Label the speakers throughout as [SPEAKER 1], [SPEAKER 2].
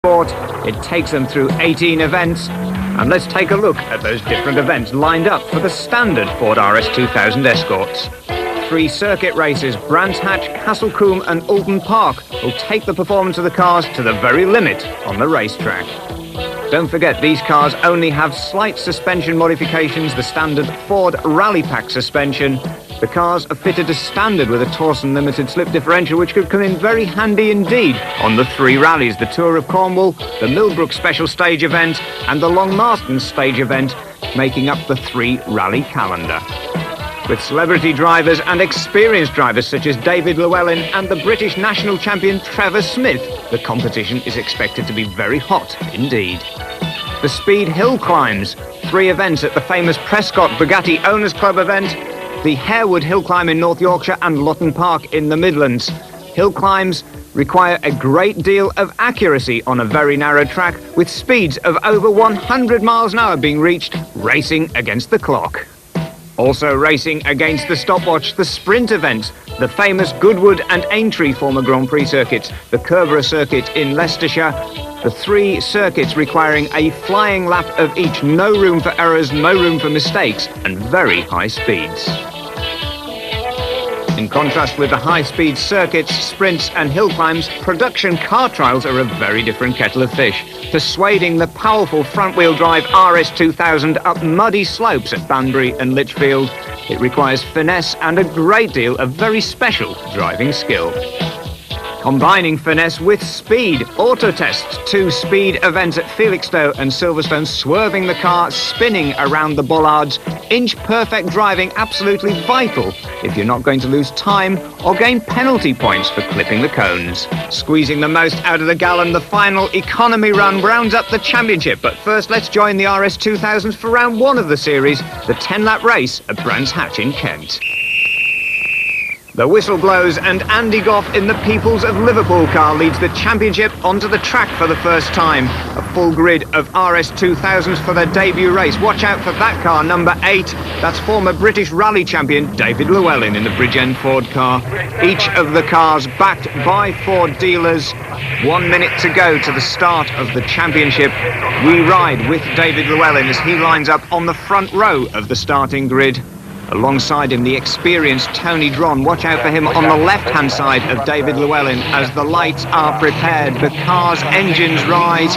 [SPEAKER 1] sport. It takes them through 18 events. And let's take a look at those different events lined up for the standard Ford RS2000 Escorts. 3 circuit races, Brands Hatch, Castlecombe and Alton Park, will take the performance of the cars to the very limit on the racetrack. Don't forget, these cars only have slight suspension modifications, the standard Ford Rallye Pack suspension. The cars are fitted as standard with a Torsen limited slip differential, which could come in very handy indeed on the 3 rallies, the Tour of Cornwall, the Millbrook Special Stage event and the Long Marston Stage event, making up the 3 rally calendar. With celebrity drivers and experienced drivers such as David Llewellyn and the British national champion Trevor Smith, the competition is expected to be very hot indeed. The speed hill climbs, 3 events at the famous Prescott Bugatti Owners Club event, the Harewood Hill Climb in North Yorkshire and Lutton Park in the Midlands. Hill climbs require a great deal of accuracy on a very narrow track, with speeds of over 100 miles an hour being reached, racing against the clock. Also racing against the stopwatch, the sprint events, the famous Goodwood and Aintree former Grand Prix circuits, the Kerbera circuit in Leicestershire, the 3 circuits requiring a flying lap of each, no room for errors, no room for mistakes, and very high speeds. In contrast with the high-speed circuits, sprints and hill climbs, production car trials are a very different kettle of fish. Persuading the powerful front-wheel drive RS2000 up muddy slopes at Banbury and Lichfield, it requires finesse and a great deal of very special driving skill. Combining finesse with speed, auto tests, 2 speed events at Felixstowe and Silverstone, swerving the car, spinning around the bollards, inch-perfect driving absolutely vital if you're not going to lose time or gain penalty points for clipping the cones. Squeezing the most out of the gallon, the final economy run rounds up the championship. But first, let's join the RS2000s for round 1 of the series, the 10-lap race at Brands Hatch in Kent. The whistle blows and Andy Goff in the Peoples of Liverpool car leads the championship onto the track for the first time. A full grid of RS2000s for their debut race. Watch out for that car, number 8. That's former British rally champion David Llewellyn in the Bridgend Ford car. Each of the cars backed by Ford dealers. 1 minute to go to the start of the championship. We ride with David Llewellyn as he lines up on the front row of the starting grid. Alongside him, the experienced Tony Dron. Watch out for him on the left-hand side of David Llewellyn as the lights are prepared. The car's engines rise.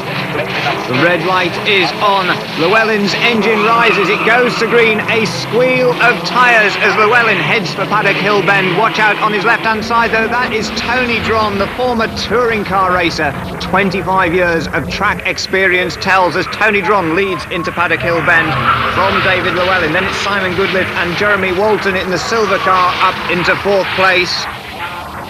[SPEAKER 1] The red light is on. Llewellyn's engine rises. It goes to green. A squeal of tyres as Llewellyn heads for Paddock Hill Bend. Watch out on his left-hand side, though. That is Tony Dron, the former touring car racer. 25 years of track experience tells as Tony Dron leads into Paddock Hill Bend from David Llewellyn. Then it's Simon Goodliffe and Jeremy Walton in the silver car up into 4th place.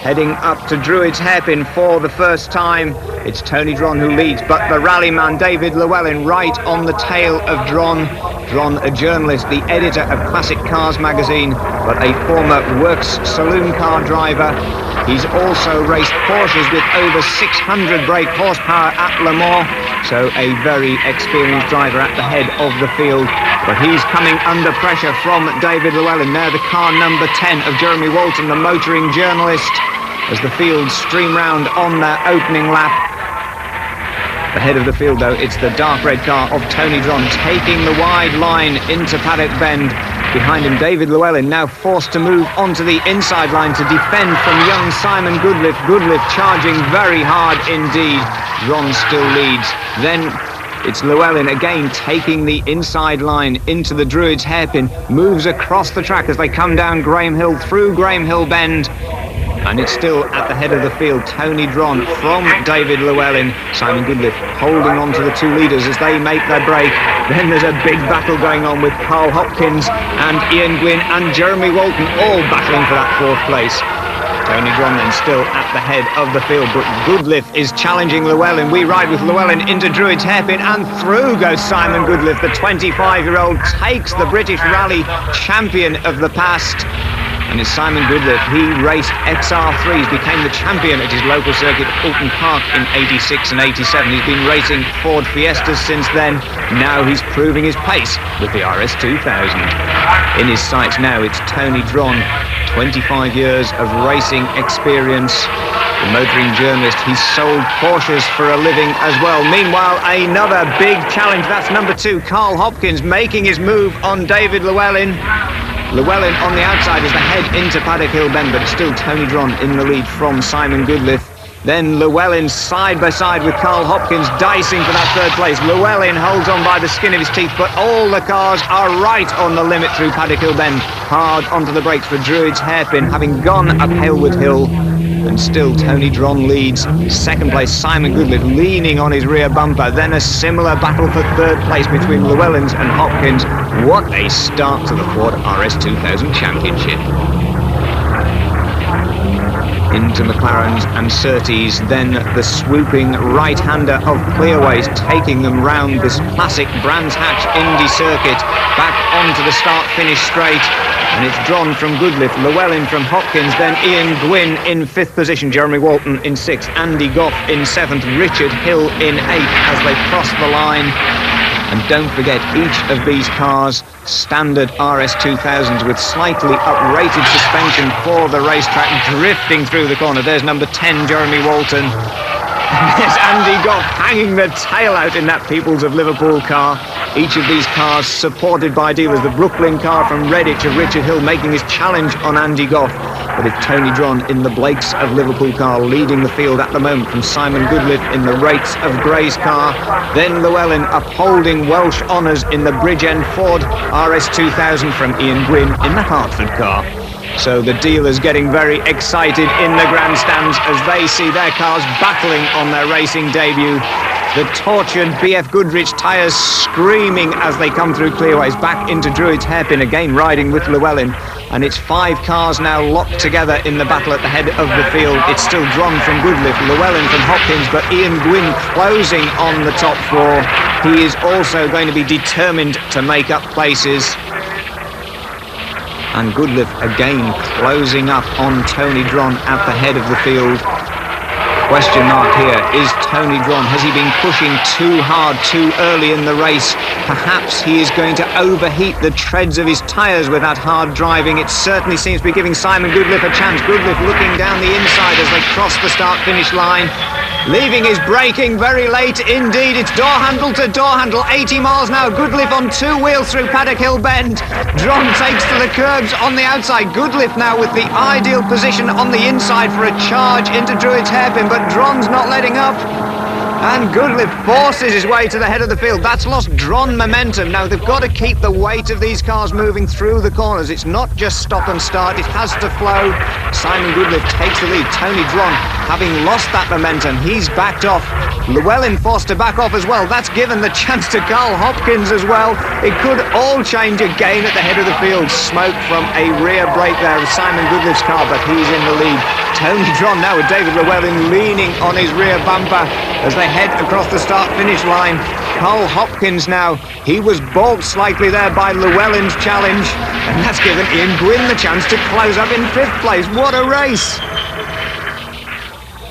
[SPEAKER 1] Heading up to Druids Hairpin for the first time, it's Tony Dron who leads, but the rally man David Llewellyn right on the tail of Dron. Dron, a journalist, the editor of Classic Cars magazine, but a former works saloon car driver. He's also raced Porsches with over 600 brake horsepower at Le Mans, so a very experienced driver at the head of the field. But he's coming under pressure from David Llewellyn. There, the car number 10 of Jeremy Walton, the motoring journalist, as the field stream round on their opening lap. The head of the field, though, it's the dark red car of Tony Dron taking the wide line into Paddock Bend. Behind him, David Llewellyn now forced to move onto the inside line to defend from young Simon Goodliffe. Goodliffe charging very hard indeed. Dron still leads. Then it's Llewellyn again taking the inside line into the Druids Hairpin, moves across the track as they come down Graham Hill, through Graham Hill Bend. And it's still at the head of the field, Tony Dron from David Llewellyn. Simon Goodliffe holding on to the 2 leaders as they make their break. Then there's a big battle going on with Carl Hopkins and Ian Gwynn and Jeremy Walton all battling for that 4th place. Tony Dron then still at the head of the field, but Goodliffe is challenging Llewellyn. We ride with Llewellyn into Druids Hairpin, and through goes Simon Goodliffe. The 25-year-old takes the British Rally champion of the past. And it's Simon Goodliffe. He raced XR3s, became the champion at his local circuit, Alton Park, in 86 and 87. He's been racing Ford Fiestas since then. Now he's proving his pace with the RS2000. In his sights now, it's Tony Dron, 25 years of racing experience. The motoring journalist, he sold Porsches for a living as well. Meanwhile, another big challenge. That's number 2, Carl Hopkins, making his move on David Llewellyn. Llewellyn on the outside as they head into Paddock Hill Bend, but it's still Tony Dron in the lead from Simon Goodliffe. Then Llewellyn side by side with Carl Hopkins, dicing for that 3rd place. Llewellyn holds on by the skin of his teeth, but all the cars are right on the limit through Paddock Hill Bend. Hard onto the brakes for Druid's Hairpin, having gone up Hailwood Hill. And still Tony Dron leads. 2nd place, Simon Goodliffe leaning on his rear bumper. Then a similar battle for 3rd place between Llewellyn's and Hopkins. What a start to the Ford RS2000 Championship. Into McLarens and Surtees, then the swooping right-hander of Clearways, taking them round this classic Brands Hatch Indy circuit, back onto the start-finish straight, and it's Dron from Goodliffe, Llewellyn from Hopkins, then Ian Gwynn in 5th position, Jeremy Walton in 6th, Andy Goff in 7th, Richard Hill in 8th as they cross the line. And don't forget, each of these cars, standard RS2000s with slightly uprated suspension for the racetrack, drifting through the corner. There's number 10, Jeremy Walton. And there's Andy Goff hanging the tail out in that Peoples of Liverpool car. Each of these cars supported by dealers. The Brooklyn car from Redditch of Richard Hill making his challenge on Andy Goff. But it's Tony Dron in the Blakes of Liverpool car leading the field at the moment from Simon Goodliffe in the Rates of Gray's car. Then Llewellyn upholding Welsh honours in the Bridgend Ford RS2000 from Ian Gwynn in the Hartford car. So the dealers getting very excited in the grandstands as they see their cars battling on their racing debut. The tortured BF Goodrich tyres screaming as they come through Clearways back into Druid's Hairpin, again riding with Llewellyn. And it's 5 cars now locked together in the battle at the head of the field. It's still Dron from Goodliffe, Llewellyn from Hopkins, but Ian Gwynn closing on the top 4. He is also going to be determined to make up places. And Goodliffe again closing up on Tony Dron at the head of the field. Question mark here, is Tony Dron, has he been pushing too hard too early in the race? Perhaps he is going to overheat the treads of his tyres with that hard driving. It certainly seems to be giving Simon Goodliffe a chance. Goodliffe looking down the inside as they cross the start-finish line. Leaving his braking very late indeed. It's door handle to door handle, 80 miles now. Goodliffe on 2 wheels through Paddock Hill Bend. Dron takes to the curbs on the outside. Goodliffe now with the ideal position on the inside for a charge into Druid's Hairpin, but Dron's not letting up. And Goodliffe forces his way to the head of the field. That's lost Dron momentum. Now they've got to keep the weight of these cars moving through the corners. It's not just stop and start, it has to flow. Simon Goodliffe takes the lead. Tony Dron, having lost that momentum, he's backed off. Llewellyn forced to back off as well. That's given the chance to Carl Hopkins as well. It could all change again at the head of the field. Smoke from a rear brake there of Simon Goodliffe's car, but he's in the lead. Tony Dron now with David Llewellyn leaning on his rear bumper as they head across the start-finish line. Carl Hopkins now, he was balked slightly there by Llewellyn's challenge, and that's given Ian Gwynn the chance to close up in 5th place. What a race!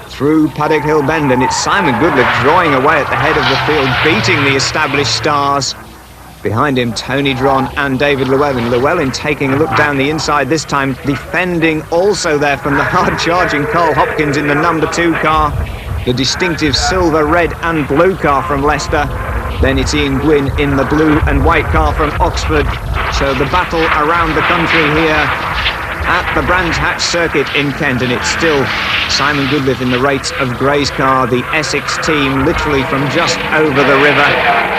[SPEAKER 1] Through Paddock Hill Bend, and it's Simon Goodliffe drawing away at the head of the field, beating the established stars. Behind him, Tony Dron and David Llewellyn. Llewellyn taking a look down the inside this time, defending also there from the hard-charging Carl Hopkins in the number 2 car. The distinctive silver, red and blue car from Leicester. Then it's Ian Gwynn in the blue and white car from Oxford. So the battle around the country here at the Brands Hatch circuit in Kent, and it's still Simon Goodliffe in the Rates of Gray's car, the Essex team, literally from just over the river.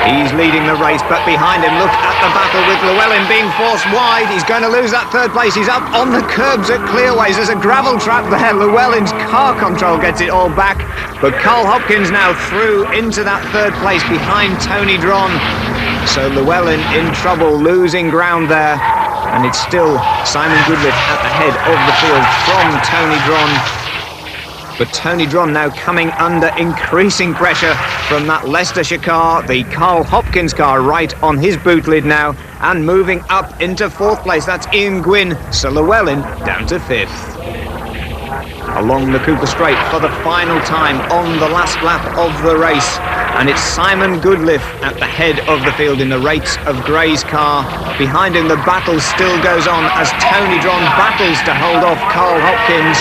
[SPEAKER 1] He's leading the race, but behind him, look at the battle with Llewellyn being forced wide. He's going to lose that 3rd place. He's up on the curbs at Clearways. There's a gravel trap there. Llewellyn's car control gets it all back, but Carl Hopkins now through into that 3rd place behind Tony Dron. So Llewellyn in trouble, losing ground there. And it's still Simon Goodliffe at the head of the field from Tony Dron. But Tony Dron now coming under increasing pressure from that Leicestershire car, the Carl Hopkins car right on his boot lid now, and moving up into 4th place. That's Ian Gwynn. So Llewellyn down to 5th. Along the Cooper Straight for the final time on the last lap of the race. And it's Simon Goodliffe at the head of the field in the Rates of Gray's car. Behind him, the battle still goes on as Tony Dron battles to hold off Carl Hopkins.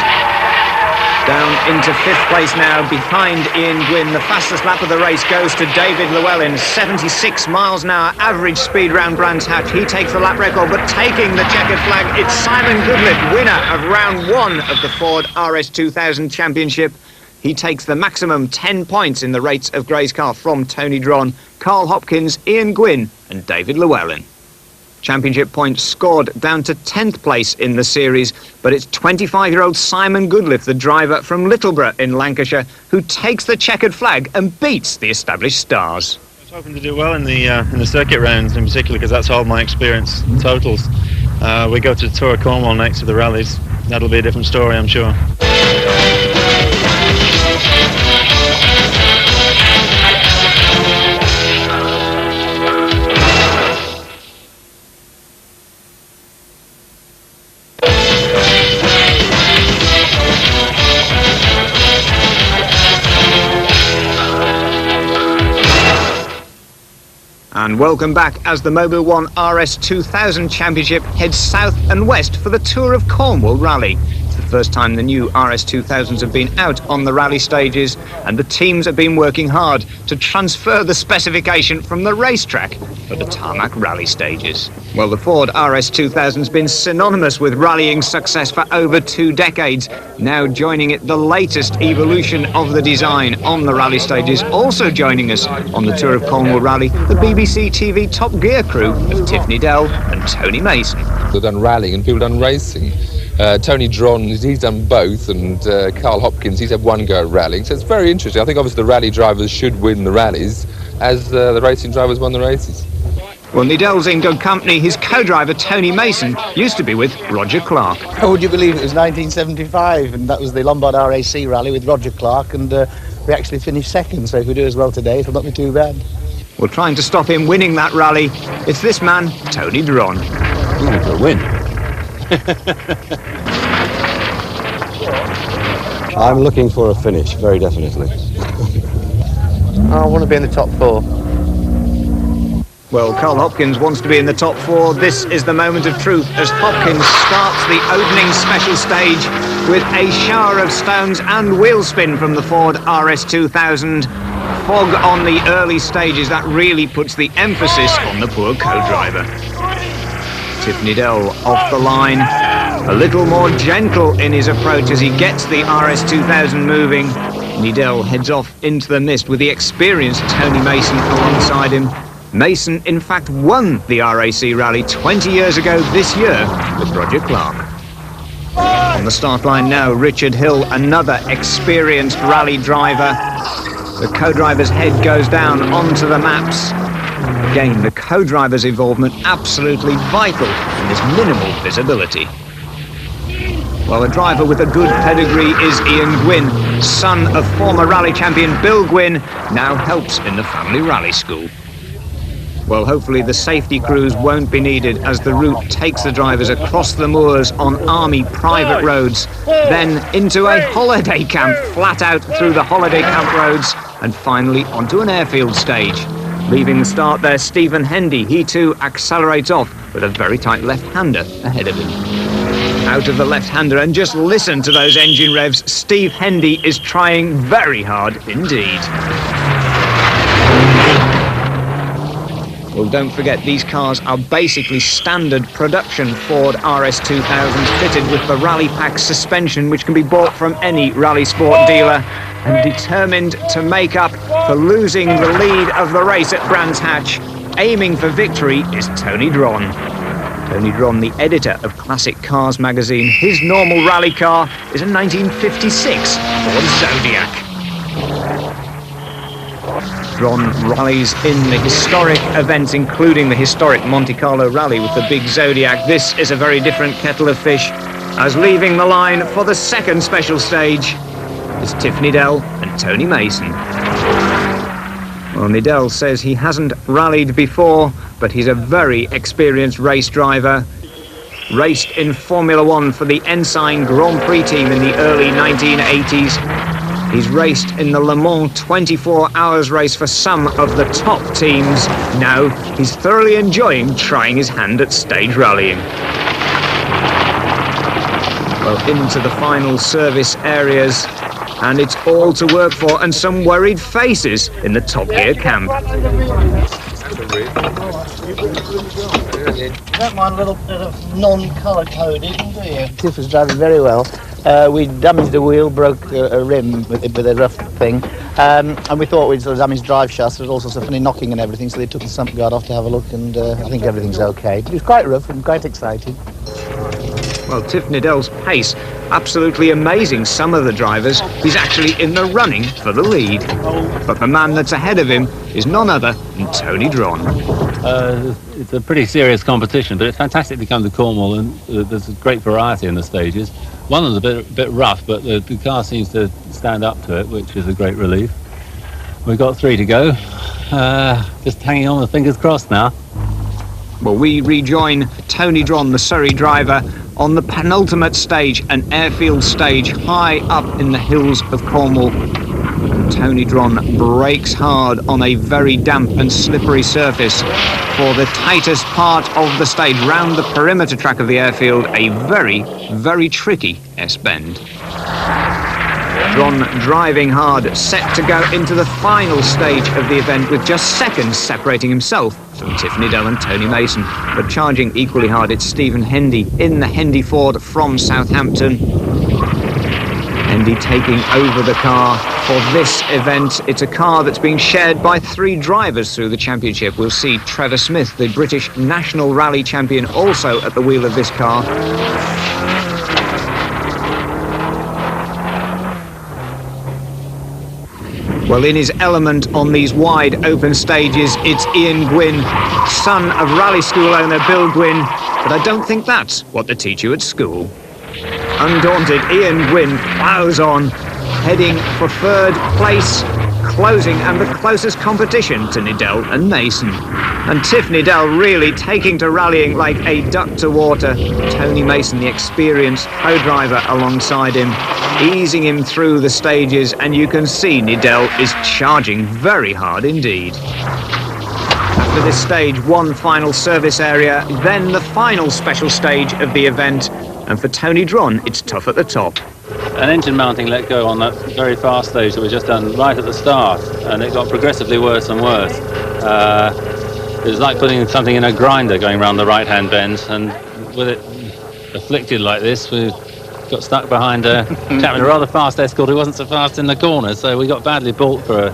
[SPEAKER 1] Down into 5th place now, behind Ian Gwynn. The fastest lap of the race goes to David Llewellyn, 76 miles an hour, average speed round Brands Hatch. He takes the lap record, but taking the checkered flag, it's Simon Goodliffe, winner of round 1 of the Ford RS2000 Championship. He takes the maximum 10 points in the rates of Gray's car from Tony Dron, Carl Hopkins, Ian Gwynn and David Llewellyn. Championship points scored down to 10th place in the series, but it's 25-year-old Simon Goodliffe, the driver from Littleborough in Lancashire, who takes the checkered flag and beats the established stars.
[SPEAKER 2] I was hoping to do well in the circuit rounds, in particular because that's all my experience totals. We go to the Tour of Cornwall next to the rallies. That'll be a different story, I'm sure.
[SPEAKER 1] And welcome back as the Mobil 1 RS2000 Championship heads south and west for the Tour of Cornwall Rally. It's the first time the new RS2000s have been out on the rally stages, and the teams have been working hard to transfer the specification from the racetrack for the tarmac rally stages. Well, the Ford RS2000's been synonymous with rallying success for over 2 decades. Now joining it, the latest evolution of the design on the rally stages. Also joining us on the Tour of Cornwall Rally, the BBC TV Top Gear crew of Tiffany Dell and Tony Mason.
[SPEAKER 3] They've done rallying and people done racing. Tony Dron, he's done both, and Carl Hopkins, he's had one go at rallying. So it's very interesting. I think obviously the rally drivers should win the rallies as the racing drivers won the races.
[SPEAKER 1] Well, Needell's in good company. His co-driver, Tony Mason, used to be with Roger Clark.
[SPEAKER 4] How would you believe it was 1975, and that was the Lombard RAC rally with Roger Clark, and we actually finished second, so if we do as well today, it'll not be too bad.
[SPEAKER 1] Well, trying to stop him winning that rally, it's this man, Tony Dron.
[SPEAKER 5] Ooh, for a win. I'm looking for a finish, very definitely.
[SPEAKER 4] I want to be in the top 4.
[SPEAKER 1] Well, Carl Hopkins wants to be in the top 4. This is the moment of truth as Hopkins starts the opening special stage with a shower of stones and wheel spin from the Ford RS2000. Fog on the early stages, that really puts the emphasis on the poor co-driver. Tiffany Dell off the line, a little more gentle in his approach as he gets the RS2000 moving. Needell heads off into the mist with the experienced Tony Mason alongside him. Mason, in fact, won the RAC Rally 20 years ago this year with Roger Clark. On the start line now, Richard Hill, another experienced rally driver. The co-driver's head goes down onto the maps. Again, the co-driver's involvement absolutely vital in this minimal visibility. Well, a driver with a good pedigree is Ian Gwynn, son of former rally champion Bill Gwynn, now helps in the family rally school. Well, hopefully the safety crews won't be needed as the route takes the drivers across the moors on army private roads, then into a holiday camp, flat out through the holiday camp roads, and finally onto an airfield stage. Leaving the start there, Stephen Hendy, he too accelerates off with a very tight left-hander ahead of him. Out of the left-hander, and just listen to those engine revs, Steve Hendy is trying very hard indeed. Well, don't forget, these cars are basically standard production Ford RS2000s fitted with the Rally Pack suspension, which can be bought from any rally sport dealer. And determined to make up for losing the lead of the race at Brands Hatch, aiming for victory, is Tony Dron. Tony Dron, the editor of Classic Cars magazine. His normal rally car is a 1956 Ford Zodiac. Dron rallies in the historic events, including the historic Monte Carlo Rally with the big Zodiac. This is a very different kettle of fish, as leaving the line for the second special stage is Tiffany Dell and Tony Mason. Well, Needell says he hasn't rallied before, but he's a very experienced race driver. Raced in Formula One for the Ensign Grand Prix team in the early 1980s. He's raced in the Le Mans 24 hours race for some of the top teams. Now he's thoroughly enjoying trying his hand at stage rallying. Well, into the final service areas, and it's all to work for, and some worried faces in the Top Gear camp.
[SPEAKER 4] You don't mind a little bit of non-colour coding, do you? Tiff was driving very well. We damaged a wheel, broke a rim with a rough thing, and we thought we'd sort of damaged drive shafts. There was all sorts of funny knocking and everything, so they took the sump guard off to have a look, and I think everything's okay. But it was quite rough and quite exciting.
[SPEAKER 1] Well, Tiff Niddell's pace, absolutely amazing. Some of the drivers, he's actually in the running for the lead. But the man that's ahead of him is none other than Tony Dron.
[SPEAKER 6] It's a pretty serious competition, but it's fantastic to come to Cornwall, and there's a great variety in the stages. One of them is a bit rough, but the car seems to stand up to it, which is a great relief. We've got 3 to go. Just hanging on with fingers crossed now.
[SPEAKER 1] Well, we rejoin Tony Dron, the Surrey driver, on the penultimate stage, an airfield stage high up in the hills of Cornwall. And Tony Dron brakes hard on a very damp and slippery surface for the tightest part of the stage, round the perimeter track of the airfield, a very, very tricky S-bend. Dron driving hard, set to go into the final stage of the event with just seconds separating himself from Tiff Niddell and Tony Mason. But charging equally hard, it's Stephen Hendy in the Hendy Ford from Southampton. Hendy taking over the car for this event. It's a car that's being shared by 3 drivers through the championship. We'll see Trevor Smith, the British National Rally champion, also at the wheel of this car. Well, in his element on these wide open stages, it's Ian Gwynn, son of rally school owner Bill Gwynn, but I don't think that's what they teach you at school. Undaunted, Ian Gwynn plows on, heading for 3rd place, closing and the closest competition to Niddell and Mason. And Tiff Niddell really taking to rallying like a duck to water. Tony Mason, the experienced co-driver alongside him, easing him through the stages, and you can see Niddell is charging very hard indeed. After this stage, one final service area, then the final special stage of the event, and for Tony Dron, it's tough at the top.
[SPEAKER 6] An engine mounting let go on that very fast stage that we just done right at the start, and it got progressively worse and worse. It was like putting something in a grinder going around the right-hand bend, and with it afflicted like this, we got stuck behind a chap in a rather fast Escort who wasn't so fast in the corner, so we got badly balked for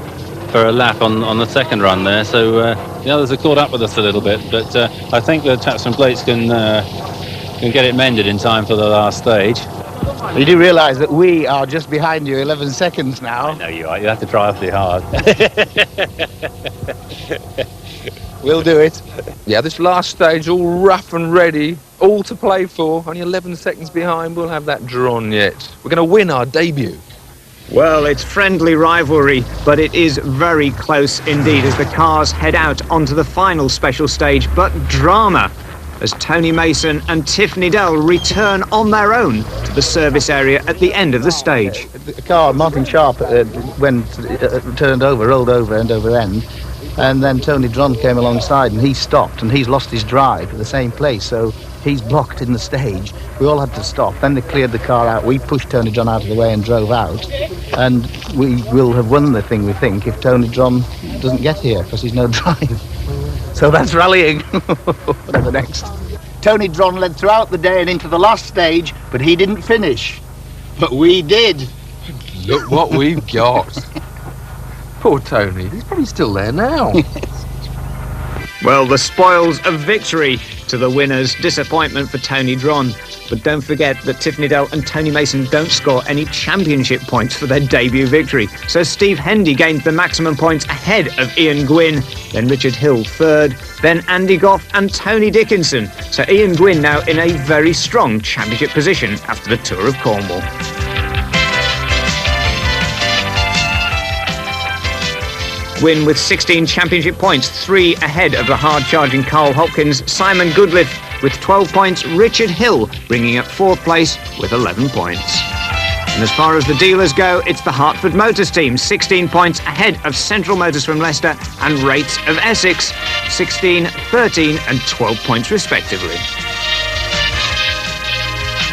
[SPEAKER 6] a lap on the second run there. So the others have caught up with us a little bit, but I think the chaps from Blades can get it mended in time for the last stage.
[SPEAKER 4] You do realise that we are just behind you 11 seconds now.
[SPEAKER 6] I know you are. You have to try awfully hard.
[SPEAKER 4] We'll do it.
[SPEAKER 3] Yeah, this last stage, all rough and ready, all to play for. Only 11 seconds behind, we'll have that drawn yet. We're going to win our debut.
[SPEAKER 1] Well, it's friendly rivalry, but it is very close indeed as the cars head out onto the final special stage. But drama as Tony Mason and Tiff Niddell return on their own to the service area at the end of the stage.
[SPEAKER 4] The car, Martin Sharp, turned over, rolled over end over end, and then Tony Dron came alongside and he stopped, and he's lost his drive at the same place, so he's blocked in the stage. We all had to stop. Then they cleared the car out. We pushed Tony Dron out of the way and drove out, and we will have won the thing, we think, if Tony Dron doesn't get here, because he's no drive. So that's rallying. Whatever next. Tony Dron led throughout the day and into the last stage, but he didn't finish. But we did.
[SPEAKER 3] Look what we've got. Poor Tony. He's probably still there now.
[SPEAKER 1] Well, the spoils of victory to the winners. Disappointment for Tony Dron. But don't forget that Tiff Niddell and Tony Mason don't score any championship points for their debut victory. So Steve Hendy gained the maximum points ahead of Ian Gwynn, then Richard Hill 3rd, then Andy Goff and Tony Dickinson. So Ian Gwynn now in a very strong championship position after the Tour of Cornwall. Gwynn with 16 championship points, 3 ahead of the hard-charging Carl Hopkins. Simon Goodliffe with 12 points. Richard Hill bringing up 4th place with 11 points. And as far as the dealers go, it's the Hertford Motors team, 16 points ahead of Central Motors from Leicester and Rates of Essex, 16, 13 and 12 points respectively.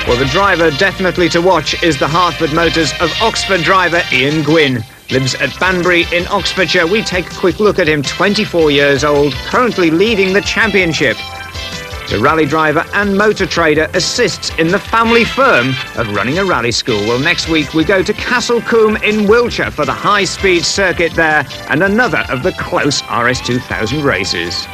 [SPEAKER 1] Well, the driver definitely to watch is the Hartford Motors of Oxford driver Ian Gwynn. Lives at Banbury in Oxfordshire. We take a quick look at him, 24 years old, currently leading the championship. The rally driver and motor trader assists in the family firm of running a rally school. Well, next week we go to Castle Combe in Wiltshire for the high-speed circuit there and another of the close RS2000 races.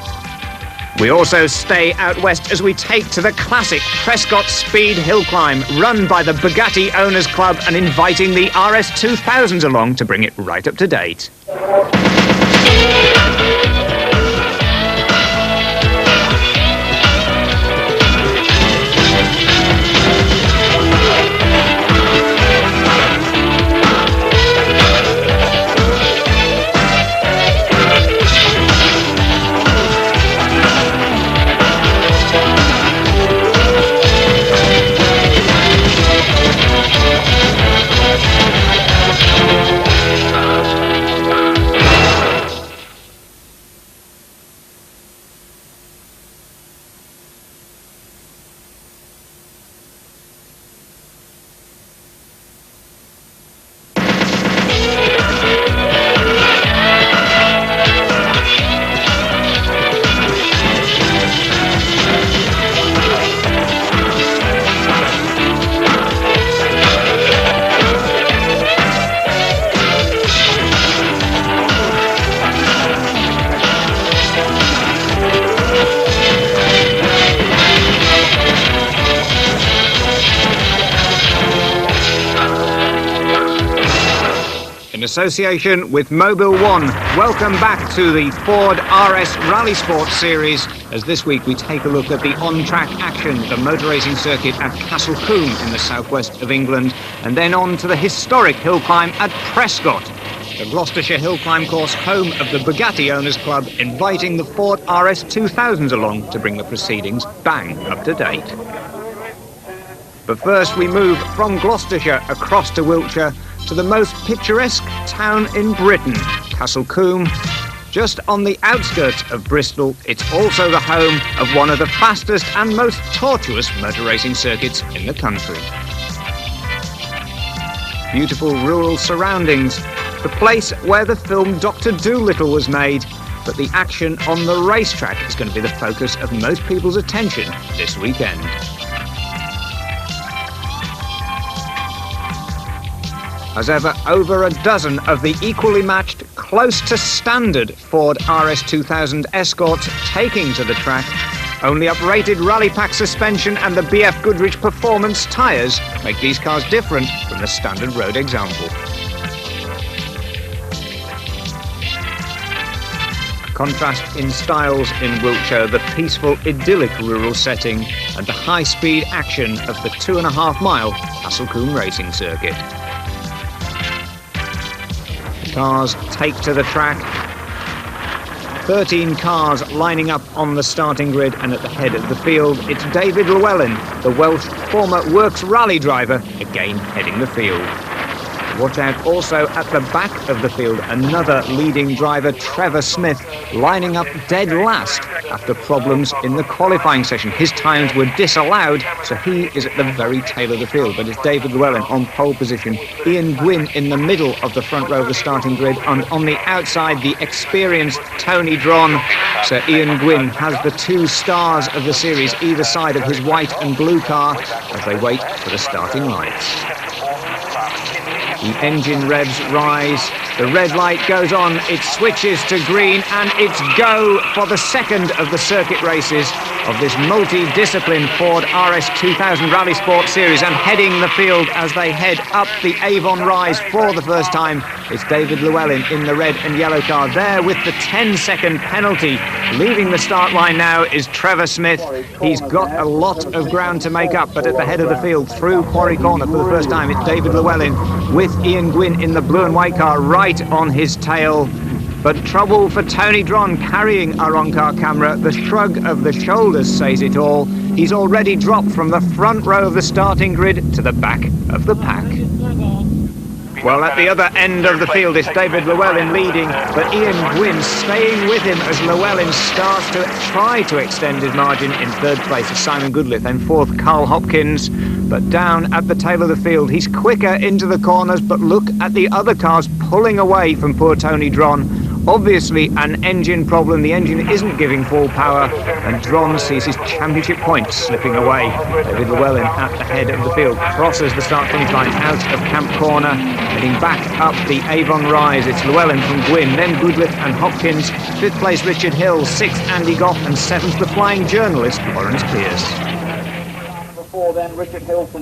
[SPEAKER 1] We also stay out west as we take to the classic Prescott Speed Hill Climb, run by the Bugatti Owners Club and inviting the RS2000s along to bring it right up to date. In association with Mobile One, welcome back to the Ford RS Rally Sports Series, as this week we take a look at the on-track action, the motor racing circuit at Castle Combe in the southwest of England, and then on to the historic hill climb at Prescott, the Gloucestershire hill climb course, home of the Bugatti Owners Club, inviting the Ford RS2000s along to bring the proceedings bang up to date. But first we move from Gloucestershire across to Wiltshire to the most picturesque town in Britain, Castle Combe. Just on the outskirts of Bristol, it's also the home of one of the fastest and most tortuous motor racing circuits in the country. Beautiful rural surroundings, the place where the film Dr. Dolittle was made, but the action on the racetrack is going to be the focus of most people's attention this weekend. As ever, over a dozen of the equally matched, close to standard Ford RS2000 Escorts taking to the track. Only uprated rally pack suspension and the BF Goodrich Performance tyres make these cars different from the standard road example. A contrast in styles in Wiltshire, the peaceful, idyllic rural setting and the high-speed action of the 2.5-mile Castle Combe racing circuit. Cars take to the track. 13 cars lining up on the starting grid, and at the head of the field, it's David Llewellyn, the Welsh former Works rally driver, again heading the field. Watch out also at the back of the field, another leading driver, Trevor Smith, lining up dead last after problems in the qualifying session. His times were disallowed, so he is at the very tail of the field. But it's David Llewellyn on pole position, Ian Gwynn in the middle of the front row of the starting grid, and on the outside, the experienced Tony Dron. So Ian Gwynn has the two stars of the series either side of his white and blue car as they wait for the starting lights. The engine revs rise, the red light goes on, it switches to green, and it's go for the second of the circuit races of this multi-discipline Ford RS2000 Rally Sport Series. And heading the field as they head up the Avon Rise for the first time, it's David Llewellyn in the red and yellow car there with the 10-second penalty. Leaving the start line now is Trevor Smith. He's got a lot of ground to make up, but at the head of the field through Quarry Corner for the first time, it's David Llewellyn with Ian Gwynn in the blue and white car right on his tail. But trouble for Tony Dron carrying our on-car camera. The shrug of the shoulders says it all. He's already dropped from the front row of the starting grid to the back of the pack. Well, at the other end of the field is David Llewellyn leading, but Ian Gwynn staying with him as Llewellyn starts to try to extend his margin. In third place is Simon Goodliffe, and fourth Carl Hopkins. But down at the tail of the field, he's quicker into the corners, but look at the other cars pulling away from poor Tony Dron. Obviously an engine problem, the engine isn't giving full power, and Dron sees his championship points slipping away. David Llewellyn at the head of the field crosses the start-finish line out of Camp Corner, heading back up the Avon Rise. It's Llewellyn from Gwynn, then Goodliffe and Hopkins, fifth place Richard Hill, sixth Andy Goff, and seventh the flying journalist Lawrence Pierce.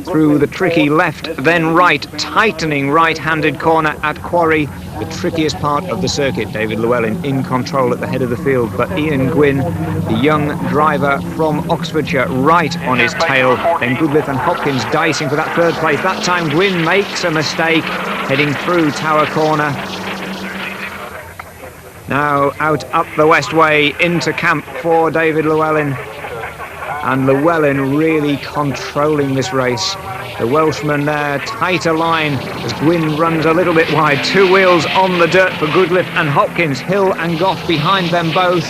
[SPEAKER 1] Through the tricky left, then right, tightening right-handed corner at Quarry, the trickiest part of the circuit. David Llewellyn in control at the head of the field, but Ian Gwynn, the young driver from Oxfordshire, right on his tail. Then Goodliffe and Hopkins dicing for that third place. That time Gwynn makes a mistake, heading through Tower Corner. Now out up the West Way into camp for David Llewellyn. And Llewellyn really controlling this race. The Welshman there, tighter line as Gwynn runs a little bit wide. Two wheels on the dirt for Goodliffe and Hopkins. Hill and Goff behind them both.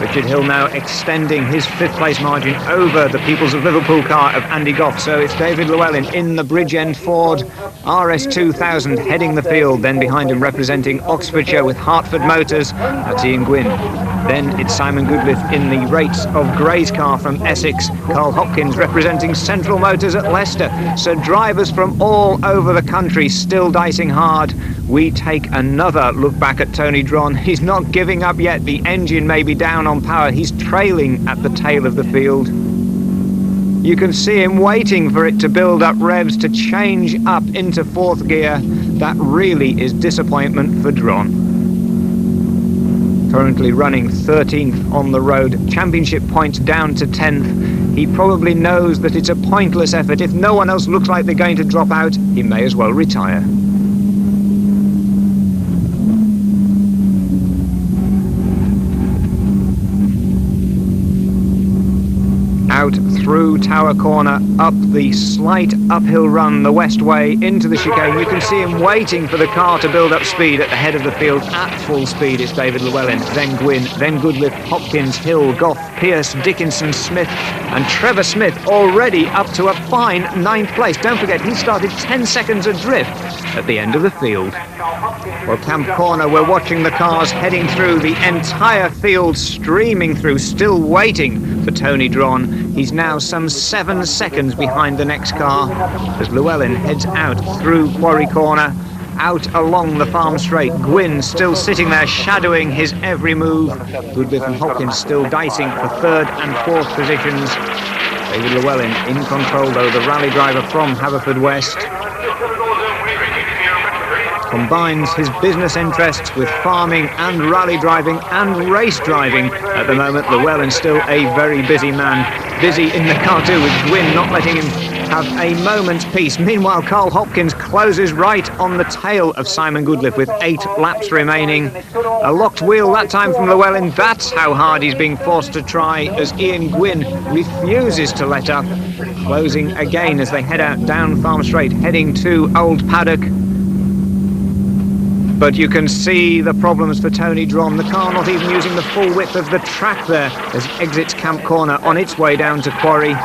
[SPEAKER 1] Richard Hill now extending his fifth place margin over the Peoples of Liverpool car of Andy Goff. So it's David Llewellyn in the Bridgend Ford RS2000 heading the field. Then behind him representing Oxfordshire with Hartford Motors, that's Ian Gwynn. Then it's Simon Goodliffe in the Rates of Gray's car from Essex. Carl Hopkins representing Central Motors at Leicester. So drivers from all over the country still dicing hard. We take another look back at Tony Dron. He's not giving up yet. The engine may be down on power. He's trailing at the tail of the field. You can see him waiting for it to build up revs to change up into fourth gear. That really is disappointment for Dron. Currently running 13th on the road, championship points down to 10th. He probably knows that it's a pointless effort. If no one else looks like they're going to drop out, he may as well retire. Out through Tower Corner, up the slight uphill run the West Way into the chicane. You can see him waiting for the car to build up speed at the head of the field. At full speed it's David Llewellyn, then Gwynn, then Goodliffe, Hopkins, Hill, Goff, Pierce, Dickinson, Smith, and Trevor Smith already up to a fine 9th place. Don't forget, he started 10 seconds adrift at the end of the field. Well, Camp Corner, we're watching the cars heading through, the entire field streaming through, still waiting for Tony Dron. He's now some 7 seconds behind the next car as Llewellyn heads out through Quarry Corner, out along the Farm Straight. Gwynn still sitting there shadowing his every move. Goodliffe and Hopkins still dicing for third and fourth positions. David Llewellyn in control though, the rally driver from Haverfordwest. Combines his business interests with farming and rally driving and race driving. At the moment, Llewellyn still a very busy man. Busy in the car too, with Gwynn not letting him have a moment's peace. Meanwhile, Carl Hopkins closes right on the tail of Simon Goodliffe with 8 laps remaining. A locked wheel that time from Llewellyn. That's how hard he's being forced to try as Ian Gwynn refuses to let up. Closing again as they head out down Farm Straight, heading to Old Paddock. But you can see the problems for Tony Dron. The car not even using the full width of the track there as it exits Camp Corner on its way down to Quarry.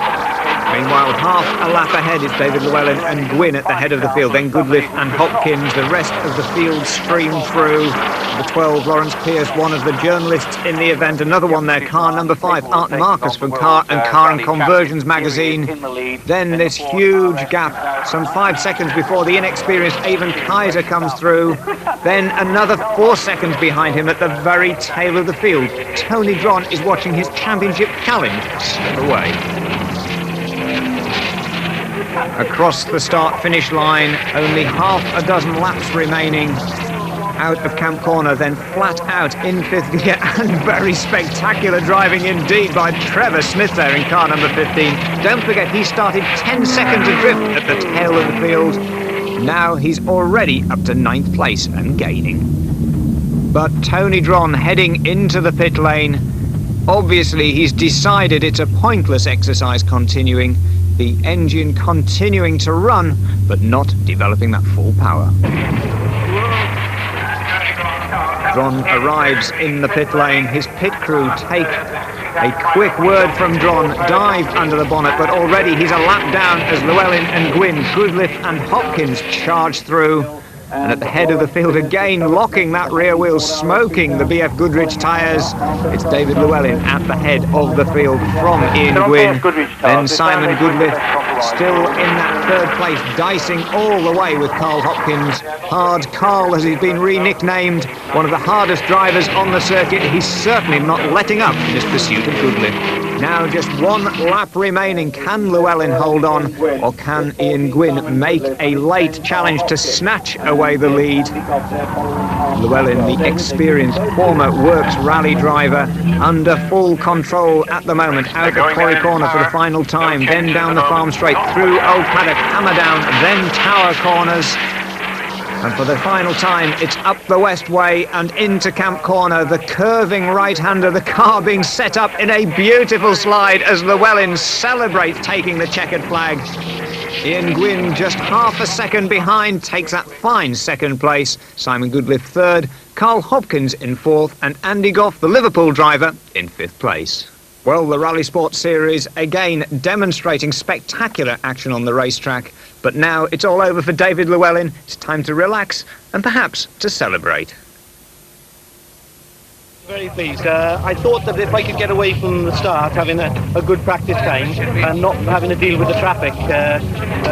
[SPEAKER 1] Meanwhile, half a lap ahead is David Llewellyn and Gwynn at the head of the field. Then Goodliffe and Hopkins. The rest of the field stream through. The 12, Lawrence Pierce, one of the journalists in the event. Another one there, car number 5, Art Marcus from Car and Conversions magazine. Then this huge gap, some 5 seconds before the inexperienced Avon Kaiser comes through. Then another 4 seconds behind him at the very tail of the field. Tony Dron is watching his championship challenge slip away. Across the start-finish line, only half a dozen laps remaining. Out of Camp Corner, then flat out in 5th gear, and very spectacular driving indeed by Trevor Smith there in car number 15. Don't forget, he started 10 seconds adrift at the tail of the field. Now he's already up to 9th place and gaining. But Tony Dron heading into the pit lane. Obviously, he's decided it's a pointless exercise continuing. The engine continuing to run, but not developing that full power. Dron arrives in the pit lane. His pit crew take a quick word from Dron, dive under the bonnet, but already he's a lap down as Llewellyn and Gwynn, Goodliffe and Hopkins charge through. And at the head of the field again, locking that rear wheel, smoking the BF Goodrich tyres. It's David Llewellyn at the head of the field from Ian Gwynn. Then Simon Goodliffe still in that third place, dicing all the way with Carl Hopkins. Hard Carl, as he's been re-nicknamed, one of the hardest drivers on the circuit. He's certainly not letting up in his pursuit of Goodliffe. Now just one lap remaining. Can Llewellyn hold on, or can Ian Gwynn make a late challenge to snatch away the lead? Llewellyn, the experienced former Works rally driver, under full control at the moment, out the quarry corner for the final time, then down the farm straight, through Old Paddock, hammer down, then Tower corners. And for the final time, it's up the West Way and into Camp Corner. The curving right-hander, the car being set up in a beautiful slide as Llewellyn celebrates taking the checkered flag. Ian Gwynn just half a second behind, takes that fine second place. Simon Goodliffe third, Carl Hopkins in fourth, and Andy Goff, the Liverpool driver, in fifth place. Well, the Rally Sport Series again demonstrating spectacular action on the racetrack. But now it's all over for David Llewellyn. It's time to relax and perhaps to celebrate.
[SPEAKER 7] Very pleased. I thought that if I could get away from the start, having a good practice time and not having to deal with the traffic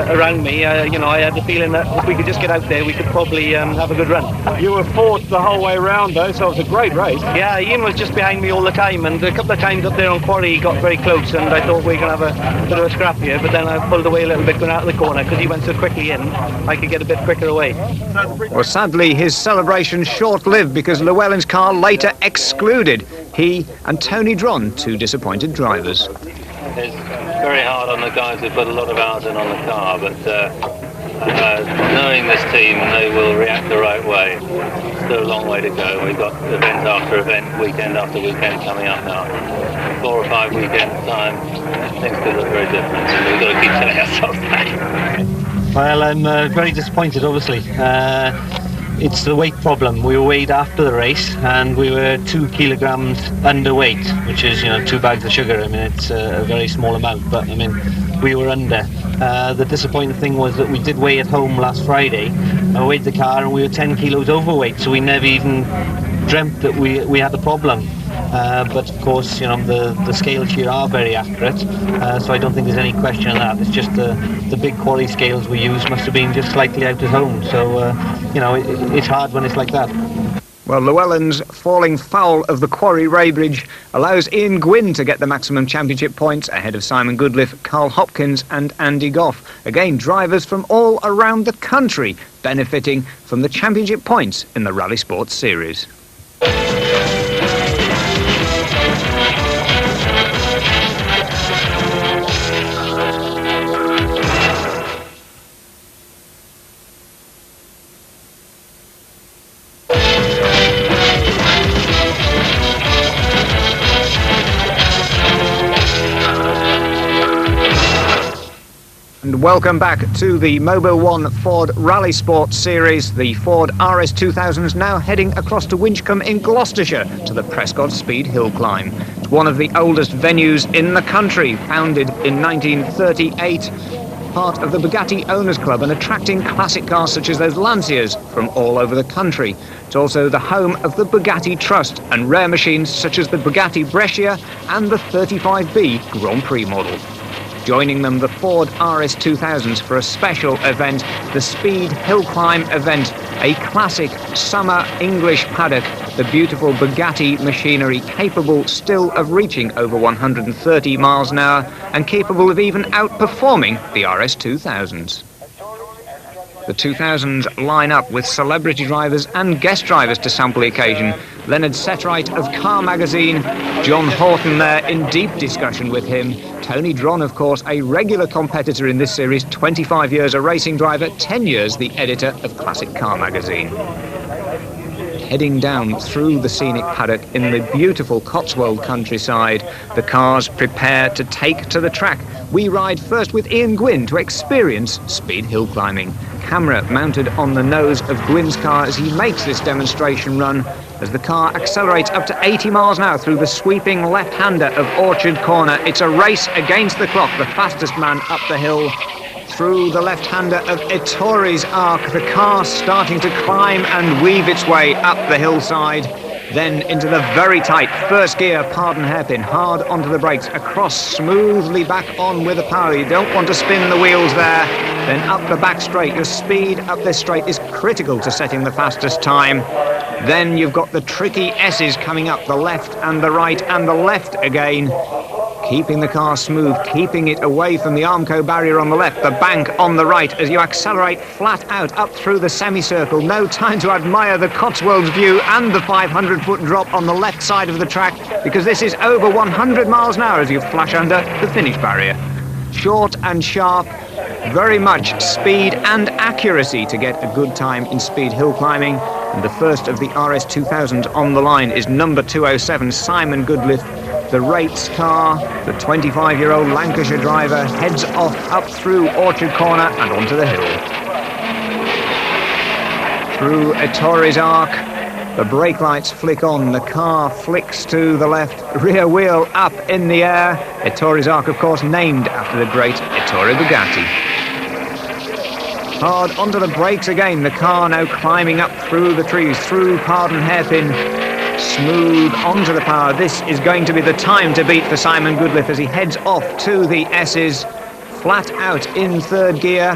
[SPEAKER 7] around me, you know, I had the feeling that if we could just get out there, we could probably have a good run.
[SPEAKER 8] You were fourth the whole way around, though, so it was a great race.
[SPEAKER 7] Yeah, Ian was just behind me all the time, and a couple of times up there on quarry he got very close, and I thought we were going to have a bit of a scrap here, but then I pulled away a little bit going out of the corner because he went so quickly in, I could get a bit quicker away.
[SPEAKER 1] Well, sadly, his celebration short-lived because Llewellyn's car later excluded he and Tony Dron, two disappointed drivers.
[SPEAKER 6] It's very hard on the guys who put a lot of hours in on the car, but knowing this team, they will react the right way. Still a long way to go. We've got event after event, weekend after weekend coming up now. 4 or 5 weekends time, things could look very different, and we've got to keep telling ourselves that.
[SPEAKER 7] Well, I'm very disappointed, obviously. It's the weight problem. We were weighed after the race and we were 2 kilograms underweight, which is, you know, 2 bags of sugar. I mean, it's a very small amount, but I mean, we were under. The disappointing thing was that we did weigh at home last Friday. I weighed the car and we were 10 kilos overweight, so we never even dreamt that we had a problem. But of course, you know, the scales here are very accurate, so I don't think there's any question of that. It's just the big quarry scales we use must have been just slightly out at home, so you know, it's hard when it's like that.
[SPEAKER 1] Well, Llewellyn's falling foul of the quarry Raybridge allows Ian Gwynn to get the maximum championship points ahead of Simon Goodliffe, Carl Hopkins and Andy Goff. Again, drivers from all around the country benefiting from the championship points in the Rally Sports Series. And welcome back to the Mobile One Ford Rally Sports Series. The Ford RS2000 is now heading across to Winchcombe in Gloucestershire to the Prescott Speed Hill Climb. It's one of the oldest venues in the country, founded in 1938, part of the Bugatti Owners Club and attracting classic cars such as those Lancias from all over the country. It's also the home of the Bugatti Trust and rare machines such as the Bugatti Brescia and the 35B Grand Prix model. Joining them, the Ford RS2000s for a special event, the Speed Hill Climb event, a classic summer English paddock, the beautiful Bugatti machinery capable still of reaching over 130 miles an hour and capable of even outperforming the RS2000s. The 2000s line up with celebrity drivers and guest drivers to sample the occasion. Leonard Setright of Car Magazine, John Horton there in deep discussion with him. Tony Dron, of course, a regular competitor in this series, 25 years a racing driver, 10 years the editor of Classic Car Magazine. heading down through the scenic paddock in the beautiful Cotswold countryside. The cars prepare to take to the track. We ride first with Ian Gwynn to experience speed hill climbing. Camera mounted on the nose of Gwynn's car as he makes this demonstration run, as the car accelerates up to 80 miles an hour through the sweeping left-hander of Orchard Corner. It's a race against the clock, the fastest man up the hill. Through the left-hander of Ettores Arc, the car starting to climb and weave its way up the hillside. Then into the very tight first gear, Pardon Hairpin, hard onto the brakes, across, smoothly back on with the power. You don't want to spin the wheels there. Then up the back straight. Your speed up this straight is critical to setting the fastest time. Then you've got the tricky S's coming up, the left and the right and the left again. Keeping the car smooth, keeping it away from the Armco barrier on the left, the bank on the right as you accelerate flat out up through the semicircle. No time to admire the Cotswolds view and the 500-foot drop on the left side of the track, because this is over 100 miles an hour as you flash under the finish barrier. Short and sharp, very much speed and accuracy to get a good time in speed hill climbing. And the first of the RS2000 on the line is number 207, Simon Goodliffe. The rates car, the 25-year-old Lancashire driver, heads off up through Orchard Corner and onto the hill. Through Ettores Arc, the brake lights flick on, the car flicks to the left, rear wheel up in the air. Ettores Arc, of course, named after the great Ettore Bugatti. Hard onto the brakes again, the car now climbing up through the trees, through Pardon Hairpin, smooth onto the power. This is going to be the time to beat for Simon Goodliffe as he heads off to the S's, flat out in third gear.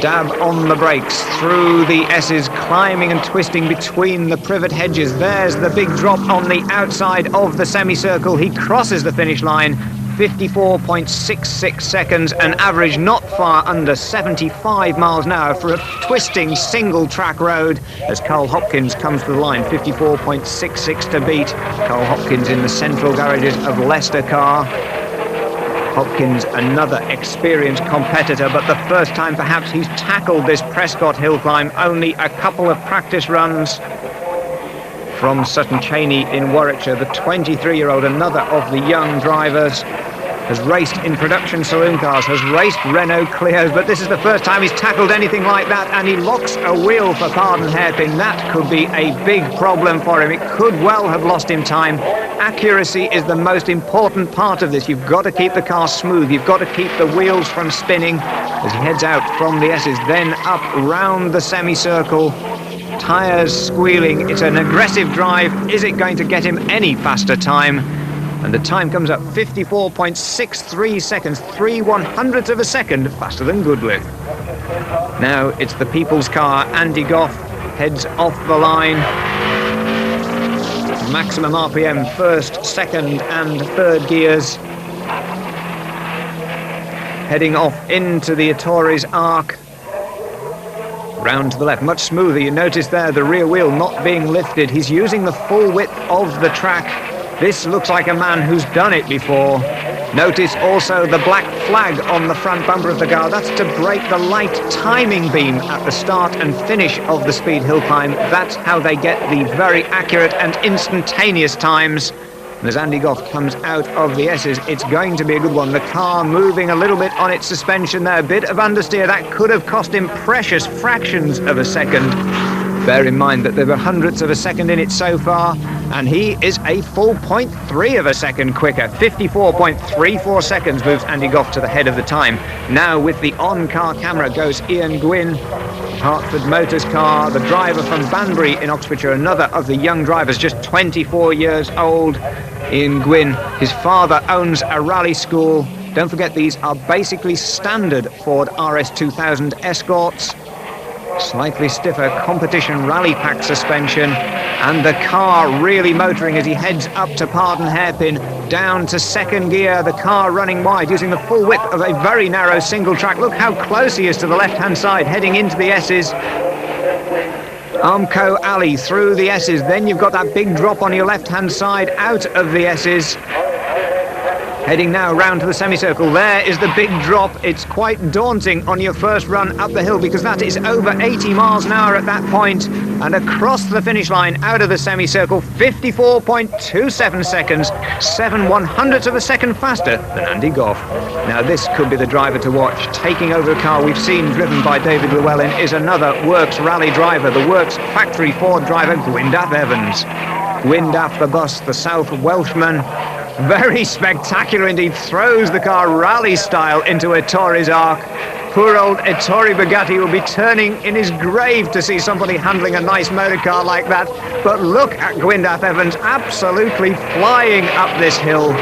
[SPEAKER 1] Dab on the brakes through the S's, climbing and twisting between the privet hedges. There's the big drop on the outside of the semicircle. He crosses the finish line. 54.66 seconds, an average not far under 75 miles an hour for a twisting single track road as Carl Hopkins comes to the line. 54.66 to beat. Carl Hopkins in the central garages of Leicester car. Hopkins, another experienced competitor, but the first time perhaps he's tackled this Prescott hill climb. Only a couple of practice runs. From Sutton Cheney in Warwickshire, the 23-year-old, another of the young drivers, has raced in production saloon cars, has raced Renault Clios, but this is the first time he's tackled anything like that, and he locks a wheel for Pardon Hairpin. That could be a big problem for him. It could well have lost him time. Accuracy is the most important part of this. You've got to keep the car smooth. You've got to keep the wheels from spinning as he heads out from the S's, then up round the semicircle. Tyres squealing. It's an aggressive drive. Is it going to get him any faster time? And the time comes up 54.63 seconds, 3/100ths of a second faster than Goodliffe. Now it's the people's car. Andy Goff heads off the line. Maximum RPM, first, second and third gears. Heading off into the Ettores Arc. Round to the left, much smoother. You notice there the rear wheel not being lifted. He's using the full width of the track. This looks like a man who's done it before. Notice also the black flag on the front bumper of the car. That's to break the light timing beam at the start and finish of the speed hill climb. That's how they get the very accurate and instantaneous times. And as Andy Goff comes out of the S's, it's going to be a good one. The car moving a little bit on its suspension there. A bit of understeer. That could have cost him precious fractions of a second. Bear in mind that there were hundredths of a second in it so far, and he is a full 0.3 of a second quicker. 54.34 seconds moves Andy Goff to the head of the time. Now with the on-car camera goes Ian Gwynn, Hartford Motors car, the driver from Banbury in Oxfordshire, another of the young drivers, just 24 years old. Ian Gwynn, his father owns a rally school. Don't forget, these are basically standard Ford RS2000 Escorts. Slightly stiffer competition rally pack suspension, and the car really motoring as he heads up to Pardon Hairpin, down to second gear, the car running wide using the full width of a very narrow single track. Look how close he is to the left-hand side, heading into the S's. Armco Alley through the S's, then you've got that big drop on your left-hand side out of the S's. Heading now round to the semicircle. There is the big drop. It's quite daunting on your first run up the hill because that is over 80 miles an hour at that point. And across the finish line out of the semicircle, 54.27 seconds, 7/100ths of a second faster than Andy Goff. Now this could be the driver to watch. Taking over a car we've seen driven by David Llewellyn is another Works Rally driver, the Works factory Ford driver, Gwyndaf Evans. Gwyndaf the bus, the South Welshman. Very spectacular indeed, throws the car rally style into Ettori's arc. Poor old Ettori Bugatti will be turning in his grave to see somebody handling a nice motor car like that. But look at Gwyndaf Evans absolutely flying up this hill.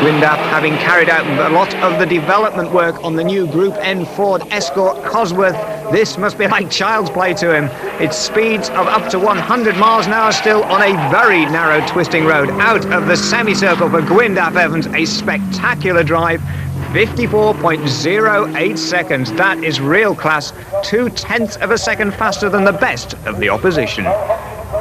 [SPEAKER 1] Gwyndaf having carried out a lot of the development work on the new Group N Ford Escort Cosworth. This must be like child's play to him. It's speeds of up to 100 miles an hour still on a very narrow twisting road. Out of the semicircle for Gwyndaf Evans, a spectacular drive. 54.08 seconds. That is real class. 0.2 of a second faster than the best of the opposition.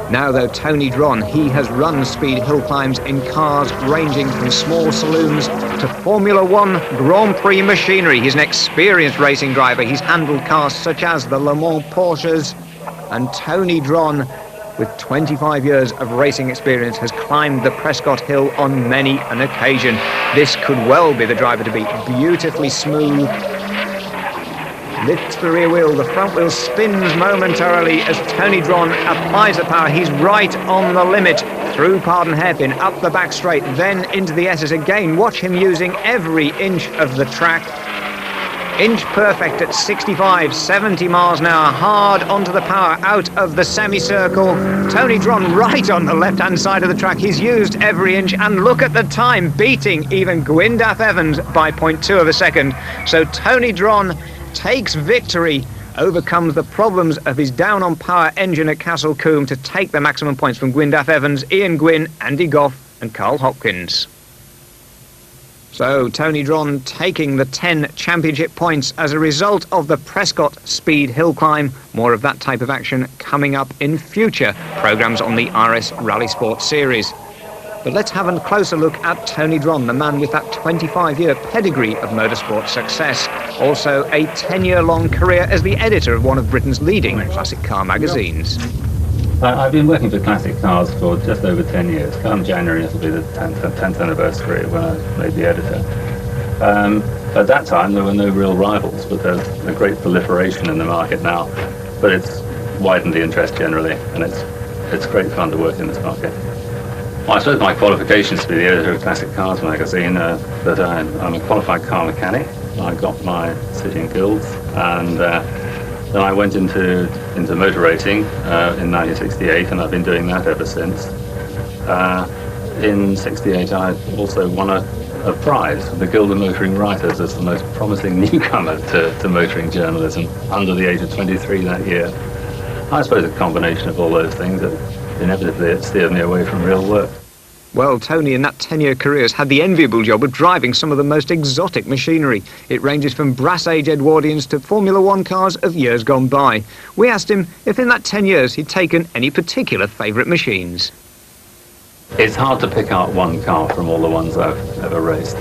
[SPEAKER 1] Now though, Tony Dron, he has run speed hill climbs in cars ranging from small saloons to Formula One Grand Prix machinery. He's an experienced racing driver. He's handled cars such as the Le Mans Porsches, and Tony Dron, with 25 years of racing experience, has climbed the Prescott Hill on many an occasion. This could well be the driver to beat. Beautifully smooth. Lifts the rear wheel, the front wheel spins momentarily as Tony Dron applies the power. He's right on the limit, through Pardon Hairpin, up the back straight, then into the S's again. Watch him using every inch of the track. Inch perfect at 65, 70 miles an hour, hard onto the power, out of the semicircle. Tony Dron right on the left-hand side of the track. He's used every inch, and look at the time, beating even Gwyndaf Evans by 0.2 of a second. So Tony Dron takes victory, overcomes the problems of his down-on-power engine at Castle Combe to take the maximum points from Gwyndaf Evans, Ian Gwynn, Andy Goff and Carl Hopkins. So Tony Dron taking the 10 championship points as a result of the Prescott Speed Hill Climb. More of that type of action coming up in future programmes on the RS Rally Sport Series. But let's have a closer look at Tony Dron, the man with that 25-year pedigree of motorsport success. Also a 10-year-long career as the editor of one of Britain's leading classic car magazines.
[SPEAKER 6] I've been working for classic cars for just over 10 years. Come January, it'll be the 10th anniversary when I made the editor. At that time, there were no real rivals, but there's a great proliferation in the market now. But it's widened the interest generally, and it's great fun to work in this market. Well, I suppose my qualifications to be the editor of Classic Cars magazine are that I'm a qualified car mechanic. I got my city and guilds, and then I went into motor racing in 1968, and I've been doing that ever since. In '68, I also won a prize from the Guild of Motoring Writers as the most promising newcomer to motoring journalism under the age of 23 that year. I suppose a combination of all those things that inevitably it steered me away from real work.
[SPEAKER 1] Well, Tony in that 10-year career has had the enviable job of driving some of the most exotic machinery. It ranges from brass age Edwardians to Formula One cars of years gone by. We asked him if in that 10 years he'd taken any particular favourite machines.
[SPEAKER 6] It's hard to pick out one car from all the ones I've ever raced.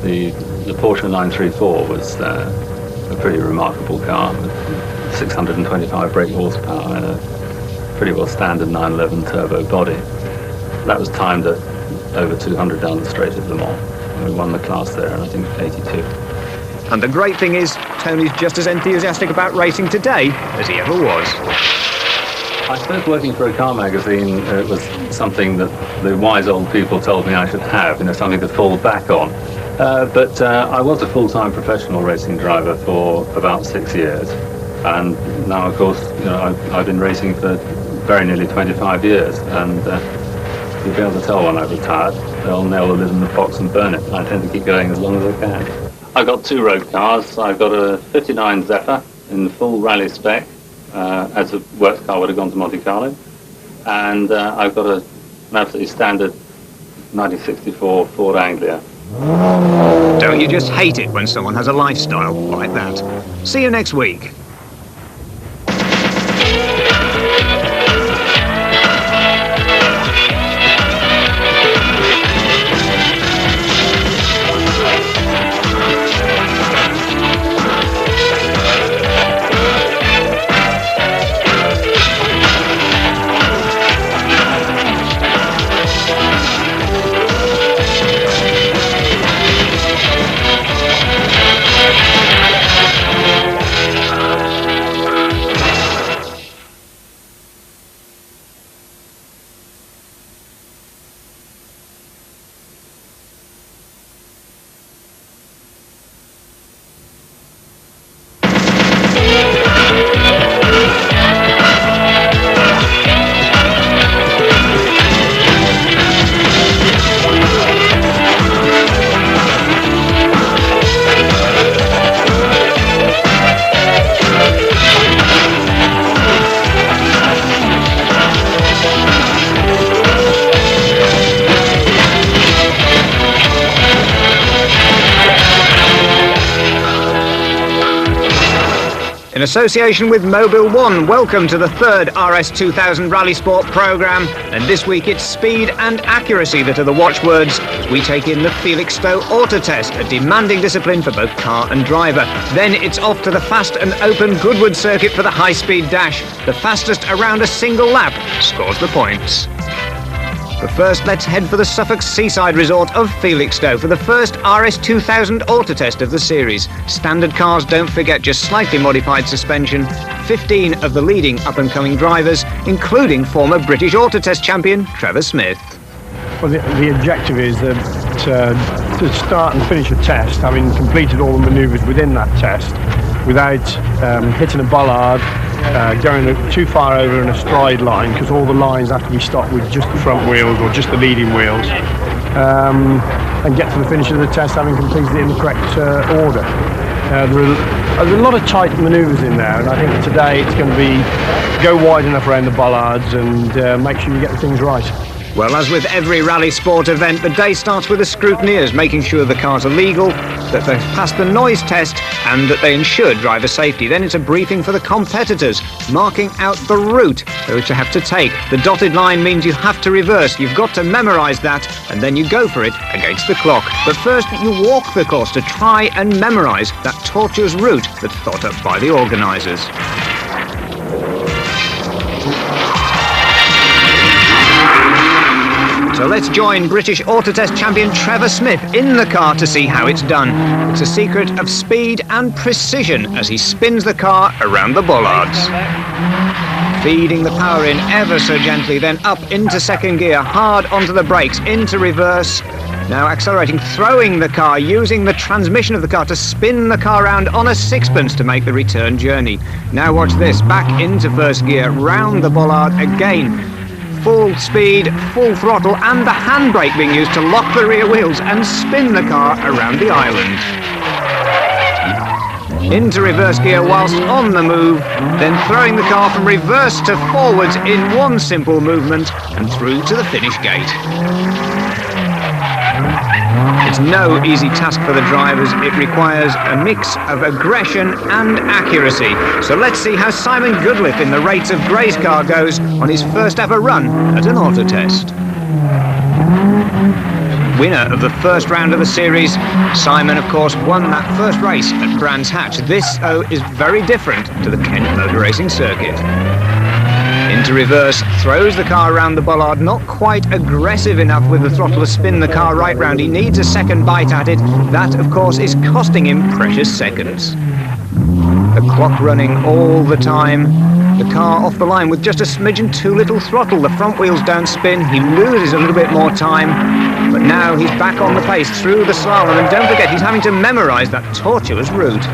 [SPEAKER 6] The Porsche 934 was a pretty remarkable car with 625 brake horsepower and a pretty well standard 911 turbo body. That was timed at over 200 down the straight at Le Mans, and we won the class there in, I think, 82.
[SPEAKER 1] And the great thing is, Tony's just as enthusiastic about racing today as he ever was.
[SPEAKER 6] I suppose working for a car magazine was something that the wise old people told me I should have, something to fall back on. But I was a full-time professional racing driver for about 6 years, and now, of course, I've been racing for very nearly 25 years, and you'll be able to tell when I've retired. They'll nail the lid in the box and burn it. I tend to keep going as long as I can. I've got two road cars. I've got a 59 Zephyr in full rally spec, as a works car would have gone to Monte Carlo. And I've got an absolutely standard 1964 Ford Anglia.
[SPEAKER 1] Don't you just hate it when someone has a lifestyle like that? See you next week. In association with Mobile One, welcome to the third RS2000 Rally Sport programme. And this week it's speed and accuracy that are the watchwords. We take in the Felixstowe Auto Test, a demanding discipline for both car and driver. Then it's off to the fast and open Goodwood circuit for the high-speed dash. The fastest around a single lap scores the points. But first, let's head for the Suffolk seaside resort of Felixstowe for the first RS2000 auto test of the series. Standard cars, don't forget, just slightly modified suspension. 15 of the leading up-and-coming drivers, including former British auto test champion Trevor Smith.
[SPEAKER 9] Well, the objective is to start and finish a test, having completed all the manoeuvres within that test, without hitting a bollard, going too far over in a stride line, because all the lines have to be stopped with just the front wheels or just the leading wheels, and get to the finish of the test having completed it in the correct order. There's a lot of tight manoeuvres in there, and I think today it's going to be go wide enough around the bollards and make sure you get the things right.
[SPEAKER 1] Well, as with every rally sport event, the day starts with the scrutineers, making sure the cars are legal, that they've passed the noise test, and that they ensure driver safety. Then it's a briefing for the competitors, marking out the route which you have to take. The dotted line means you have to reverse. You've got to memorise that, and then you go for it against the clock. But first, you walk the course to try and memorise that tortuous route that's thought up by the organisers. So let's join British Auto Test champion Trevor Smith in the car to see how it's done. It's a secret of speed and precision as he spins the car around the bollards. Feeding the power in ever so gently, then up into second gear, hard onto the brakes, into reverse. Now accelerating, throwing the car, using the transmission of the car to spin the car around on a sixpence to make the return journey. Now watch this, back into first gear, round the bollard again. Full speed, full throttle, and the handbrake being used to lock the rear wheels and spin the car around the island. Into reverse gear whilst on the move, then throwing the car from reverse to forwards in one simple movement and through to the finish gate. It's no easy task for the drivers. It requires a mix of aggression and accuracy. So let's see how Simon Goodliffe in the Rates of Grace car goes on his first ever run at an auto test. Winner of the first round of the series, Simon of course won that first race at Brands Hatch. This, though, is very different to the Kent Motor Racing circuit. Into reverse, throws the car around the bollard, not quite aggressive enough with the throttle to spin the car right round. He needs a second bite at it. That, of course, is costing him precious seconds. The clock running all the time. The car off the line with just a smidgen too little throttle. The front wheels don't spin. He loses a little bit more time. But now he's back on the pace through the slalom. And don't forget, he's having to memorise that tortuous route.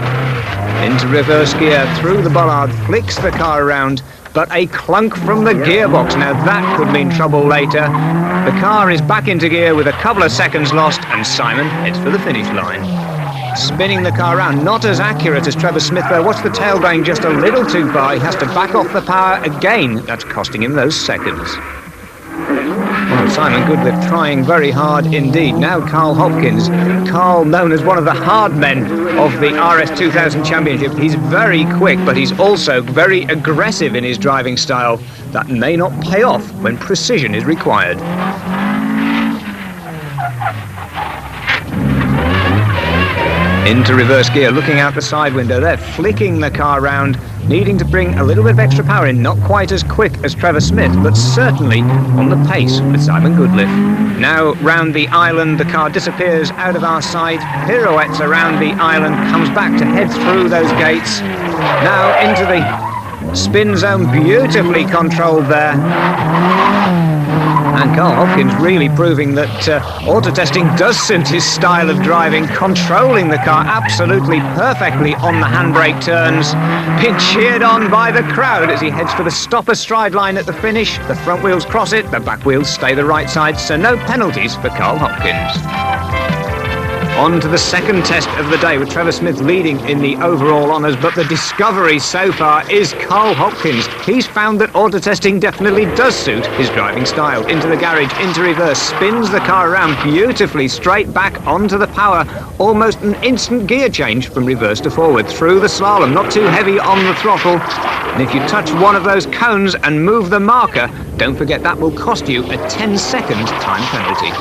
[SPEAKER 1] Into reverse gear, through the bollard, flicks the car around. But a clunk from the gearbox. Now that could mean trouble later. The car is back into gear with a couple of seconds lost, and Simon heads for the finish line. Spinning the car around, not as accurate as Trevor Smith though. Watch the tail going just a little too far. He has to back off the power again. That's costing him those seconds. Well, Simon Goodliffe trying very hard indeed. Now Carl Hopkins. Carl, known as one of the hard men of the RS2000 Championship. He's very quick, but he's also very aggressive in his driving style. That may not pay off when precision is required. Into reverse gear, looking out the side window there, flicking the car round, needing to bring a little bit of extra power in, not quite as quick as Trevor Smith, but certainly on the pace with Simon Goodliffe. Now round the island, the car disappears out of our sight, pirouettes around the island, comes back to head through those gates. Now into the spin zone, beautifully controlled there. And Carl Hopkins really proving that auto testing does suit his style of driving, controlling the car absolutely perfectly on the handbrake turns. Being cheered on by the crowd as he heads for the stopper stride line at the finish. The front wheels cross it, the back wheels stay the right side, so no penalties for Carl Hopkins. On to the second test of the day, with Trevor Smith leading in the overall honours, but the discovery so far is Carl Hopkins. He's found that auto testing definitely does suit his driving style. Into the garage, into reverse, spins the car around beautifully, straight back onto the power, almost an instant gear change from reverse to forward, through the slalom, not too heavy on the throttle. And if you touch one of those cones and move the marker, don't forget that will cost you a 10-second time penalty.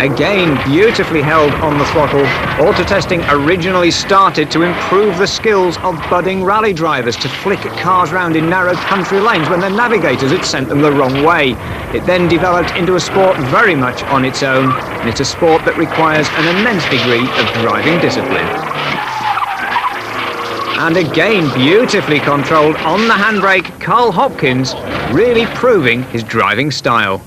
[SPEAKER 1] Again, beautifully held on the throttle. Auto testing originally started to improve the skills of budding rally drivers to flick cars round in narrow country lanes when their navigators had sent them the wrong way. It then developed into a sport very much on its own, and it's a sport that requires an immense degree of driving discipline. And again, beautifully controlled on the handbrake, Carl Hopkins really proving his driving style.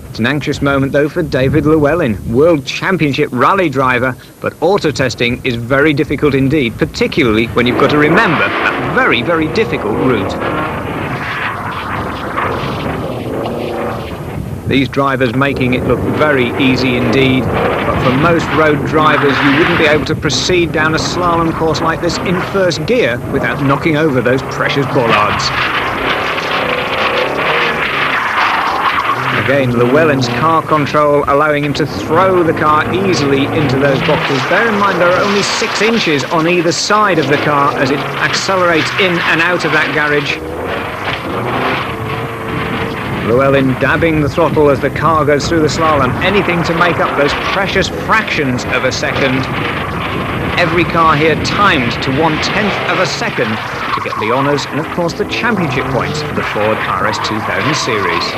[SPEAKER 1] It's an anxious moment though for David Llewellyn, World Championship rally driver, but auto testing is very difficult indeed, particularly when you've got to remember that very, very difficult route. These drivers making it look very easy indeed, but for most road drivers you wouldn't be able to proceed down a slalom course like this in first gear without knocking over those precious bollards. Again, Llewellyn's car control allowing him to throw the car easily into those boxes. Bear in mind there are only 6 inches on either side of the car as it accelerates in and out of that garage. Llewellyn dabbing the throttle as the car goes through the slalom, anything to make up those precious fractions of a second. Every car here timed to 1/10 of a second to get the honours and of course the championship points for the Ford RS2000 series.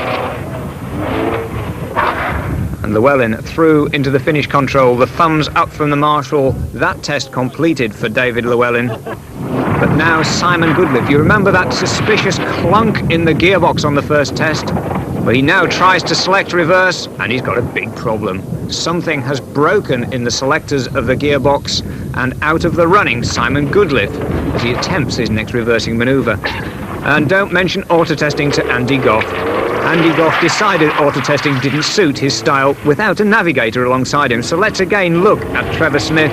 [SPEAKER 1] And Llewellyn through into the finish control, the thumbs up from the marshal. That test completed for David Llewellyn. But now Simon Goodliffe, you remember that suspicious clunk in the gearbox on the first test? Well, he now tries to select reverse and he's got a big problem. Something has broken in the selectors of the gearbox, and out of the running Simon Goodliffe as he attempts his next reversing manoeuvre. And don't mention auto testing to Andy Goff. Andy Goff decided auto testing didn't suit his style without a navigator alongside him. So let's again look at Trevor Smith.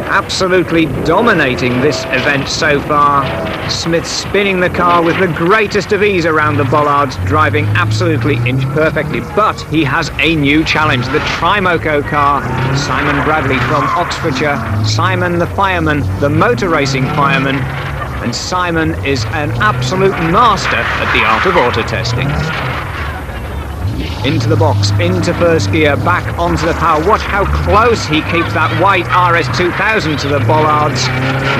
[SPEAKER 1] Absolutely dominating this event so far. Smith spinning the car with the greatest of ease around the bollards, driving absolutely inch perfectly. But he has a new challenge, the Trimoco car. Simon Bradley from Oxfordshire, Simon the fireman, the motor racing fireman. And Simon is an absolute master at the art of auto testing. Into the box, into first gear, back onto the power. Watch how close he keeps that white RS2000 to the bollards,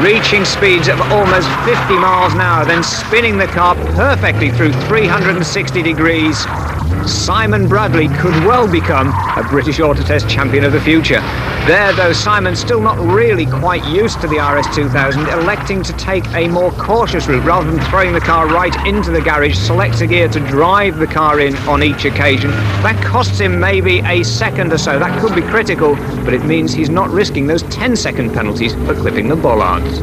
[SPEAKER 1] reaching speeds of almost 50 miles an hour, then spinning the car perfectly through 360 degrees. Simon Bradley could well become a British auto test champion of the future. There, though, Simon's still not really quite used to the RS2000, electing to take a more cautious route. Rather than throwing the car right into the garage, selects a gear to drive the car in on each occasion. That costs him maybe a second or so. That could be critical, but it means he's not risking those 10-second penalties for clipping the bollards.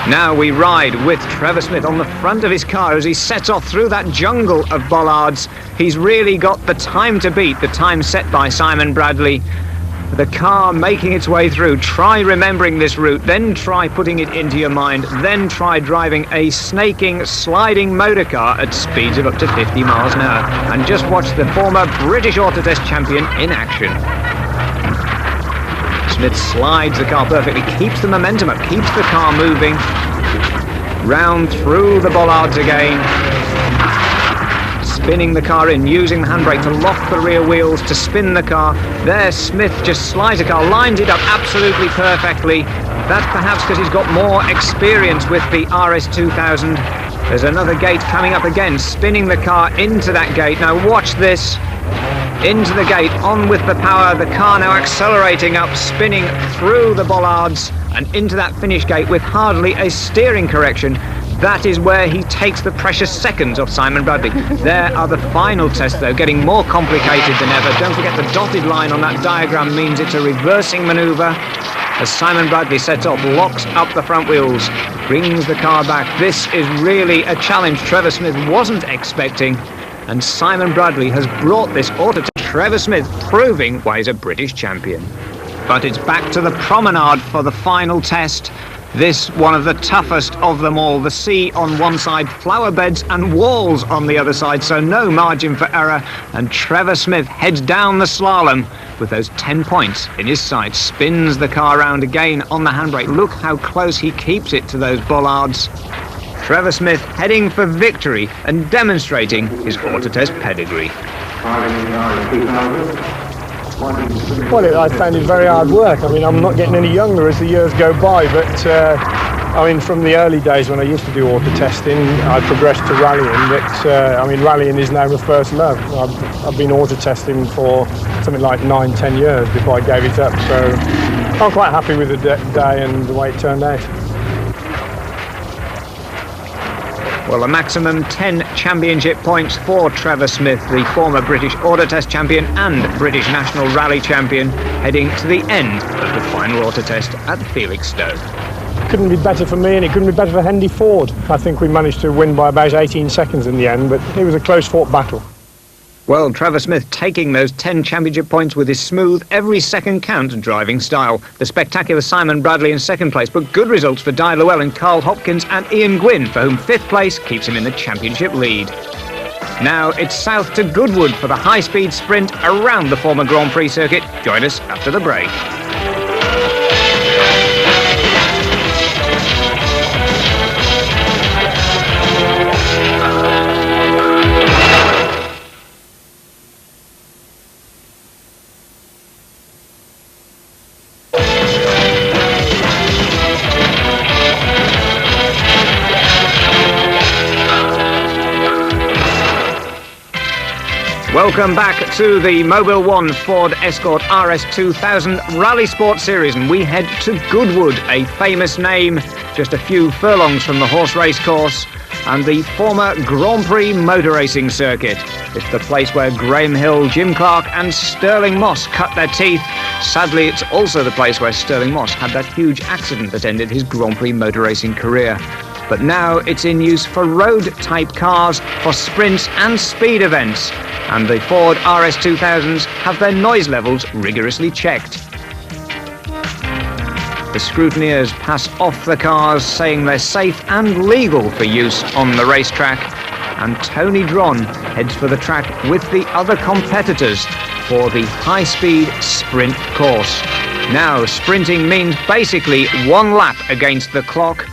[SPEAKER 1] Now we ride with Trevor Smith on the front of his car as he sets off through that jungle of bollards. He's really got the time to beat, the time set by Simon Bradley. The car making its way through. Try remembering this route, then try putting it into your mind, then try driving a snaking, sliding motor car at speeds of up to 50 miles an hour. And just watch the former British Auto Test champion in action. Smith slides the car perfectly, keeps the momentum up, keeps the car moving. Round through the bollards again. Spinning the car in, using the handbrake to lock the rear wheels, to spin the car. There, Smith just slides the car, lines it up absolutely perfectly. That's perhaps because he's got more experience with the RS2000. There's another gate coming up again, spinning the car into that gate. Now watch this. Into the gate, on with the power, the car now accelerating up, spinning through the bollards and into that finish gate with hardly a steering correction. That is where he takes the precious seconds off Simon Bradley. There are the final tests though, getting more complicated than ever. Don't forget the dotted line on that diagram means it's a reversing manoeuvre. As Simon Bradley sets off, locks up the front wheels, brings the car back. This is really a challenge Trevor Smith wasn't expecting. And Simon Bradley has brought this auto to Trevor Smith, proving why he's a British champion. But it's back to the promenade for the final test. This one of the toughest of them all. The sea on one side, flower beds and walls on the other side, so no margin for error. And Trevor Smith heads down the slalom with those 10 points in his sights, spins the car round again on the handbrake. Look how close he keeps it to those bollards. Trevor Smith heading for victory and demonstrating his Autotest pedigree.
[SPEAKER 9] Well, I found it very hard work. I mean, I'm not getting any younger as the years go by, but I mean, from the early days when I used to do auto testing, I progressed to rallying. But I mean, rallying is now my first love. I've been auto testing for something like 9-10 years before I gave it up. So I'm quite happy with the day and the way it turned out.
[SPEAKER 1] Well, a maximum 10 championship points for Trevor Smith, the former British Autotest champion and British National Rally champion, heading to the end of the final Autotest at Felixstowe.
[SPEAKER 9] Couldn't be better for me, and it couldn't be better for Henry Ford. I think we managed to win by about 18 seconds in the end, but it was a close-fought battle.
[SPEAKER 1] Well, Trevor Smith taking those 10 championship points with his smooth, every second count driving style. The spectacular Simon Bradley in second place, but good results for Di Llewellyn, Carl Hopkins and Ian Gwynn, for whom fifth place keeps him in the championship lead. Now it's south to Goodwood for the high-speed sprint around the former Grand Prix circuit. Join us after the break. Welcome back to the Mobile One Ford Escort RS2000 Rally Sport Series, and we head to Goodwood, a famous name just a few furlongs from the horse race course and the former Grand Prix motor racing circuit. It's the place where Graham Hill, Jim Clark and Sterling Moss cut their teeth. Sadly, it's also the place where Sterling Moss had that huge accident that ended his Grand Prix motor racing career. But now it's in use for road-type cars, for sprints and speed events. And the Ford RS2000s have their noise levels rigorously checked. The scrutineers pass off the cars, saying they're safe and legal for use on the racetrack. And Tony Dron heads for the track with the other competitors for the high-speed sprint course. Now, sprinting means basically one lap against the clock.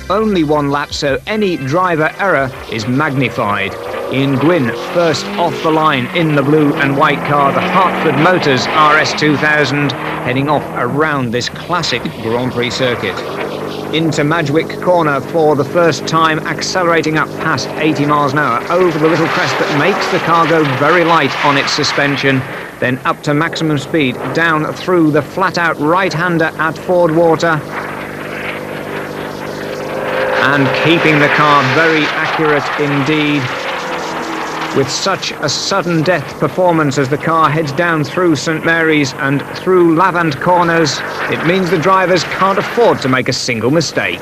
[SPEAKER 1] Only one lap, so any driver error is magnified. Ian Gwynn first off the line in the blue and white car, the Hartford Motors RS2000, heading off around this classic Grand Prix circuit. Into Madgwick Corner for the first time, accelerating up past 80 miles an hour over the little crest that makes the car go very light on its suspension. Then up to maximum speed, down through the flat-out right-hander at Ford Water. And keeping the car very accurate indeed. With such a sudden death performance as the car heads down through St Mary's and through Lavant corners, it means the drivers can't afford to make a single mistake.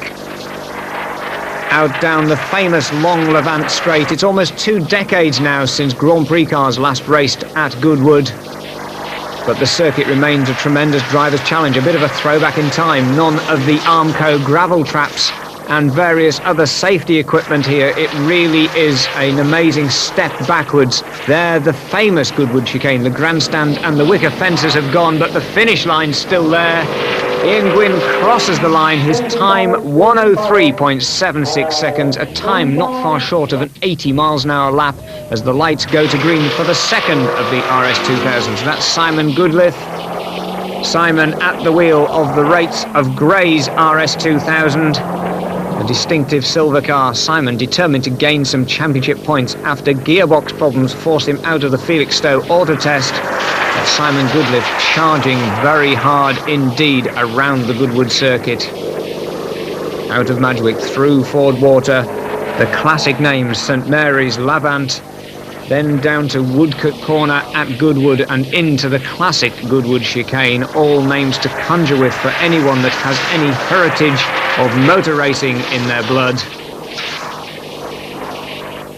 [SPEAKER 1] Out down the famous long Lavant straight, it's almost 2 decades now since Grand Prix cars last raced at Goodwood. But the circuit remains a tremendous driver's challenge, a bit of a throwback in time. None of the Armco gravel traps and various other safety equipment here. It really is an amazing step backwards. There, the famous Goodwood chicane, the grandstand and the wicker fences have gone, but the finish line's still there. Ian Gwynn crosses the line, his time 103.76 seconds, a time not far short of an 80 miles an hour lap as the lights go to green for the second of the RS2000s. That's Simon Goodlith. Simon at the wheel of the Rates of Gray's RS2000. A distinctive silver car. Simon determined to gain some championship points after gearbox problems forced him out of the Felixstowe auto test. But Simon Goodlith charging very hard indeed around the Goodwood circuit. Out of Madgwick, through Ford Water, the classic names St Mary's, Lavant, then down to Woodcote Corner at Goodwood and into the classic Goodwood chicane, all names to conjure with for anyone that has any heritage of motor racing in their blood.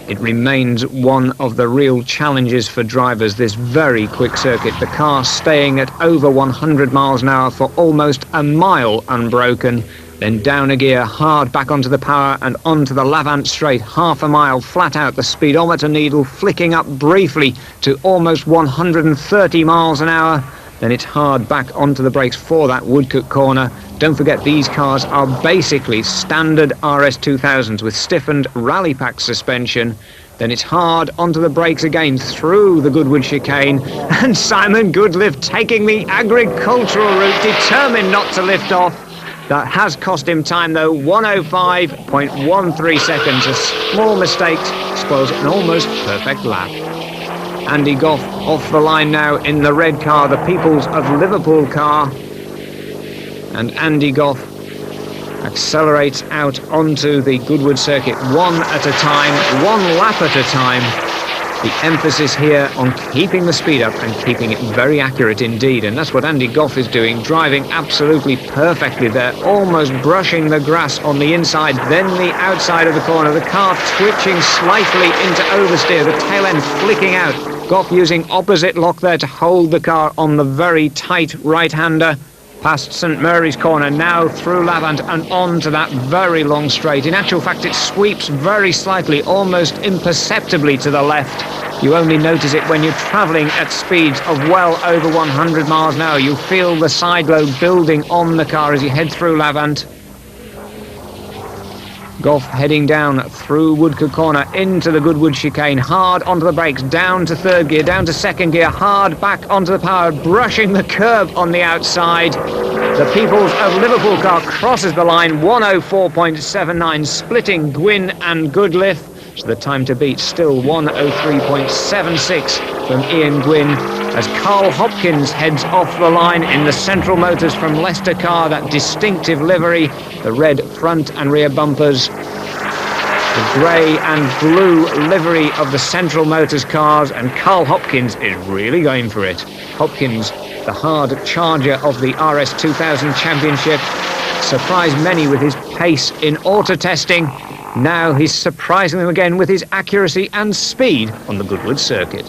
[SPEAKER 1] It remains one of the real challenges for drivers, this very quick circuit. The car staying at over 100 miles an hour for almost a mile unbroken. Then down a gear, hard back onto the power and onto the Lavant straight, half a mile flat out, the speedometer needle flicking up briefly to almost 130 miles an hour. Then it's hard back onto the brakes for that Woodcote corner. Don't forget, these cars are basically standard RS2000s with stiffened rally pack suspension. Then it's hard onto the brakes again through the Goodwood chicane, and Simon Goodliff taking the agricultural route, determined not to lift off. That has cost him time though, 105.13 seconds. A small mistake spoils an almost perfect lap. Andy Goff off the line now in the red car, the Peoples of Liverpool car. And Andy Goff accelerates out onto the Goodwood circuit, one at a time, one lap at a time. The emphasis here on keeping the speed up and keeping it very accurate indeed, and that's what Andy Goff is doing, driving absolutely perfectly there, almost brushing the grass on the inside, then the outside of the corner, the car twitching slightly into oversteer, the tail end flicking out. Goff using opposite lock there to hold the car on the very tight right-hander. Past St Mary's corner, now through Lavant and on to that very long straight. In actual fact, it sweeps very slightly, almost imperceptibly to the left. You only notice it when you're travelling at speeds of well over 100 miles an hour. You feel the side load building on the car as you head through Lavant. Goff heading down through Woodcote corner into the Goodwood chicane, hard onto the brakes, down to third gear, down to second gear, hard back onto the power, brushing the curb on the outside. The Peoples of Liverpool car crosses the line, 104.79, splitting Gwynn and Goodliff. So the time to beat still 103.76 from Ian Gwynn, as Carl Hopkins heads off the line in the Central Motors from Leicester car, that distinctive livery, the red front and rear bumpers, the grey and blue livery of the Central Motors cars, and Carl Hopkins is really going for it. Hopkins, the hard charger of the RS2000 Championship, surprised many with his pace in auto testing. Now he's surprising them again with his accuracy and speed on the Goodwood circuit.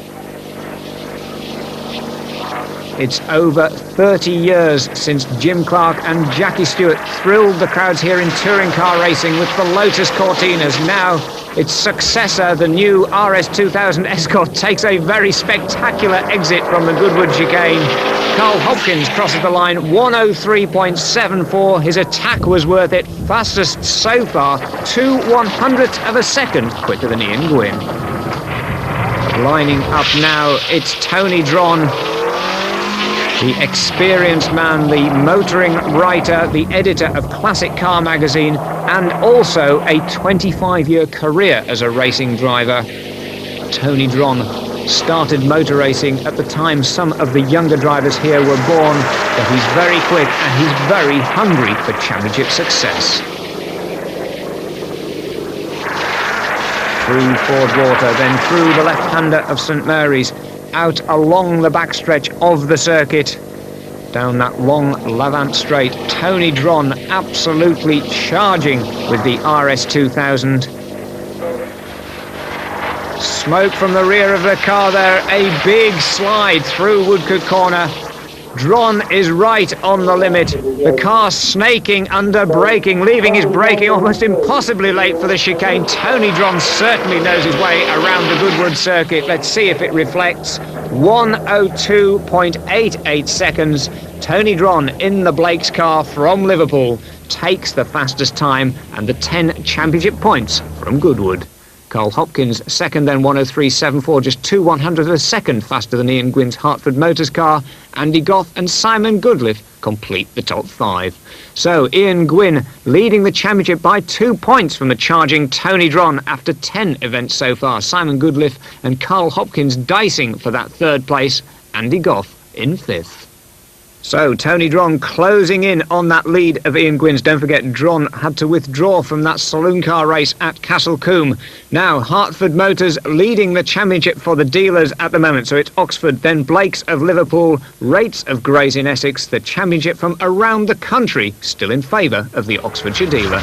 [SPEAKER 1] It's over 30 years since Jim Clark and Jackie Stewart thrilled the crowds here in touring car racing with the Lotus Cortinas. Now its successor, the new RS2000 Escort, takes a very spectacular exit from the Goodwood chicane. Carl Hopkins crosses the line, 103.74. His attack was worth it. Fastest so far, 2/100th of a second quicker than Ian Gwynn. Lining up now, it's Tony Dron, the experienced man, the motoring writer, the editor of Classic Car magazine, and also a 25-year career as a racing driver. Tony Dron started motor racing at the time some of the younger drivers here were born, but he's very quick and he's very hungry for championship success. Through Ford Water, then through the left-hander of St Mary's, out along the backstretch of the circuit, down that long Lavant straight. Tony Dron absolutely charging with the RS2000. Smoke from the rear of the car there, a big slide through Woodcote corner. Dron is right on the limit. The car snaking under braking, leaving his braking almost impossibly late for the chicane. Tony Dron certainly knows his way around the Goodwood circuit. Let's see if it reflects. 102.88 seconds. Tony Dron in the Blake's car from Liverpool takes the fastest time and the 10 championship points from Goodwood. Carl Hopkins second, then 103.74, just 2/100th of a second faster than Ian Gwynn's Hartford Motors car. Andy Goff and Simon Goodliff complete the top 5. So Ian Gwynn leading the championship by 2 points from the charging Tony Dron after 10 events so far. Simon Goodliff and Carl Hopkins dicing for that 3rd place. Andy Goff in 5th. So Tony Dron closing in on that lead of Ian Gwynn's. Don't forget, Dron had to withdraw from that saloon car race at Castle Combe. Now Hartford Motors leading the championship for the dealers at the moment. So it's Oxford, then Blake's of Liverpool, Rates of Grays in Essex. The championship from around the country still in favour of the Oxfordshire dealer.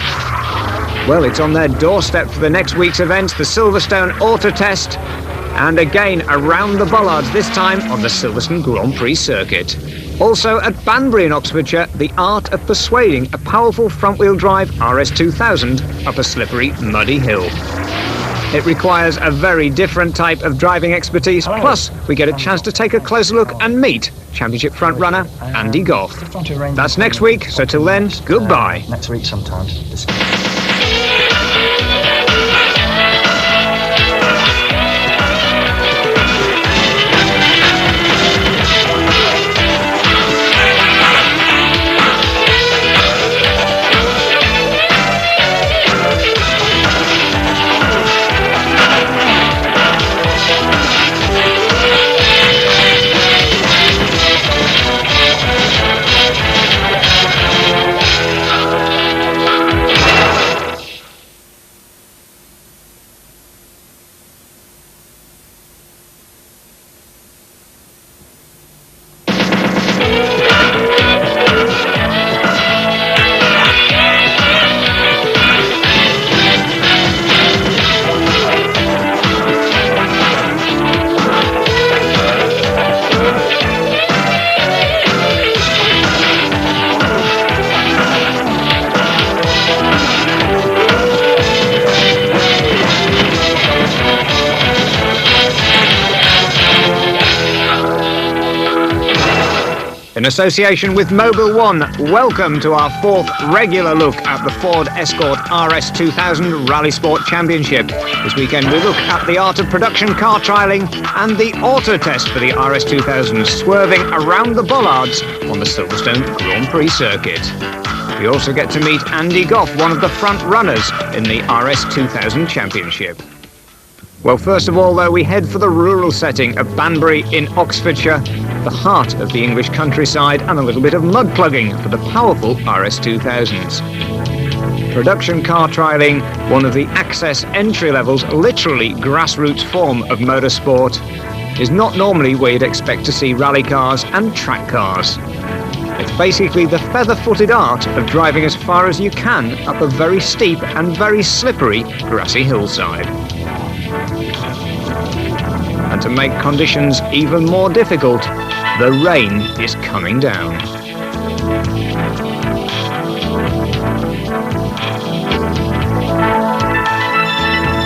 [SPEAKER 1] Well, it's on their doorstep for the next week's event, the Silverstone Auto Test, and again around the bollards, this time on the Silverstone Grand Prix circuit. Also at Banbury in Oxfordshire, the art of persuading a powerful front-wheel drive RS2000 up a slippery, muddy hill. It requires a very different type of driving expertise, plus we get a chance to take a closer look and meet Championship front runner Andy Goff. That's next week, so till then, goodbye.
[SPEAKER 10] Next week sometimes.
[SPEAKER 1] In association with Mobile One, welcome to our fourth regular look at the Ford Escort RS2000 Rally Sport Championship. This weekend we look at the art of production car trialling and the auto test for the RS2000 swerving around the bollards on the Silverstone Grand Prix circuit. We also get to meet Andy Goff, one of the front runners in the RS2000 Championship. Well, first of all, though, we head for the rural setting of Banbury in Oxfordshire, the heart of the English countryside, and a little bit of mud plugging for the powerful RS2000s. Production car trialling, one of the access entry levels, literally grassroots form of motorsport, is not normally where you'd expect to see rally cars and track cars. It's basically the feather-footed art of driving as far as you can up a very steep and very slippery grassy hillside. And to make conditions even more difficult, the rain is coming down.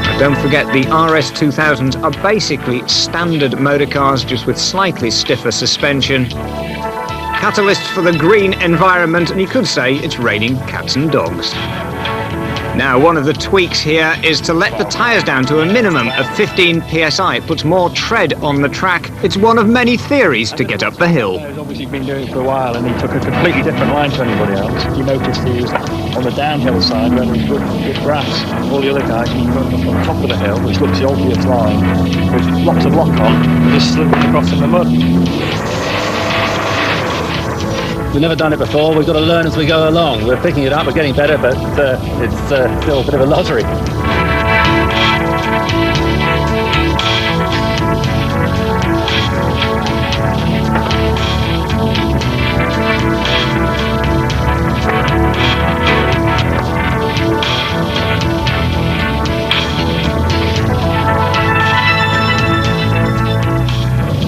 [SPEAKER 1] And don't forget, the RS2000s are basically standard motor cars, just with slightly stiffer suspension. Catalysts for the green environment, and you could say it's raining cats and dogs. Now, one of the tweaks here is to let the tyres down to a minimum of 15 psi. It puts more tread on the track. It's one of many theories to get up the hill.
[SPEAKER 9] He's obviously been doing it for a while, and he took a completely different line to anybody else. You noticed he was on the downhill side where there's good grass. All the other guys were up on top of the hill, which looks the obvious line, with lots of lock on, and just slipping across in the mud.
[SPEAKER 6] We've never done it before, we've got to learn as we go along. We're picking it up, we're getting better, but it's still a bit of a lottery.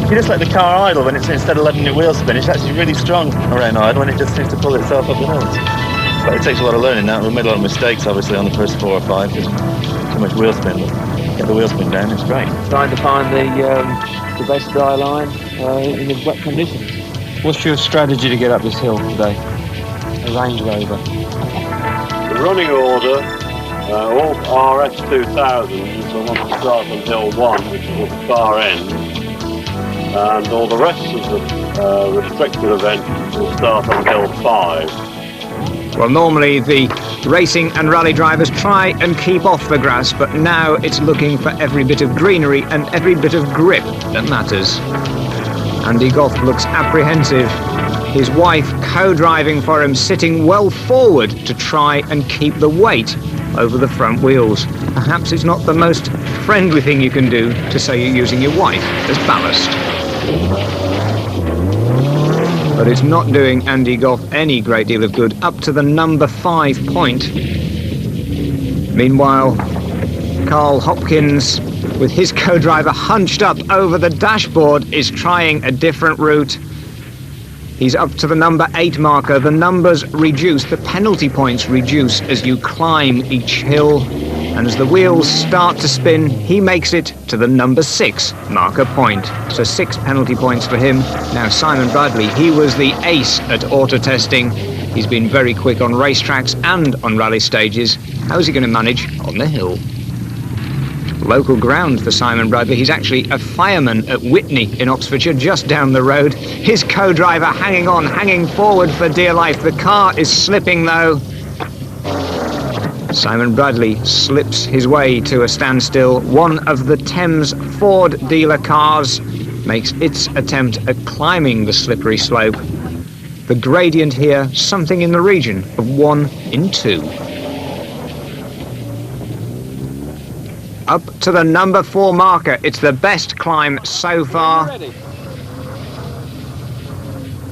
[SPEAKER 2] You just let the car idle when it's, instead of letting the wheel spin. It's actually really strong around idle, and it just seems to pull itself up the hills. But it takes a lot of learning now. We made a lot of mistakes, obviously, on the first 4 or 5. Just too much wheel spin. But get the wheel spin down, it's great.
[SPEAKER 7] Trying to find the best dry line in the wet conditions. What's your strategy to get up this hill today? A Range Rover.
[SPEAKER 8] The running order, all RS2000s, I want to start on hill 1, which is at the far end. And all the rest of the restricted event will start on hill 5.
[SPEAKER 1] Well, normally the racing and rally drivers try and keep off the grass, but now it's looking for every bit of greenery and every bit of grip that matters. Andy Goff looks apprehensive. His wife co-driving for him, sitting well forward to try and keep the weight over the front wheels. Perhaps it's not the most friendly thing you can do to say you're using your wife as ballast. But it's not doing Andy Goff any great deal of good up to the number 5 point. Meanwhile, Carl Hopkins, with his co-driver hunched up over the dashboard, is trying a different route. He's up to the number 8 marker. The numbers reduce, the penalty points reduce as you climb each hill. And as the wheels start to spin, he makes it to the number 6 marker point. So 6 penalty points for him. Now Simon Bradley, he was the ace at auto testing. He's been very quick on racetracks and on rally stages. How's he going to manage on the hill? Local ground for Simon Bradley. He's actually a fireman at Witney in Oxfordshire, just down the road. His co-driver hanging on, hanging forward for dear life. The car is slipping though. Simon Bradley slips his way to a standstill. One of the Thames Ford dealer cars makes its attempt at climbing the slippery slope. The gradient here, something in the region of 1 in 2. Up to the number 4 marker. It's the best climb so far.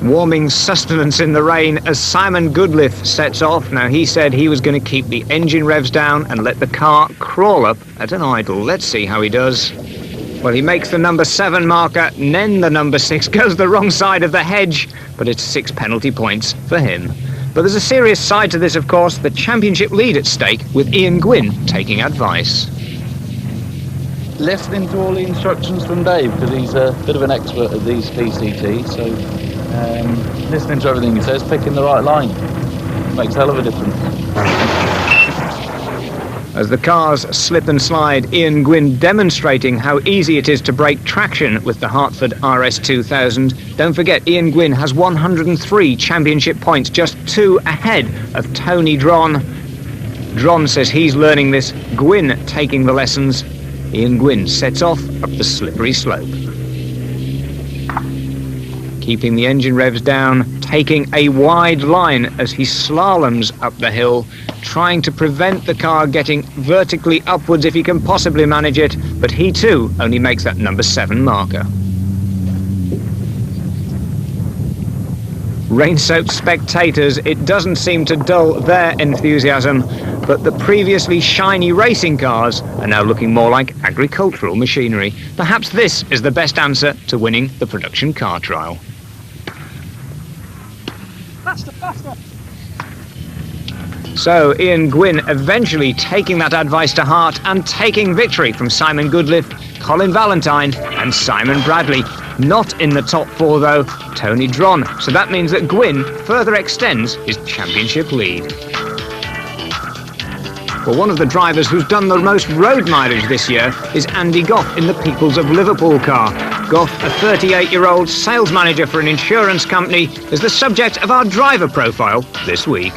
[SPEAKER 1] Warming sustenance in the rain as Simon Goodliffe sets off. Now, he said he was going to keep the engine revs down and let the car crawl up at an idle. Let's see how he does. Well, he makes the number 7 marker, and then the number 6 goes the wrong side of the hedge, but it's 6 penalty points for him. But there's a serious side to this, of course, the championship lead at stake, with Ian Gwynn taking advice.
[SPEAKER 10] Listening to all the instructions from Dave, because he's a bit of an expert at these PCT, so listening to everything he says, picking the right line makes a hell of a difference.
[SPEAKER 1] As the cars slip and slide, Ian Gwynn demonstrating how easy it is to break traction with the Hartford RS2000. Don't forget, Ian Gwynn has 103 championship points, just 2 ahead of Tony Dron. Dron says he's learning this, Gwynn taking the lessons. Ian Gwynn sets off up the slippery slope. Keeping the engine revs down, taking a wide line as he slaloms up the hill, trying to prevent the car getting vertically upwards if he can possibly manage it, but he too only makes that number 7 marker. Rain-soaked spectators, it doesn't seem to dull their enthusiasm, but the previously shiny racing cars are now looking more like agricultural machinery. Perhaps this is the best answer to winning the production car trial.
[SPEAKER 9] Faster, faster.
[SPEAKER 1] So Ian Gwynn eventually taking that advice to heart and taking victory from Simon Goodliffe, Colin Valentine and Simon Bradley. Not in the top 4 though, Tony Dron. So that means that Gwynn further extends his championship lead. Well, one of the drivers who's done the most road mileage this year is Andy Goff in the Peoples of Liverpool car. Goff, a 38-year-old sales manager for an insurance company, is the subject of our driver profile this week.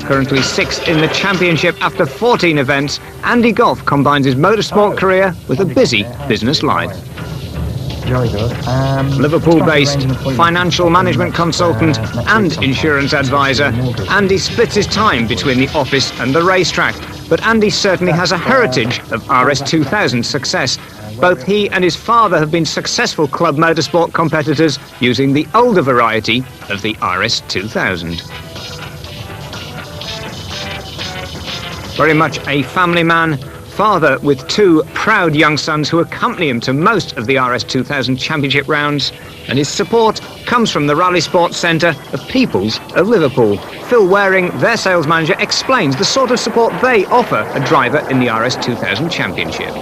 [SPEAKER 1] Currently 6th in the championship after 14 events, Andy Goff combines his motorsport career with a busy business life.
[SPEAKER 11] Very good.
[SPEAKER 1] Liverpool-based financial management consultant and insurance advisor, Andy splits his time between the office and the racetrack. But Andy certainly has a heritage of RS2000 success. Both he and his father have been successful club motorsport competitors using the older variety of the RS2000. Very much a family man, father with 2 proud young sons who accompany him to most of the RS2000 championship rounds, and his support comes from the Rallye Sports Centre of Peoples of Liverpool. Phil Waring, their sales manager, explains the sort of support they offer a driver in the RS2000 championship.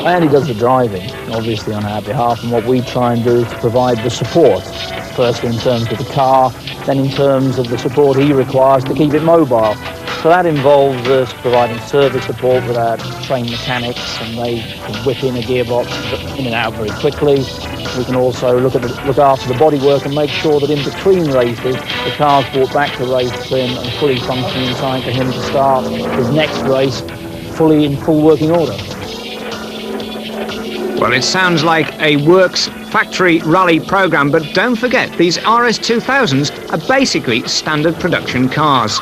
[SPEAKER 10] Andy does the driving, obviously on our behalf, and what we try and do is to provide the support, firstly in terms of the car, then in terms of the support he requires to keep it mobile. So that involves us providing service support with our trained mechanics, and they can whip in a gearbox in and out very quickly. We can also look after the bodywork and make sure that in between races the car's brought back to race trim and fully functioning in time for him to start his next race fully in full working order.
[SPEAKER 1] Well, it sounds like a works factory rally program, but don't forget, these RS2000s are basically standard production cars.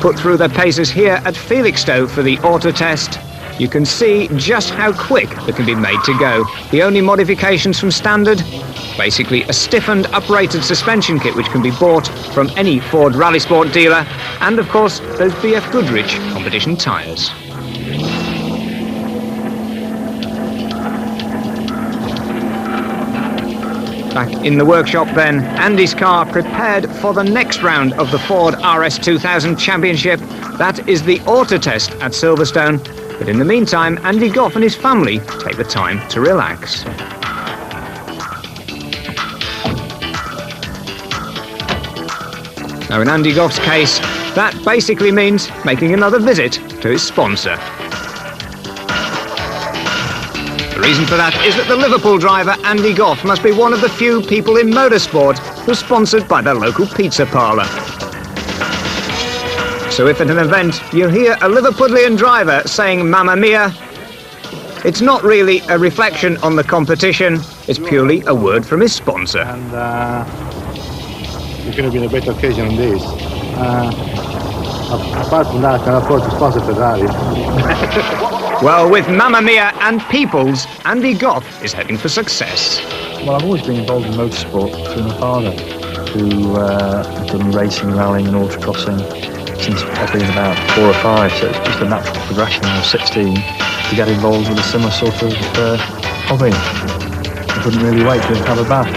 [SPEAKER 1] Put through their paces here at Felixstowe for the auto test, you can see just how quick they can be made to go. The only modifications from standard, Basically a stiffened uprated suspension kit which can be bought from any Ford Rally Sport dealer, and of course those BF Goodrich competition tyres. Back in the workshop then, Andy's car prepared for the next round of the Ford RS2000 Championship. That is the auto test at Silverstone. But in the meantime, Andy Goff and his family take the time to relax. Now in Andy Goff's case, that basically means making another visit to his sponsor. The reason for that is that the Liverpool driver Andy Goff must be one of the few people in motorsport who's sponsored by their local pizza parlour. So if at an event you hear a Liverpudlian driver saying "Mamma Mia," it's not really a reflection on the competition, it's purely a word from his sponsor.
[SPEAKER 12] And it could have been a better occasion than this. Apart from that, I can afford to sponsor Ferrari.
[SPEAKER 1] Well, with Mamma Mia and Peoples, Andy Goff is heading for success.
[SPEAKER 11] Well, I've always been involved in motorsport through my father, who has done racing, rallying and autocrossing since I've been about 4 or 5, so it's just a natural progression when I was 16 to get involved with a similar sort of hobby. I couldn't really wait to have a bath.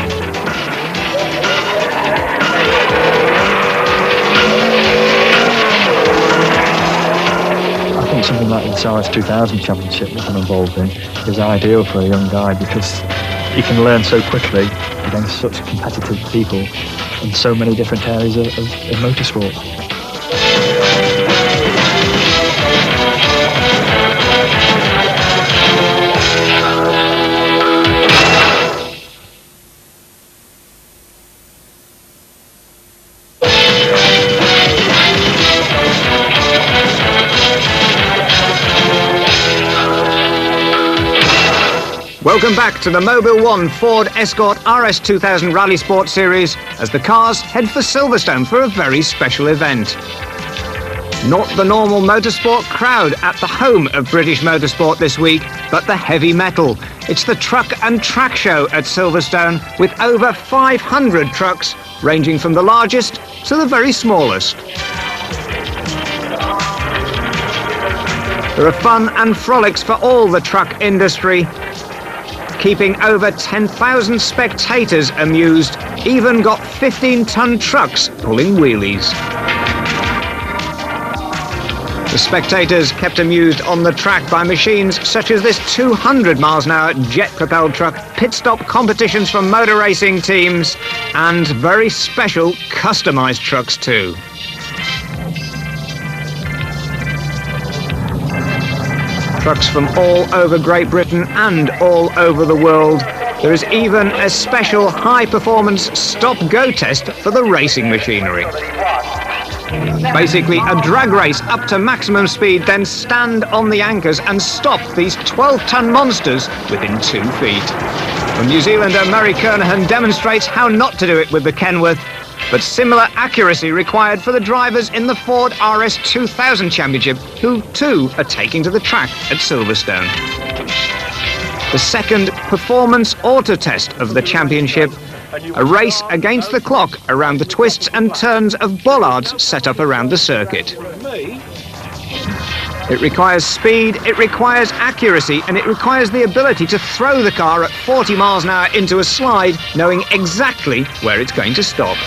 [SPEAKER 11] Something like the RS2000 Championship that I'm involved in is ideal for a young guy because you can learn so quickly against such competitive people in so many different areas of motorsport.
[SPEAKER 1] Welcome back to the Mobile One Ford Escort RS2000 Rally Sport Series as the cars head for Silverstone for a very special event. Not the normal motorsport crowd at the home of British motorsport this week, but the heavy metal. It's the Truck and Track Show at Silverstone with over 500 trucks, ranging from the largest to the very smallest. There are fun and frolics for all the truck industry, keeping over 10,000 spectators amused, even got 15-ton trucks pulling wheelies. The spectators kept amused on the track by machines such as this 200 miles an hour jet-propelled truck, pit stop competitions from motor racing teams, and very special customised trucks too. Trucks from all over Great Britain and all over the world. There is even a special high-performance stop-go test for the racing machinery. Basically a drag race up to maximum speed, then stand on the anchors and stop these 12-ton monsters within 2 feet. The New Zealander Murray Kernahan demonstrates how not to do it with the Kenworth, but similar accuracy required for the drivers in the Ford RS2000 Championship, who too are taking to the track at Silverstone. The second performance auto test of the championship, a race against the clock around the twists and turns of bollards set up around the circuit. It requires speed, it requires accuracy, and it requires the ability to throw the car at 40 miles an hour into a slide, knowing exactly where it's going to stop.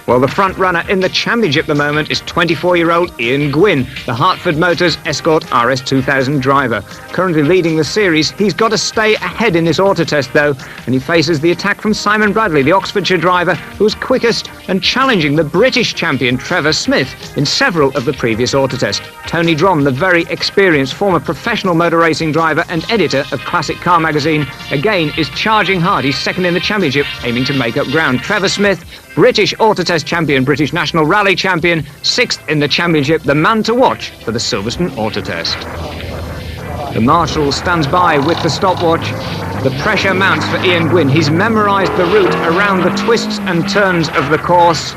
[SPEAKER 1] Well, the front runner in the championship at the moment is 24-year-old Ian Gwynn, the Hartford Motors Escort RS2000 driver. Currently leading the series, he's got to stay ahead in this auto test though, and he faces the attack from Simon Bradley, the Oxfordshire driver, who was quickest and challenging the British champion Trevor Smith in several of the previous auto tests. Tony Dron, the very experienced former professional motor racing driver and editor of Classic Car magazine, again is charging hard. He's second in the championship, aiming to make up ground. Trevor Smith, British auto test champion, British national rally champion, 6th in the championship, the man to watch for the Silverstone auto test. The marshal stands by with the stopwatch. The pressure mounts for Ian Gwynn. He's memorised the route around the twists and turns of the course.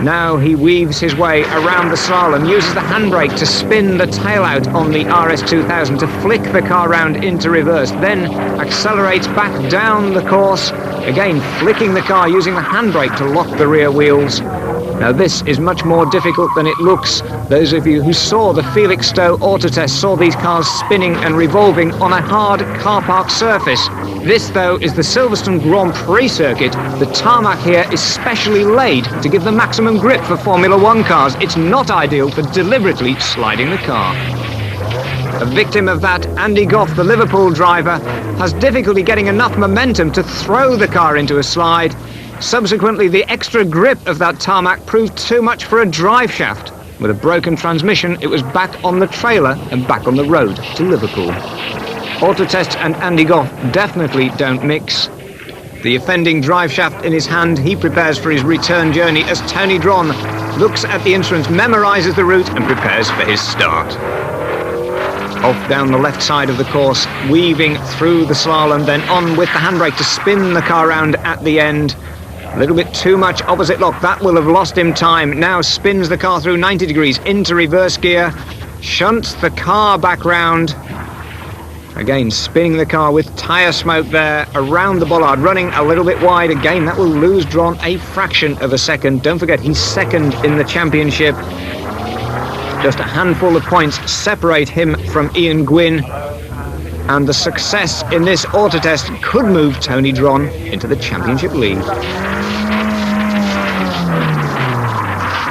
[SPEAKER 1] Now he weaves his way around the slalom, uses the handbrake to spin the tail out on the RS2000 to flick the car round into reverse, then accelerates back down the course, again flicking the car using the handbrake to lock the rear wheels. Now this is much more difficult than it looks. Those of you who saw the Felixstowe Autotest saw these cars spinning and revolving on a hard car park surface. This though is the Silverstone Grand Prix circuit. The tarmac here is specially laid to give the maximum grip for Formula One cars. It's not ideal for deliberately sliding the car. A victim of that, Andy Goff, the Liverpool driver, has difficulty getting enough momentum to throw the car into a slide. Subsequently, the extra grip of that tarmac proved too much for a drive shaft. With a broken transmission, it was back on the trailer and back on the road to Liverpool. Autotest and Andy Goff definitely don't mix. The offending drive shaft in his hand, he prepares for his return journey as Tony Dron looks at the instruments, memorises the route and prepares for his start. Off down the left side of the course, weaving through the slalom, then on with the handbrake to spin the car round at the end. A little bit too much opposite lock, that will have lost him time. Now spins the car through 90 degrees into reverse gear, shunts the car back round. Again, spinning the car with tyre smoke there around the bollard, running a little bit wide. Again, that will lose Dron a fraction of a second. Don't forget, he's second in the championship. Just a handful of points separate him from Ian Gwynn. And the success in this Autotest could move Tony Dron into the championship lead.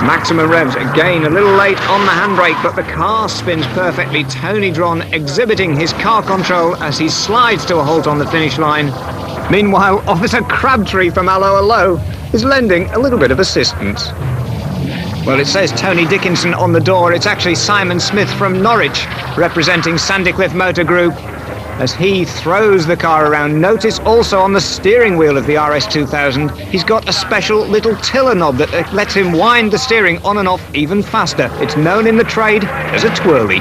[SPEAKER 1] Maximum revs, again a little late on the handbrake, but the car spins perfectly. Tony Dron exhibiting his car control as he slides to a halt on the finish line. Meanwhile, Officer Crabtree from Allo Allo is lending a little bit of assistance. Well, it says Tony Dickinson on the door. It's actually Simon Smith from Norwich, representing Sandycliff Motor Group, as he throws the car around. Notice also on the steering wheel of the RS2000, he's got a special little tiller knob that lets him wind the steering on and off even faster. It's known in the trade as a twirly.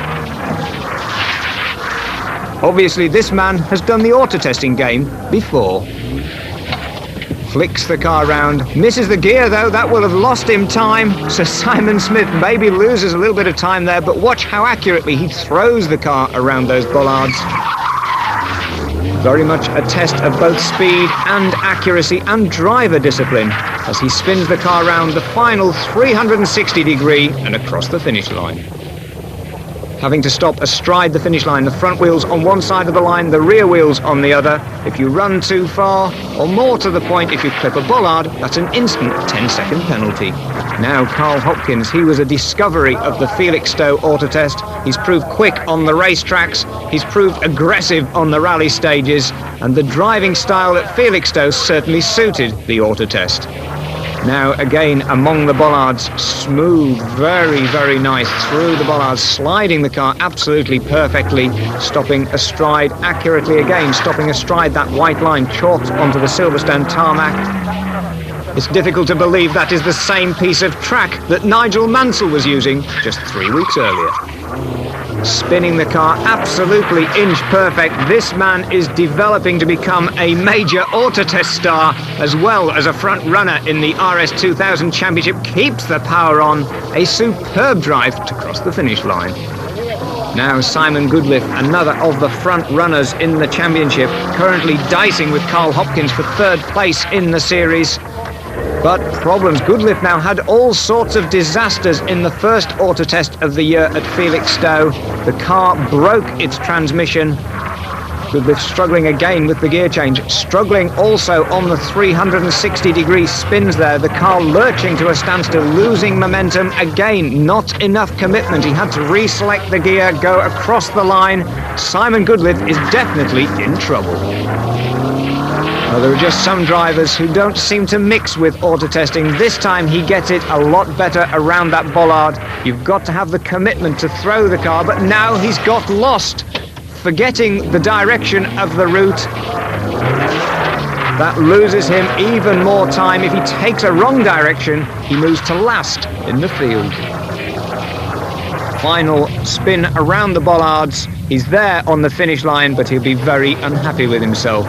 [SPEAKER 1] Obviously, this man has done the auto-testing game before. Flicks the car round, misses the gear though, that will have lost him time, so Simon Smith maybe loses a little bit of time there, but watch how accurately he throws the car around those bollards. Very much a test of both speed and accuracy and driver discipline as he spins the car round the final 360 degree and across the finish line. Having to stop astride the finish line, the front wheels on one side of the line, the rear wheels on the other. If you run too far, or more to the point, if you clip a bollard, that's an instant 10-second penalty. Now Carl Hopkins, he was a discovery of the Felixstowe Autotest. He's proved quick on the racetracks, he's proved aggressive on the rally stages, and the driving style at Felixstowe certainly suited the Autotest. Now again among the bollards, smooth, very, very nice through the bollards, sliding the car absolutely perfectly, stopping astride accurately again, stopping astride that white line chalked onto the Silverstone tarmac. It's difficult to believe that is the same piece of track that Nigel Mansell was using just 3 weeks earlier. Spinning the car absolutely inch perfect. This man is developing to become a major Autotest star as well as a front runner in the RS2000 Championship. Keeps the power on. A superb drive to cross the finish line. Now Simon Goodliffe, another of the front runners in the championship, currently dicing with Carl Hopkins for third place in the series. But problems. Goodliffe now had all sorts of disasters in the first Autotest of the year at Felixstowe. The car broke its transmission. Goodliffe struggling again with the gear change, struggling also on the 360-degree spins there. The car lurching to a standstill, losing momentum again. Not enough commitment. He had to reselect the gear, go across the line. Simon Goodliffe is definitely in trouble. Well, there are just some drivers who don't seem to mix with auto-testing. This time he gets it a lot better around that bollard. You've got to have the commitment to throw the car, but now he's got lost, forgetting the direction of the route. That loses him even more time. If he takes a wrong direction, he moves to last in the field. Final spin around the bollards. He's there on the finish line, but he'll be very unhappy with himself.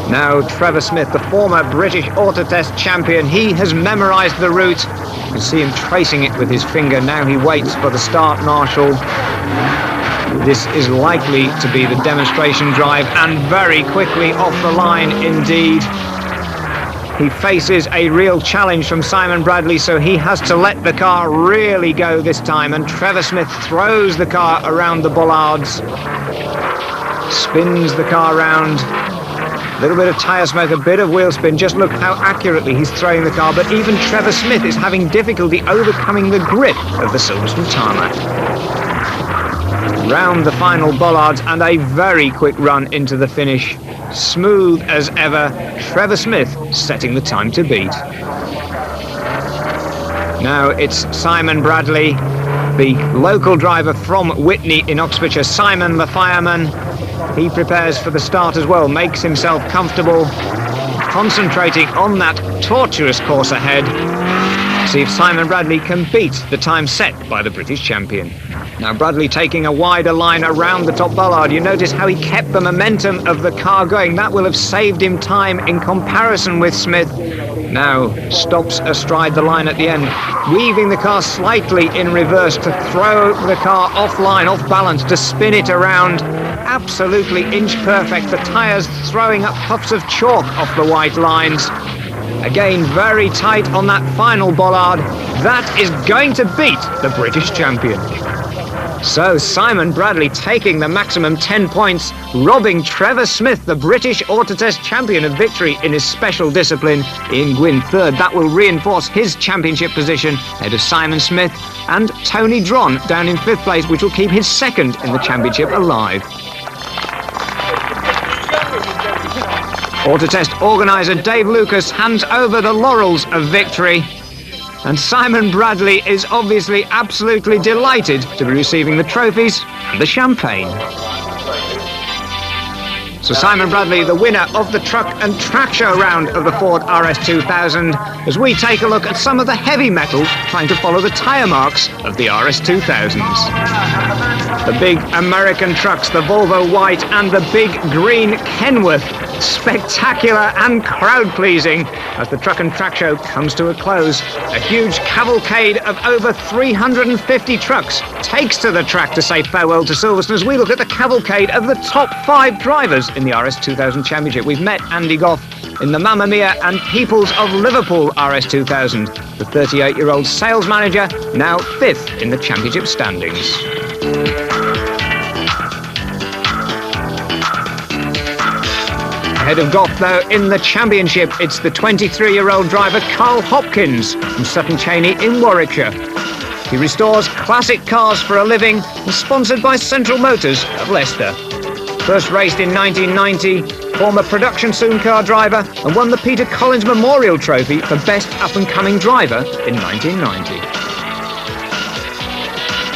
[SPEAKER 1] Now Trevor Smith, the former British Autotest champion, he has memorised the route. You see him tracing it with his finger. Now he waits for the start marshal. This is likely to be the demonstration drive, and very quickly off the line indeed. He faces a real challenge from Simon Bradley, so he has to let the car really go this time, and Trevor Smith throws the car around the bollards, spins the car round. A little bit of tyre smoke, a bit of wheel spin. Just look how accurately he's throwing the car, but even Trevor Smith is having difficulty overcoming the grip of the Silverstone tarmac. Round the final bollards, and a very quick run into the finish. Smooth as ever. Trevor Smith setting the time to beat. Now it's Simon Bradley, the local driver from Witney in Oxfordshire. Simon, the fireman, he prepares for the start as well, makes himself comfortable, concentrating on that tortuous course ahead. See if Simon Bradley can beat the time set by the British champion. Now Bradley taking a wider line around the top bollard. You notice how he kept the momentum of the car going. That will have saved him time in comparison with Smith. Now stops astride the line at the end, weaving the car slightly in reverse to throw the car offline, off balance, to spin it around. Absolutely inch perfect. The tyres throwing up puffs of chalk off the white lines. Again, very tight on that final bollard. That is going to beat the British champion. So Simon Bradley taking the maximum 10 points, robbing Trevor Smith, the British Autotest champion, of victory in his special discipline. Ian Gwynn third. That will reinforce his championship position ahead of Simon Smith, and Tony Dron down in 5th place, which will keep his second in the championship alive. Autotest organiser Dave Lucas hands over the laurels of victory, and Simon Bradley is obviously absolutely delighted to be receiving the trophies and the champagne. So Simon Bradley, the winner of the truck and track show round of the Ford RS2000, as we take a look at some of the heavy metal trying to follow the tyre marks of the RS2000s. The big American trucks, the Volvo White and the big green Kenworth, spectacular and crowd-pleasing as the truck and track show comes to a close. A huge cavalcade of over 350 trucks takes to the track to say farewell to Silverstone, as we look at the cavalcade of the top 5 drivers in the RS2000 Championship. We've met Andy Goff in the Mamma Mia and Peoples of Liverpool RS2000. The 38-year-old sales manager, now 5th in the championship standings. Ahead of Goff, though, in the championship, it's the 23-year-old driver Carl Hopkins from Sutton Cheney in Warwickshire. He restores classic cars for a living and sponsored by Central Motors of Leicester. First raced in 1990, former production soon car driver, and won the Peter Collins Memorial Trophy for Best Up-and-Coming Driver in 1990.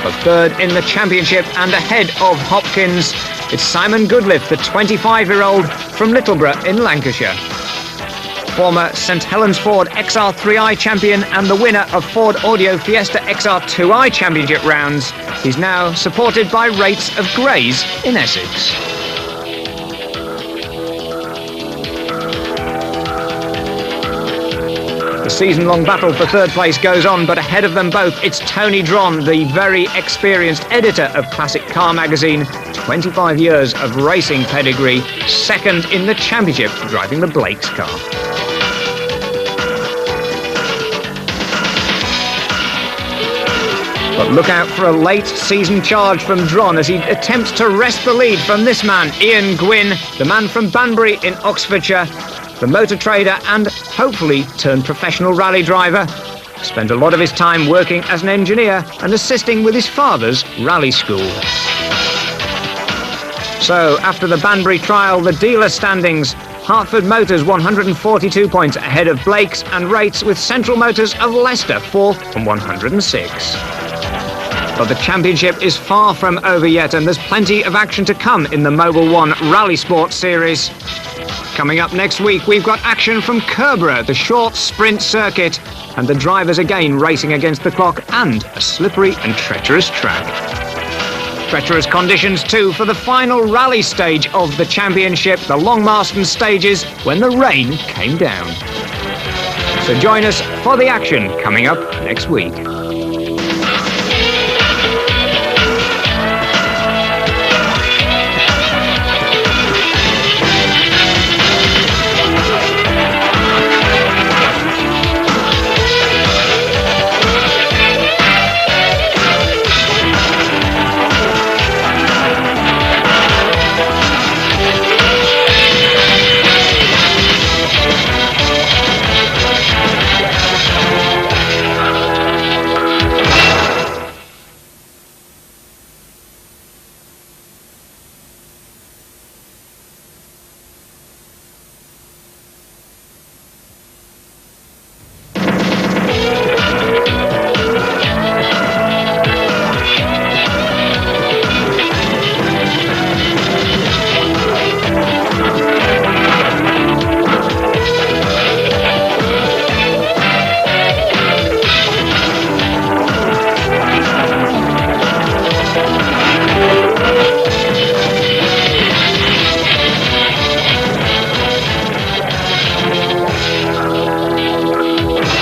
[SPEAKER 1] But third in the championship and ahead of Hopkins, it's Simon Goodliffe, the 25-year-old from Littleborough in Lancashire. Former St Helens Ford XR3i champion and the winner of Ford Audio Fiesta XR2i championship rounds, he's now supported by Rates of Greys in Essex. The season-long battle for third place goes on, but ahead of them both, it's Tony Dron, the very experienced editor of Classic Car magazine, 25 years of racing pedigree, second in the championship, driving the Blake's car. But look out for a late season charge from Dron as he attempts to wrest the lead from this man, Ian Gwynn, the man from Banbury in Oxfordshire, the motor trader and hopefully turned professional rally driver. Spent a lot of his time working as an engineer and assisting with his father's rally school. So after the Banbury trial, the dealer standings: Hartford Motors 142 points ahead of Blake's and Rates, with Central Motors of Leicester 4th on 106. But the championship is far from over yet, and there's plenty of action to come in the Mobil 1 Rally Sport Series. Coming up next week, we've got action from Kerborough, the short sprint circuit, and the drivers again racing against the clock, and a slippery and treacherous track. Treacherous conditions too for the final rally stage of the championship, the Long Marston stages, when the rain came down. So join us for the action coming up next week.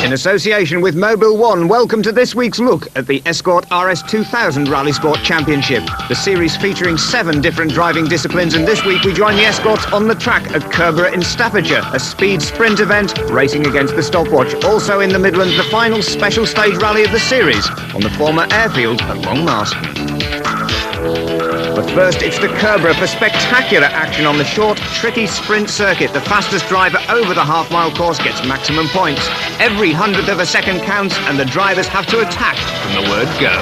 [SPEAKER 1] In association with Mobile One, welcome to this week's look at the Escort RS2000 Rally Sport Championship, the series featuring 7 different driving disciplines, and this week we join the Escorts on the track at Kerborough in Staffordshire, a speed sprint event racing against the stopwatch. Also in the Midlands, the final special stage rally of the series on the former airfield at Longmars. But first, it's the Kerborough for spectacular action on the short, tricky sprint circuit. The fastest driver over the half-mile course gets maximum points. Every 100th of a second counts, and the drivers have to attack from the word go.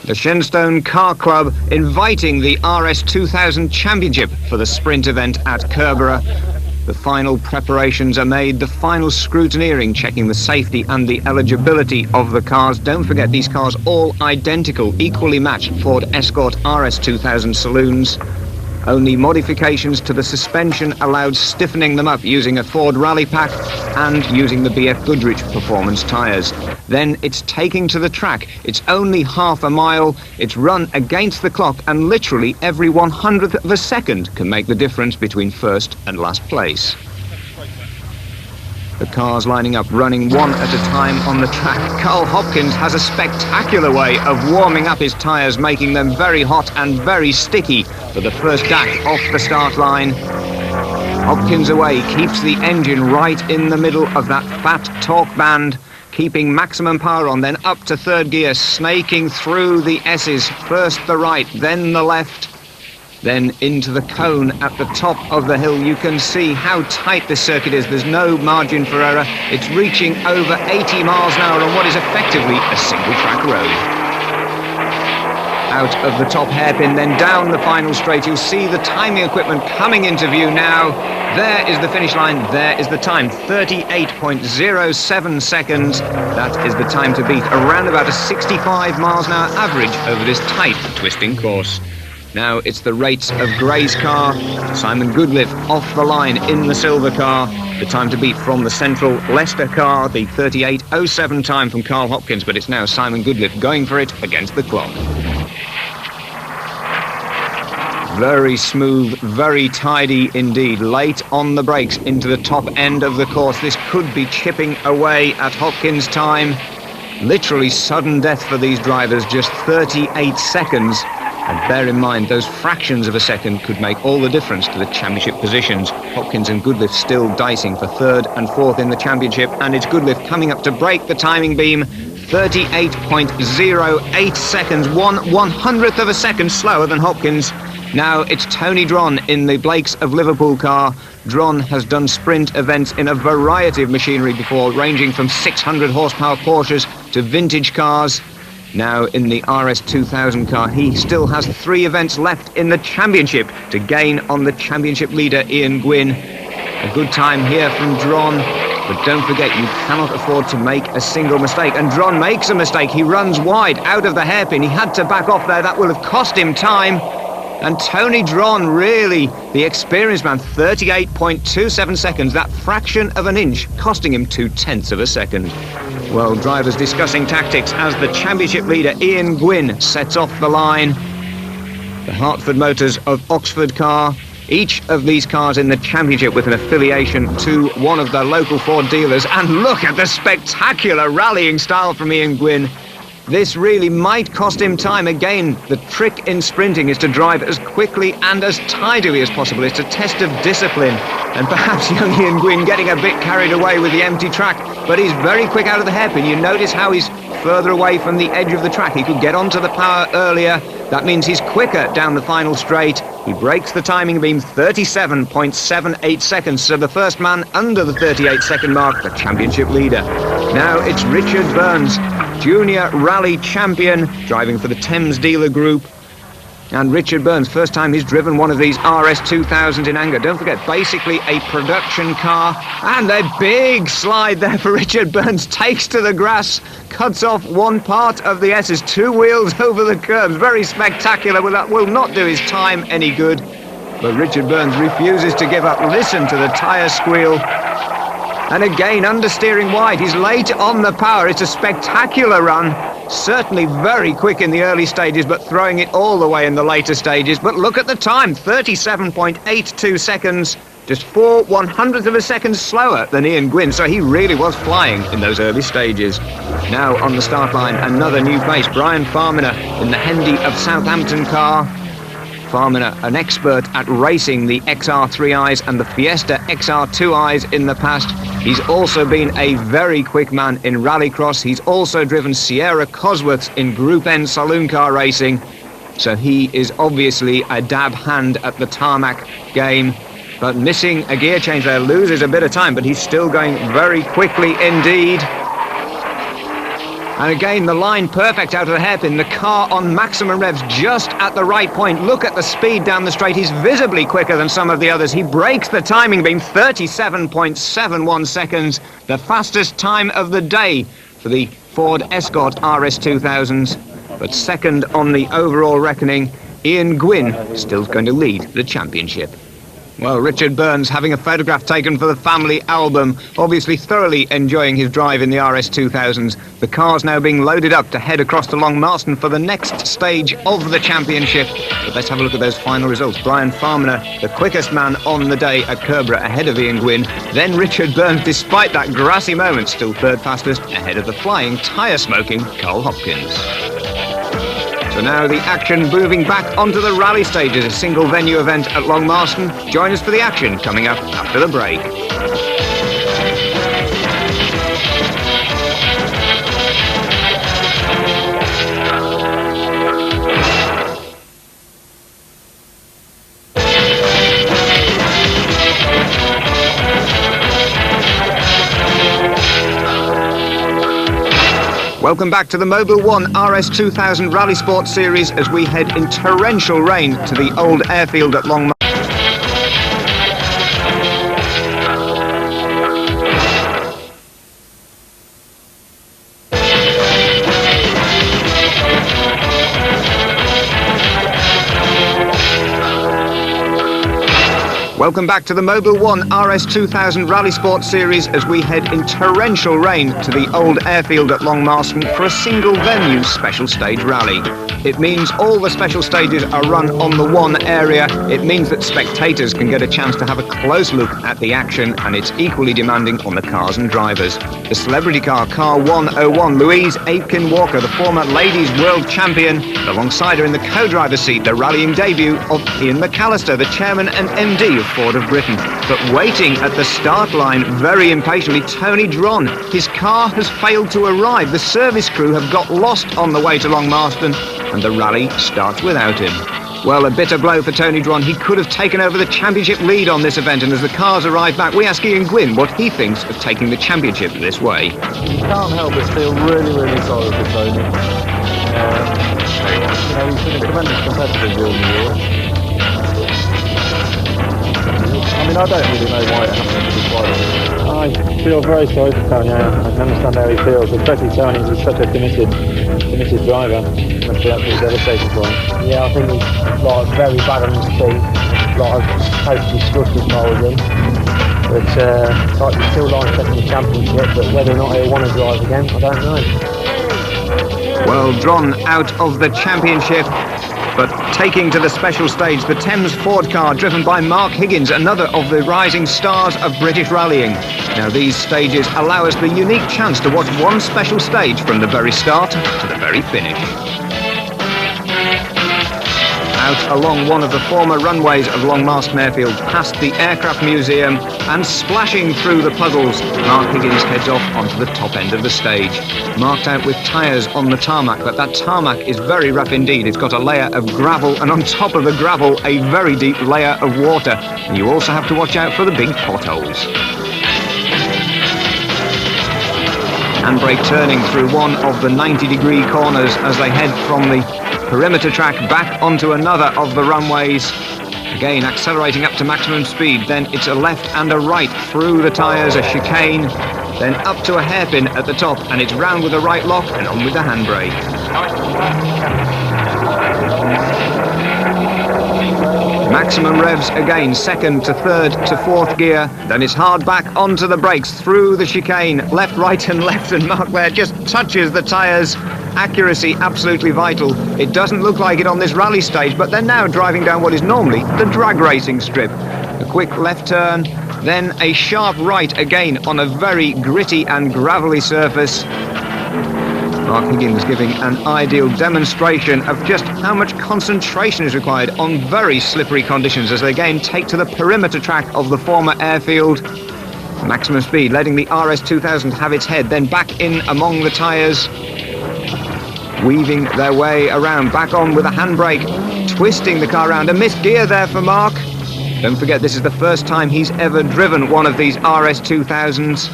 [SPEAKER 1] The Shenstone Car Club inviting the RS2000 Championship for the sprint event at Kerborough. The final preparations are made, the final scrutineering, checking the safety and the eligibility of the cars. Don't forget, these cars all identical, equally matched Ford Escort RS2000 saloons. Only modifications to the suspension allowed stiffening them up using a Ford Rallye pack and using the BF Goodrich performance tyres. Then it's taking to the track. It's only half a mile. It's run against the clock, and literally every 100th of a second can make the difference between first and last place. The cars lining up, running one at a time on the track. Carl Hopkins has a spectacular way of warming up his tyres, making them very hot and very sticky for the first dash off the start line. Hopkins away, keeps the engine right in the middle of that fat torque band, keeping maximum power on, then up to third gear, snaking through the S's, first the right, then the left, then into the cone at the top of the hill. You can see how tight this circuit is. There's no margin for error. It's reaching over 80 miles an hour on what is effectively a single track road. Out of the top hairpin, then down the final straight. You'll see the timing equipment coming into view now. There is the finish line, there is the time, 38.07 seconds. That is the time to beat, around about a 65 miles an hour average over this tight, twisting course. Now it's the rates of Gray's car, Simon Goodliff off the line in the silver car. The time to beat from the central Leicester car, the 38.07 time from Carl Hopkins, but it's now Simon Goodliff going for it against the clock. Very smooth, very tidy indeed. Late on the brakes into the top end of the course. This could be chipping away at Hopkins' time. Literally sudden death for these drivers, just 38 seconds. And bear in mind, those fractions of a second could make all the difference to the championship positions. Hopkins and Goodliff still dicing for third and fourth in the championship, and it's Goodliff coming up to break the timing beam. 38.08 seconds, 1/100th of a second slower than Hopkins. Now it's Tony Dron in the Blakes of Liverpool car. Dron has done sprint events in a variety of machinery before, ranging from 600 horsepower Porsches to vintage cars. Now in the RS2000 car, he still has 3 events left in the championship to gain on the championship leader Ian Gwynn. A good time here from Dron, but don't forget you cannot afford to make a single mistake. And Dron makes a mistake. He runs wide out of the hairpin. He had to back off there. That will have cost him time. And Tony Dron, really, the experienced man, 38.27 seconds, that fraction of an inch, costing him 0.2 of a second. Well, drivers discussing tactics as the championship leader Ian Gwynn sets off the line. The Hartford Motors of Oxford car. Each of these cars in the championship with an affiliation to one of the local Ford dealers. And look at the spectacular rallying style from Ian Gwynn. This really might cost him time. Again, the trick in sprinting is to drive as quickly and as tidily as possible. It's a test of discipline. And perhaps young Ian Gwynn getting a bit carried away with the empty track, but he's very quick out of the hairpin. You notice how he's further away from the edge of the track. He could get onto the power earlier. That means he's quicker down the final straight. He breaks the timing beam 37.78 seconds, so the first man under the 38-second mark, the championship leader. Now it's Richard Burns, junior rally champion, driving for the Thames dealer group. And Richard Burns, first time he's driven one of these RS2000 in anger. Don't forget, basically a production car. And a big slide there for Richard Burns. Takes to the grass, cuts off one part of the S's, 2 wheels over the curbs. Very spectacular, but that will not do his time any good. But Richard Burns refuses to give up. Listen to the tyre squeal. And again, understeering wide. He's late on the power. It's a spectacular run. Certainly very quick in the early stages, but throwing it all the way in the later stages. But look at the time, 37.82 seconds. Just 4/100th of a second slower than Ian Gwynn, so he really was flying in those early stages. Now on the start line, another new face, Brian Farminer in the Hendy of Southampton car. Farminer, an expert at racing the XR3Is and the Fiesta XR2Is in the past. He's also been a very quick man in rallycross. He's also driven Sierra Cosworths in Group N saloon car racing. So he is obviously a dab hand at the tarmac game. But missing a gear change there, loses a bit of time, but he's still going very quickly indeed. And again, the line perfect out of the hairpin. The car on maximum revs just at the right point. Look at the speed down the straight. He's visibly quicker than some of the others. He breaks the timing beam, 37.71 seconds. The fastest time of the day for the Ford Escort RS2000s. But second on the overall reckoning, Ian Gwynn still going to lead the championship. Well, Richard Burns having a photograph taken for the family album, obviously thoroughly enjoying his drive in the RS2000s. The car's now being loaded up to head across to Long Marston for the next stage of the championship. But let's have a look at those final results. Brian Farminer, the quickest man on the day at Kerbera, ahead of Ian Gwynn. Then Richard Burns, despite that grassy moment, still third fastest, ahead of the flying, tyre-smoking Carl Hopkins. So now the action moving back onto the rally stages, a single venue event at Long Marston. Join us for the action coming up after the break. Welcome back to the Mobil 1 RS2000 Rally Sports Series as we head in torrential rain to the old airfield at Long Marston. Welcome back to the Mobil 1 RS2000 Rally Sports Series as we head in torrential rain to the old airfield at Long Marston for a single venue special stage rally. It means all the special stages are run on the one area. It means that spectators can get a chance to have a close look at the action, and it's equally demanding on the cars and drivers. The celebrity car, Car 101, Louise Aitken-Walker, the former ladies world champion, alongside her in the co-driver's seat, the rallying debut of Ian McAllister, the chairman and MD of Ford of Britain. But waiting at the start line very impatiently, Tony Dron. His car has failed to arrive. The service crew have got lost on the way to Long Marston, and the rally starts without him. Well, a bitter blow for Tony Dron. He could have taken over the championship lead on this event, and as the cars arrive back, we ask Ian Gwynn what he thinks of taking the championship this way.
[SPEAKER 10] You can't help but feel really, really sorry for Tony. He's been a tremendous competitor during the year. I mean, I don't really know why it happened, to be quite honest.
[SPEAKER 11] I feel very sorry for Tony. I can understand how he feels, especially Tony, who's such a committed driver. It must be absolutely devastating for him.
[SPEAKER 10] Yeah, I think he's very bad on his feet. I hope he discussed his car with him. But he still likes taking the championship, but whether or not he'll want to drive again, I don't know.
[SPEAKER 1] Well, Dron out of the championship, but taking to the special stage the Thames Ford car driven by Mark Higgins, another of the rising stars of British rallying. Now these stages allow us the unique chance to watch one special stage from the very start to the very finish. Out along one of the former runways of Long Marston Airfield, past the Aircraft Museum, and splashing through the puddles, Mark Higgins heads off onto the top end of the stage. Marked out with tyres on the tarmac, but that tarmac is very rough indeed. It's got a layer of gravel, and on top of the gravel, a very deep layer of water. And you also have to watch out for the big potholes. Handbrake turning through one of the 90-degree corners as they head from the perimeter track back onto another of the runways. Again accelerating up to maximum speed, then it's a left and a right through the tyres, a chicane, then up to a hairpin at the top, and it's round with a right lock and on with the handbrake. Maximum revs again, second to third to fourth gear, then it's hard back onto the brakes through the chicane, left, right and left, and Mark there just touches the tyres. Accuracy absolutely vital. It doesn't look like it on this rally stage, but they're now driving down what is normally the drag racing strip. A quick left turn, then a sharp right again on a very gritty and gravelly surface. Mark Higgins giving an ideal demonstration of just how much concentration is required on very slippery conditions as they again take to the perimeter track of the former airfield. Maximum speed, letting the RS2000 have its head, then back in among the tyres. Weaving their way around, back on with a handbrake, twisting the car around. A missed gear there for Mark. Don't forget, this is the first time he's ever driven one of these RS2000s.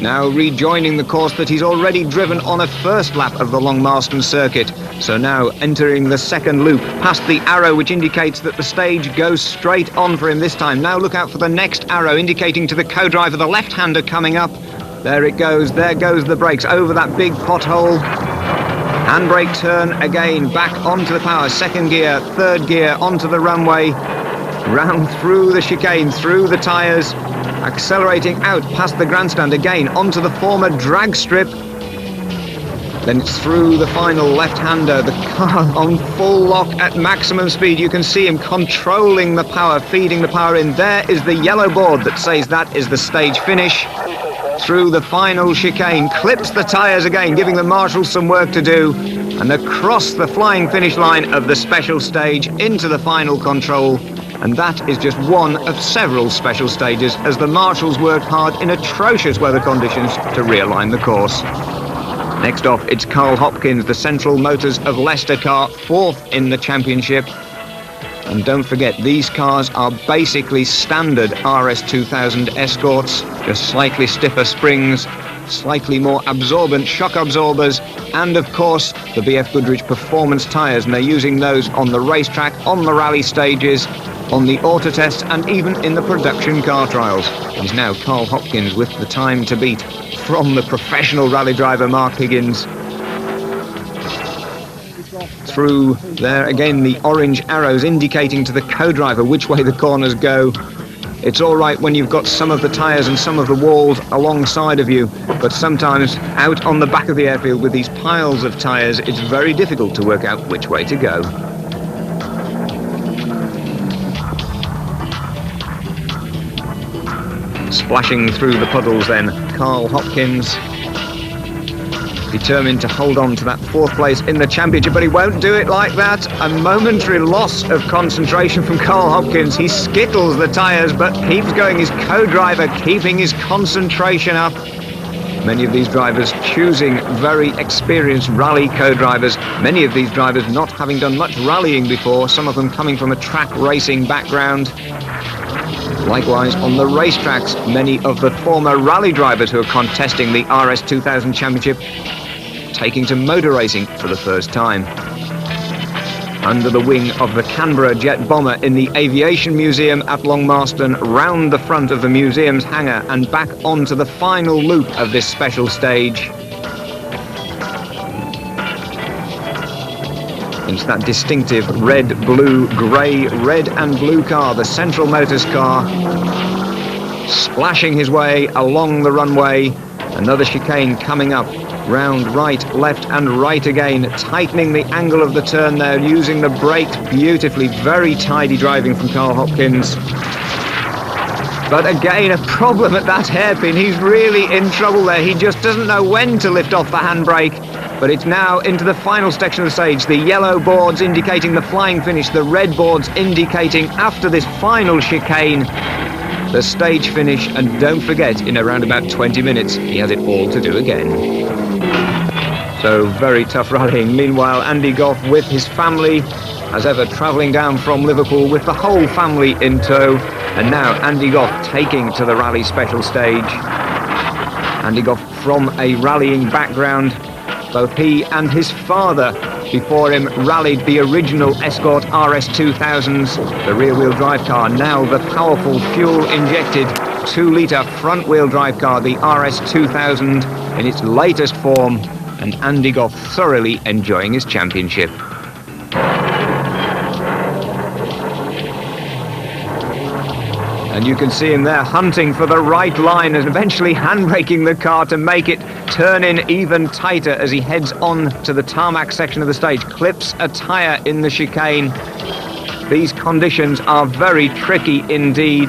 [SPEAKER 1] Now rejoining the course that he's already driven on a first lap of the Long Marston circuit. So now entering the second loop, past the arrow which indicates that the stage goes straight on for him this time. Now look out for the next arrow indicating to the co-driver, the left-hander coming up. There it goes, there goes the brakes over that big pothole. Handbrake turn again, back onto the power, second gear, third gear, onto the runway, round through the chicane, through the tyres, accelerating out past the grandstand again, onto the former drag strip. Then it's through the final left-hander, the car on full lock at maximum speed. You can see him controlling the power, feeding the power in. There is the yellow board that says that is the stage finish. Through the final chicane, clips the tyres again, giving the marshals some work to do, and across the flying finish line of the special stage into the final control. And that is just one of several special stages as the marshals worked hard in atrocious weather conditions to realign the course. Next off, it's Carl Hopkins, the Central Motors of Leicester car, fourth in the championship. And don't forget, these cars are basically standard RS2000 Escorts, just slightly stiffer springs, slightly more absorbent shock absorbers, and of course the BF Goodrich performance tyres, and they're using those on the racetrack, on the rally stages, on the auto tests, and even in the production car trials. It is now Carl Hopkins with the time to beat from the professional rally driver Mark Higgins. Through there again, the orange arrows indicating to the co-driver which way the corners go. It's all right when you've got some of the tyres and some of the walls alongside of you, but sometimes out on the back of the airfield with these piles of tyres, it's very difficult to work out which way to go. Splashing through the puddles then, Carl Hopkins, determined to hold on to that fourth place in the championship, but he won't do it like that. A momentary loss of concentration from Carl Hopkins. He skittles the tyres but keeps going. His co-driver keeping his concentration up. Many of these drivers choosing very experienced rally co-drivers, many of these drivers not having done much rallying before, some of them coming from a track racing background. Likewise, on the racetracks, many of the former rally drivers who are contesting the RS2000 Championship taking to motor racing for the first time. Under the wing of the Canberra jet bomber in the Aviation Museum at Long Marston, round the front of the museum's hangar and back onto the final loop of this special stage. It's that distinctive red, blue, grey, red and blue car, the Central Motors car, splashing his way along the runway. Another chicane coming up. Round, right, left and right again, tightening the angle of the turn there, using the brakes beautifully, very tidy driving from Carl Hopkins. But again, a problem at that hairpin. He's really in trouble there. He just doesn't know when to lift off the handbrake. But it's now into the final section of the stage. The yellow boards indicating the flying finish, the red boards indicating after this final chicane the stage finish, and don't forget, in around about 20 minutes, he has it all to do again. So very tough rallying. Meanwhile, Andy Goff with his family, as ever, travelling down from Liverpool with the whole family in tow. And now Andy Goff taking to the rally special stage. Andy Goff from a rallying background. Both he and his father before him rallied the original Escort RS2000s, the rear-wheel drive car, now the powerful fuel-injected 2-litre front-wheel drive car, the RS2000 in its latest form, and Andy Goff thoroughly enjoying his championship. And you can see him there hunting for the right line and eventually handbraking the car to make it turn in even tighter as he heads on to the tarmac section of the stage. Clips a tyre in the chicane. These conditions are very tricky indeed.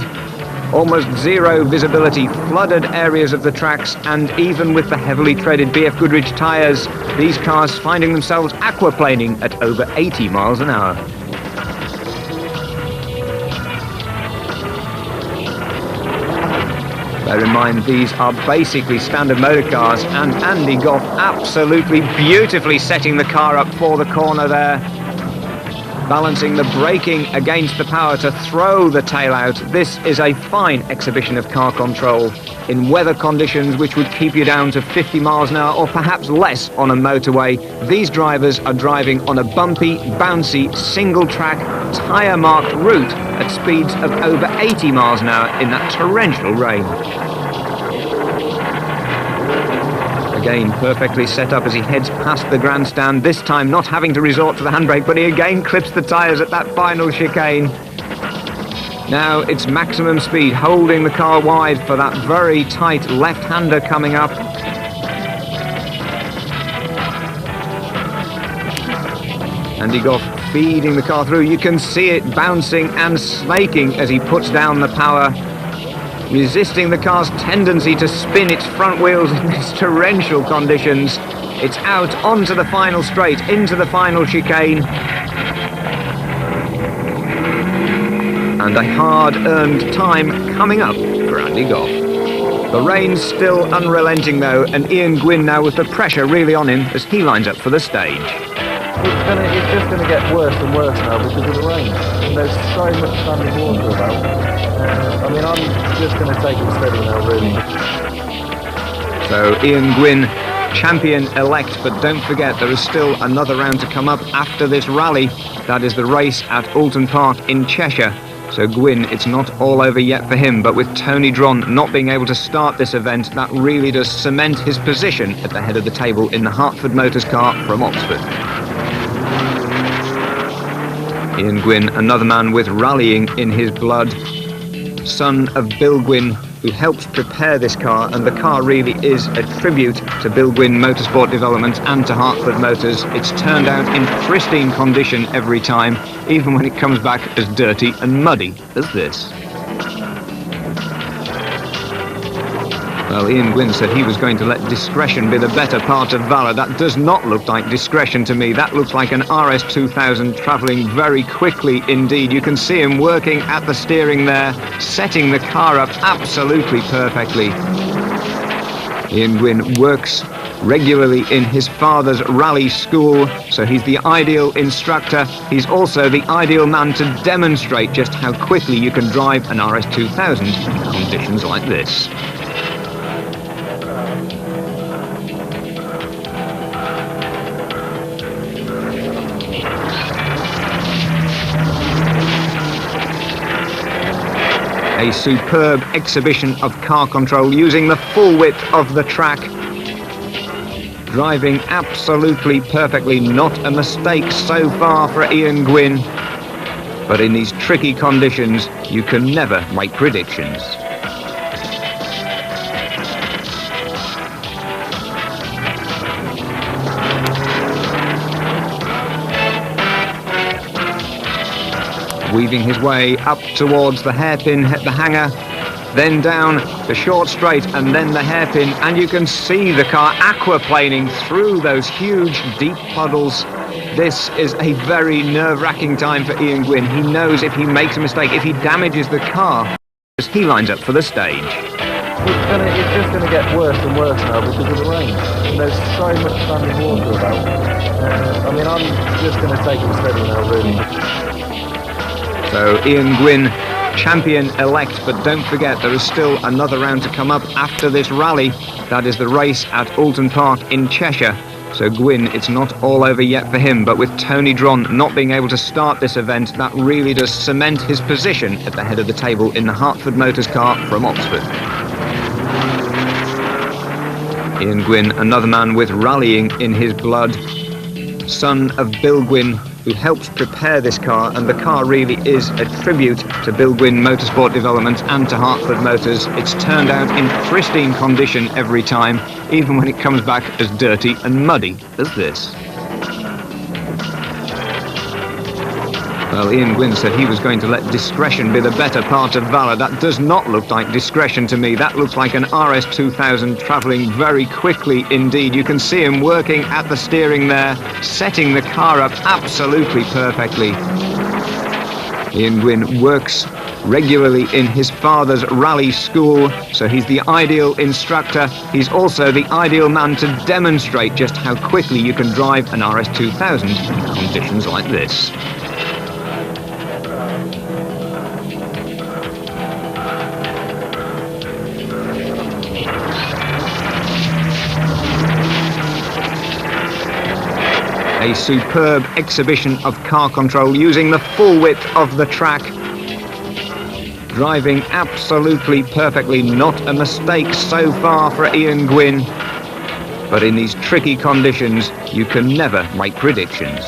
[SPEAKER 1] Almost zero visibility, flooded areas of the tracks, and even with the heavily treaded BF Goodrich tyres, these cars finding themselves aquaplaning at over 80 miles an hour. Bear in mind, these are basically standard motor cars, and Andy Goff absolutely beautifully setting the car up for the corner there. Balancing the braking against the power to throw the tail out. This is a fine exhibition of car control in weather conditions which would keep you down to 50 miles an hour or perhaps less on a motorway. These drivers are driving on a bumpy, bouncy, single-track, tyre-marked route at speeds of over 80 miles an hour in that torrential rain. Again, perfectly set up as he heads past the grandstand, this time not having to resort to the handbrake, but he again clips the tyres at that final chicane. Now it's maximum speed, holding the car wide for that very tight left-hander coming up. Andy Goff feeding the car through. You can see it bouncing and snaking as he puts down the power, resisting the car's tendency to spin its front wheels in these torrential conditions. It's out onto the final straight, into the final chicane. And a hard-earned time coming up for Andy Goff. The rain's still unrelenting though, and Ian Gwynn now with the pressure really on him as he lines up for the stage.
[SPEAKER 10] It's just going to get worse and worse now because of the rain. And there's so much standing water about. I mean, I'm just going to take it steady now, really.
[SPEAKER 1] So Ian Gwynn, champion-elect, but don't forget there is still another round to come up after this rally. That is the race at Alton Park in Cheshire. So Gwynn, it's not all over yet for him, but with Tony Dron not being able to start this event, that really does cement his position at the head of the table in the Hartford Motors car from Oxford. Ian Gwynn, another man with rallying in his blood, son of Bill Gwynn, who helped prepare this car, and the car really is a tribute to Bill Gwynn Motorsport Development and to Hartford Motors. It's turned out in pristine condition every time, even when it comes back as dirty and muddy as this. Well, Ian Gwynn said he was going to let discretion be the better part of valour. That does not look like discretion to me. That looks like an RS2000 travelling very quickly indeed. You can see him working at the steering there, setting the car up absolutely perfectly. Ian Gwynn works regularly in his father's rally school, so he's the ideal instructor. He's also the ideal man to demonstrate just how quickly you can drive an RS2000 in conditions like this. A superb exhibition of car control using the full width of the track. Driving absolutely perfectly, not a mistake so far for Ian Gwynn. But in these tricky conditions, you can never make predictions. Weaving his way up towards the hairpin at the hangar, then down the short straight and then the hairpin, and you can see the car aquaplaning through those huge deep puddles. This is a very nerve-wracking time for Ian Gwynn. He knows if he makes a mistake, if he damages the car, as he lines up for the stage.
[SPEAKER 10] It's just going to get worse and worse now because of the rain. And there's so much standing water about. I mean, I'm just going to take it steady now, really.
[SPEAKER 1] So Ian Gwynn, champion-elect, but don't forget there is still another round to come up after this rally. That is the race at Alton Park in Cheshire. So Gwynn, it's not all over yet for him, but with Tony Dron not being able to start this event, that really does cement his position at the head of the table in the Hartford Motors car from Oxford. Ian Gwynn, another man with rallying in his blood, son of Bill Gwynn, who helped prepare this car, and the car really is a tribute to Bill Gwynn Motorsport Development and to Hartford Motors. It's turned out in pristine condition every time, even when it comes back as dirty and muddy as this. Well, Ian Gwynn said he was going to let discretion be the better part of valour. That does not look like discretion to me. That looks like an RS2000 travelling very quickly indeed. You can see him working at the steering there, setting the car up absolutely perfectly. Ian Gwynn works regularly in his father's rally school, so he's the ideal instructor. He's also the ideal man to demonstrate just how quickly you can drive an RS2000 in conditions like this. A superb exhibition of car control using the full width of the track. Driving absolutely perfectly, not a mistake so far for Ian Gwynn. But in these tricky conditions, you can never make predictions.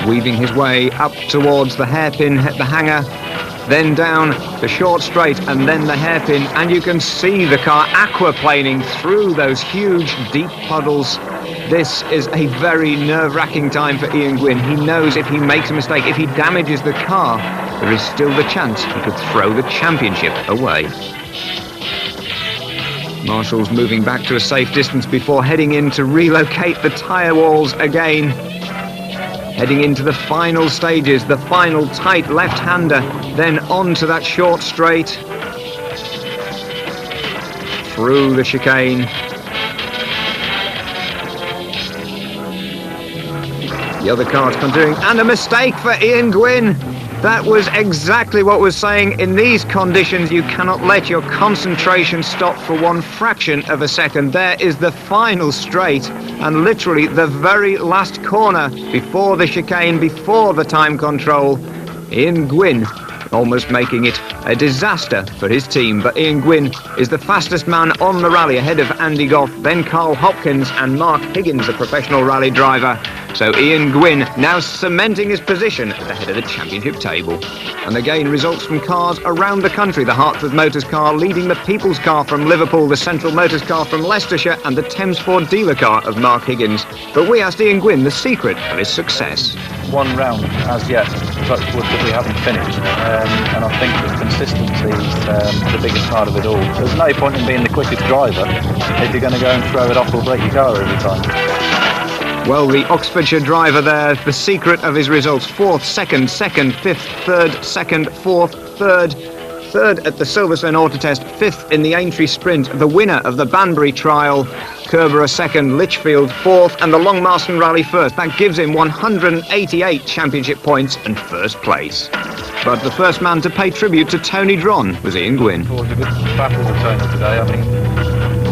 [SPEAKER 1] Weaving his way up towards the hairpin at the hangar, then down the short straight and then the hairpin, and you can see the car aquaplaning through those huge deep puddles. This is a very nerve-wracking time for Ian Gwynn. He knows if he makes a mistake, if he damages the car, there is still the chance he could throw the championship away. Marshall's moving back to a safe distance before heading in to relocate the tyre walls again. Heading into the final stages, the final tight left-hander, then on to that short straight. Through the chicane. The other car's continuing, and a mistake for Ian Gwynn. That was exactly what was saying. In these conditions, you cannot let your concentration stop for one fraction of a second. There is the final straight, and literally the very last corner before the chicane, before the time control. Ian Gwynn almost making it a disaster for his team, but Ian Gwynn is the fastest man on the rally, ahead of Andy Goff, then Carl Hopkins and Mark Higgins, the professional rally driver. So Ian Gwynn now cementing his position at the head of the championship table. And again, results from cars around the country. The Hartford Motors car leading the People's car from Liverpool, the Central Motors car from Leicestershire, and the Thames Ford dealer car of Mark Higgins. But we asked Ian Gwynn the secret of his success.
[SPEAKER 11] One round as yet, touch wood, that we haven't finished, and I think that consistency is the biggest part of it all. There's no point in being the quickest driver if you're going to go and throw it off or break your car every time.
[SPEAKER 1] Well, the Oxfordshire driver there, the secret of his results: 4th, 2nd, 2nd, 5th, 3rd, 2nd, 4th, 3rd. 3rd at the Silverstone Auto Test, 5th in the Aintree Sprint, the winner of the Banbury Trial. Kerbera 2nd, Lichfield 4th, and the Long Marston Rally 1st. That gives him 188 championship points and 1st place. But the first man to pay tribute to Tony Dron was Ian Gwynn.
[SPEAKER 10] It was a good battle with Tony today. I mean,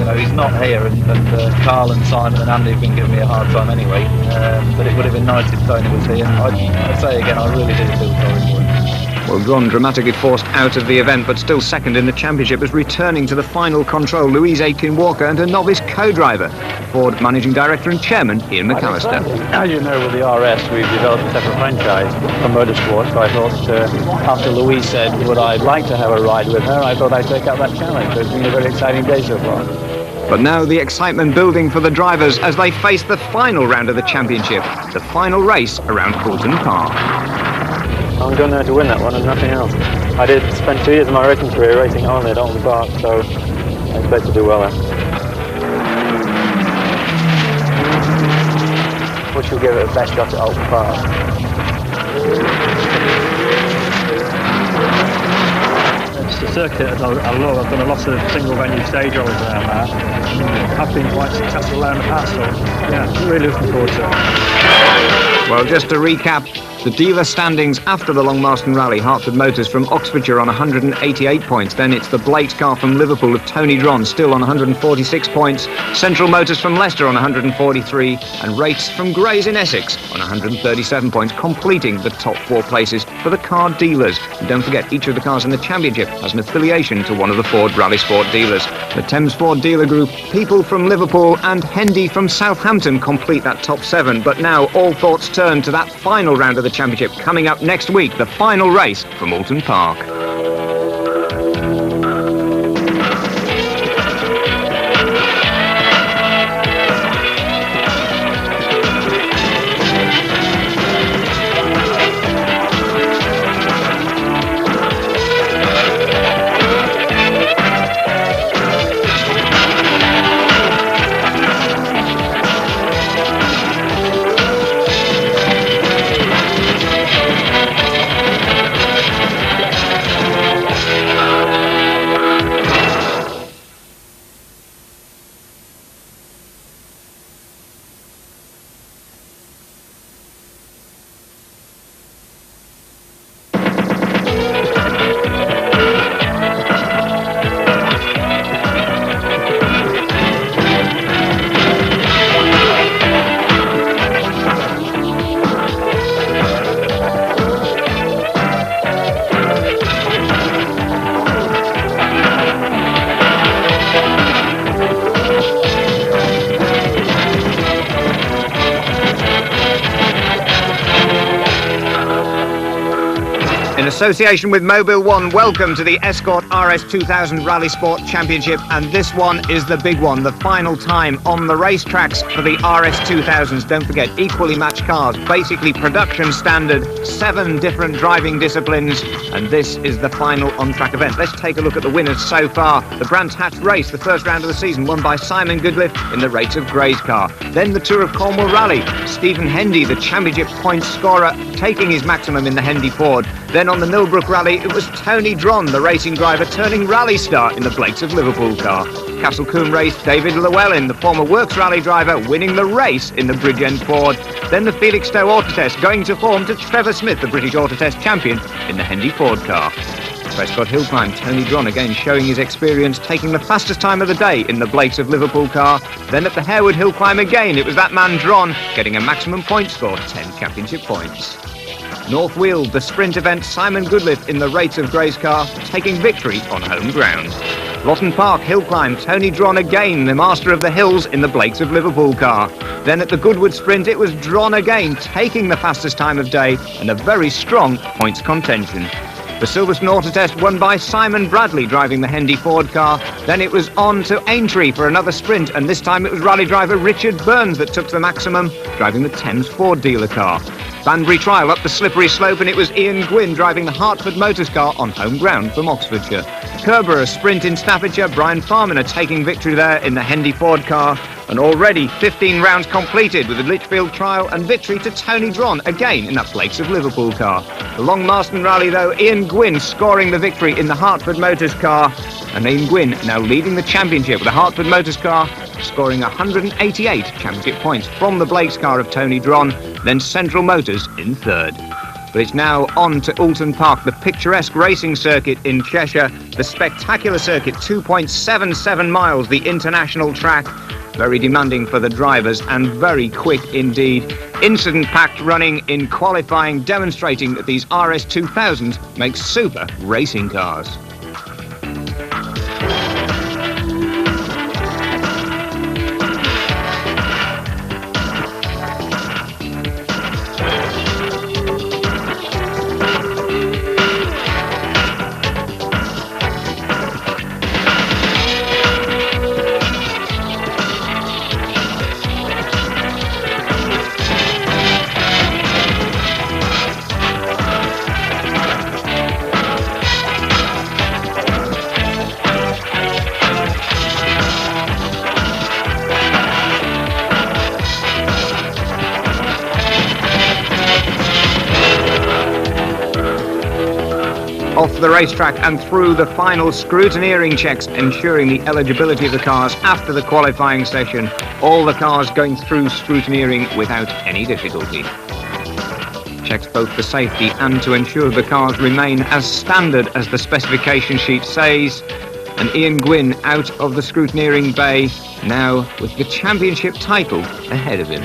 [SPEAKER 10] you know, he's not here, and Carl and Simon and Andy have been giving me a hard time anyway. But it would have been nice if Tony was here. I'd say again, I really did feel sorry for him.
[SPEAKER 1] Well, Dron dramatically forced out of the event, but still 2nd in the championship, as returning to the final control, Louise Aitken-Walker and a novice co-driver, Ford Managing Director and Chairman Ian McAllister.
[SPEAKER 13] As you know, with the RS, we've developed a separate franchise for motorsport, so I thought after Louise said, would I like to have a ride with her, I thought I'd take up that challenge. It's been a very exciting day so far.
[SPEAKER 1] But now the excitement building for the drivers as they face the final round of the championship, the final race around Coulton Park.
[SPEAKER 13] I'm going there to win that one and nothing else. I did spend 2 years of my racing career racing only at Alton Park, so I expect to do well there. We should give it a best shot at Alton Park. It's a circuit I love. I've done a lot of single venue stage roles around there. I've been quite successful around the past, so yeah, really looking forward to it.
[SPEAKER 1] Well, just to recap, the dealer standings after the Long Marston Rally: Hartford Motors from Oxfordshire on 188 points. Then it's the Blake car from Liverpool of Tony Dron, still on 146 points. Central Motors from Leicester on 143. And Rates from Grays in Essex on 137 points, completing the top 4 places for the car dealers. And don't forget, each of the cars in the championship has an affiliation to one of the Ford Rally Sport dealers. The Thames Ford dealer group, People from Liverpool and Hendy from Southampton complete that top 7. But now all thoughts turn to that final round of the championship coming up next week, the final race from Alton Park. In association with Mobile One, welcome to the Escort RS2000 Rally Sport Championship, and this one is the big one, the final time on the racetracks for the RS2000s. Don't forget, equally matched cars, basically production standard, 7 different driving disciplines, and this is the final on-track event. Let's take a look at the winners so far. The Brands Hatch race, the first round of the season, won by Simon Goodliffe in the Rates of Gray's car. Then the Tour of Cornwall Rally, Stephen Hendy, the championship point scorer, taking his maximum in the Hendy Ford. Then on the Millbrook Rally, it was Tony Dron, the racing driver, turning rally star in the Blakes of Liverpool car. Castle Combe race, David Llewellyn, the former Works Rally driver, winning the race in the Bridgend Ford. Then the Felixstowe Auto Test, going to form to Trevor Smith, the British Auto Test champion, in the Hendy Ford car. Prescott Hill Climb, Tony Dron again showing his experience, taking the fastest time of the day in the Blakes of Liverpool car. Then at the Harewood Hill Climb again, it was that man Dron getting a maximum point score, 10 championship points. North Weald, the sprint event, Simon Goodliffe in the Rates of Gray's car, taking victory on home ground. Lawton Park Hill Climb, Tony Dron again, the master of the hills in the Blakes of Liverpool car. Then at the Goodwood Sprint, it was Dron again, taking the fastest time of day and a very strong points contention. The Silverstone Auto Test won by Simon Bradley driving the Hendy Ford car. Then it was on to Aintree for another sprint, and this time it was rally driver Richard Burns that took the maximum, driving the Thames Ford dealer car. Banbury Trial up the slippery slope, and it was Ian Gwynn driving the Hartford Motors car on home ground from Oxfordshire. Kerbera sprint in Staffordshire, Brian Farminer taking victory there in the Hendy Ford car. And already 15 rounds completed with the Lichfield trial and victory to Tony Dron, again in that Blakes of Liverpool car. The Long Marston Rally though, Ian Gwynn scoring the victory in the Hartford Motors car. And Ian Gwynn now leading the championship with the Hartford Motors car, scoring 188 championship points from the Blakes car of Tony Dron, then Central Motors in third. But it's now on to Oulton Park, the picturesque racing circuit in Cheshire, the spectacular circuit, 2.77 miles, the international track. Very demanding for the drivers and very quick indeed. Incident-packed running in qualifying, demonstrating that these RS2000s make super racing cars. Off the racetrack and through the final scrutineering checks, ensuring the eligibility of the cars after the qualifying session. All the cars going through scrutineering without any difficulty. Checks both for safety and to ensure the cars remain as standard as the specification sheet says. And Ian Gwynn out of the scrutineering bay, now with the championship title ahead of him.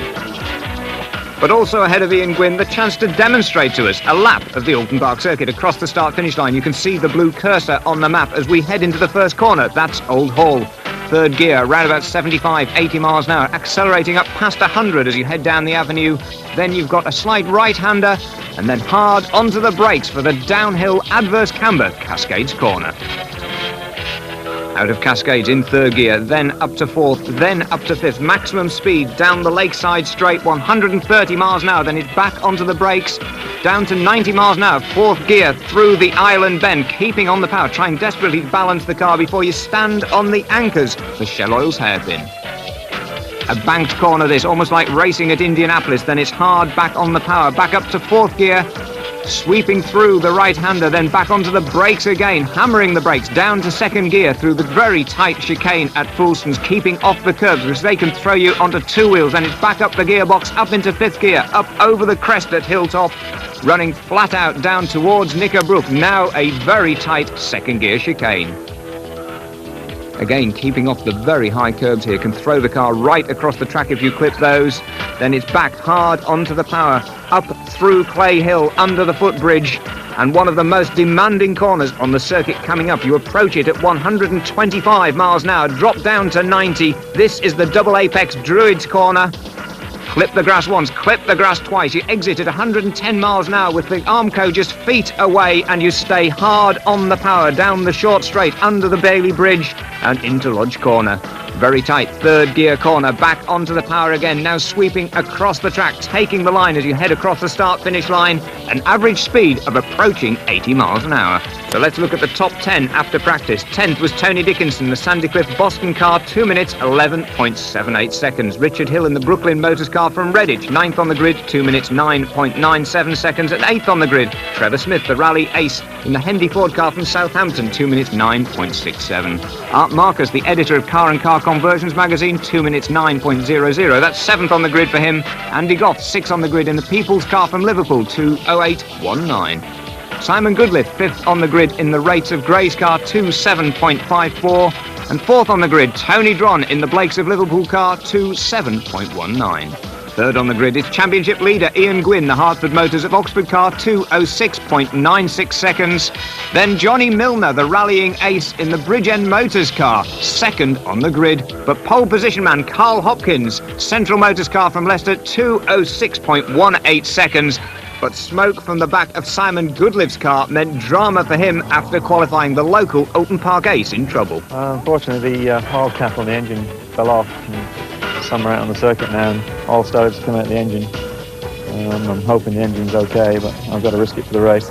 [SPEAKER 1] But also ahead of Ian Gwynn, the chance to demonstrate to us a lap of the Oulton Park circuit across the start-finish line. You can see the blue cursor on the map as we head into the first corner. That's Old Hall. Third gear, around about 75, 80 miles an hour, accelerating up past 100 as you head down the avenue. Then you've got a slight right-hander, and then hard onto the brakes for the downhill adverse camber, Cascades corner. Out of Cascades in third gear, then up to fourth, then up to fifth. Maximum speed down the lakeside straight, 130 miles an hour. Then it's back onto the brakes, down to 90 miles an hour. Fourth gear through the island bend, keeping on the power, trying desperately to balance the car before you stand on the anchors for Shell Oil's hairpin. A banked corner this, almost like racing at Indianapolis. Then it's hard back on the power, back up to fourth gear. Sweeping through the right-hander, then back onto the brakes again, hammering the brakes down to second gear through the very tight chicane at Foulston's, keeping off the curbs, which they can throw you onto two wheels, and it's back up the gearbox, up into fifth gear, up over the crest at Hilltop, running flat out down towards Knickerbrook, now a very tight second gear chicane. Again, keeping off the very high curbs here, can throw the car right across the track if you clip those. Then it's back hard onto the power, up through Clay Hill, under the footbridge, and one of the most demanding corners on the circuit coming up. You approach it at 125 miles an hour, drop down to 90. This is the double apex Druids corner. Clip the grass once, clip the grass twice. You exit at 110 miles an hour with the Armco just feet away, and you stay hard on the power down the short straight under the Bailey Bridge and into Lodge Corner. Very tight third gear corner, back onto the power again, now sweeping across the track, taking the line as you head across the start-finish line, an average speed of approaching 80 miles an hour. So let's look at the top 10 after practice. 10th was Tony Dickinson, the Sandycliff Boston car, 2 minutes 11.78 seconds. Richard Hill in the Brooklyn Motors car from Redditch, 9th on the grid, 2 minutes 9.97 seconds. And 8th on the grid, Trevor Smith, the Rallye ace in the Hendy Ford car from Southampton, 2 minutes 9.67. Art Marcus, the editor of Car and Car Conversions magazine, 2 minutes 9.00. That's 7th on the grid for him. Andy Goff, 6th on the grid in the People's car from Liverpool, 2:08.19. Simon Goodliffe, 5th on the grid in the Rates of Gray's car, 2:7.54. And 4th on the grid, Tony Dron in the Blakes of Liverpool car, 2:7.19. Third on the grid is championship leader Ian Gwynn, the Hartford Motors of Oxford car, 2:06.96 seconds. Then Johnny Milner, the rallying ace in the Bridgend Motors car, second on the grid. But pole position man Carl Hopkins, Central Motors car from Leicester, 2:06.18 seconds. But smoke from the back of Simon Goodliffe's car meant drama for him after qualifying, the local Oulton Park ace in trouble.
[SPEAKER 13] Unfortunately, the oil cap on the engine fell off. Some are out on the circuit now and oil started to come out of the engine. I'm hoping the engine's okay, but I've got to risk it for the race.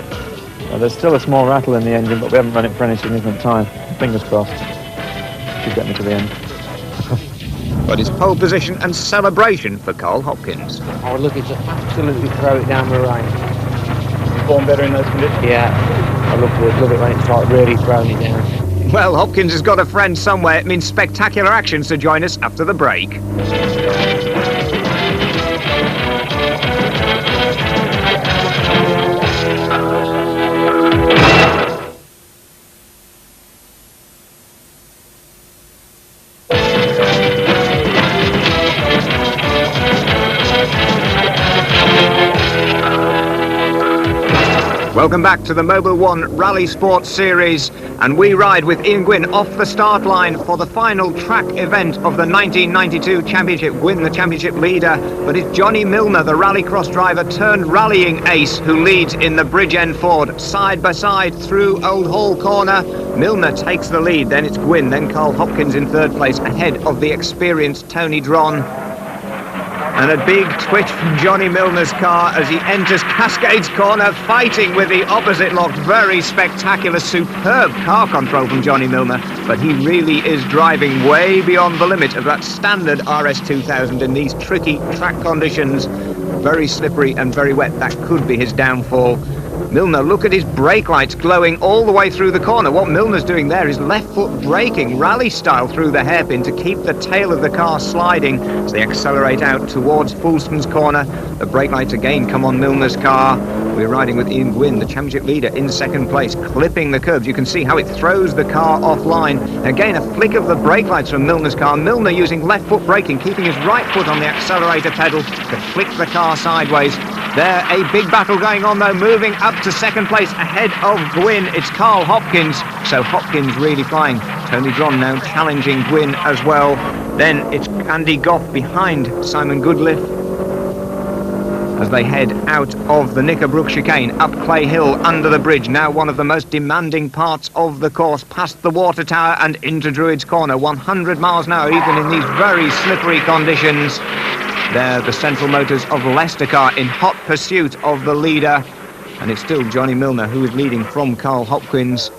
[SPEAKER 13] There's still a small rattle in the engine, but we haven't run it for any significant time. Fingers crossed. Should get me to the end.
[SPEAKER 1] but it's pole position and celebration for Carl Hopkins.
[SPEAKER 14] I was looking to absolutely throw it down the range.
[SPEAKER 4] Perform better in those conditions?
[SPEAKER 14] Yeah, I love it when it's like really throwing it down.
[SPEAKER 1] Well, Hopkins has got a friend somewhere. It means spectacular actions to join us after the break. Welcome back to the Mobil 1 Rally Sports Series, and we ride with Ian Gwynn off the start line for the final track event of the 1992 championship. Gwynn, the championship leader, but it's Johnny Milner, the rallycross driver turned rallying ace, who leads in the Bridge End Ford. Side by side through Old Hall Corner, Milner takes the lead, then it's Gwynn, then Carl Hopkins in third place, ahead of the experienced Tony Dron. And a big twitch from Johnny Milner's car as he enters Cascades Corner, fighting with the opposite lock. Very spectacular, superb car control from Johnny Milner, but he really is driving way beyond the limit of that standard RS2000 in these tricky track conditions. Very slippery and very wet. That could be his downfall. Milner, look at his brake lights glowing all the way through the corner. What Milner's doing there is left foot braking, rally style through the hairpin to keep the tail of the car sliding as they accelerate out towards Foulston's Corner. The brake lights again come on Milner's car. We're riding with Ian Gwynn, the championship leader, in second place, clipping the curbs. You can see how it throws the car offline. Again, a flick of the brake lights from Milner's car. Milner using left foot braking, keeping his right foot on the accelerator pedal to flick the car sideways. There, a big battle going on though, moving up to second place ahead of Gwynn. It's Carl Hopkins, so Hopkins really flying. Tony Dron now challenging Gwynn as well. Then it's Andy Goff behind Simon Goodliffe as they head out of the Knickerbrook chicane, up Clay Hill, under the bridge, now one of the most demanding parts of the course, past the water tower and into Druids Corner, 100 miles an hour, even in these very slippery conditions. There, the Central Motors of Leicester car in hot pursuit of the leader, and it's still Johnny Milner who is leading from Carl Hopkins.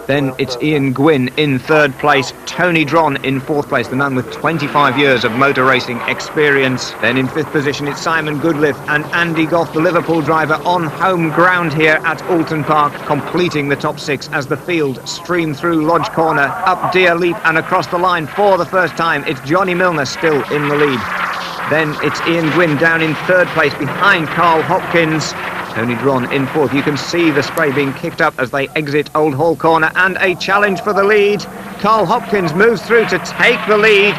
[SPEAKER 1] Then it's Ian Gwynn in third place, Tony Dron in fourth place, the man with 25 years of motor racing experience. Then in fifth position it's Simon Goodliffe and Andy Goff, the Liverpool driver, on home ground here at Alton Park, completing the top six as the field stream through Lodge Corner, up Deer Leap and across the line for the first time. It's Johnny Milner still in the lead. Then it's Ian Gwynn down in third place behind Carl Hopkins. Tony Dron in fourth. You can see the spray being kicked up as they exit Old Hall Corner, and a challenge for the lead. Carl Hopkins moves through to take the lead.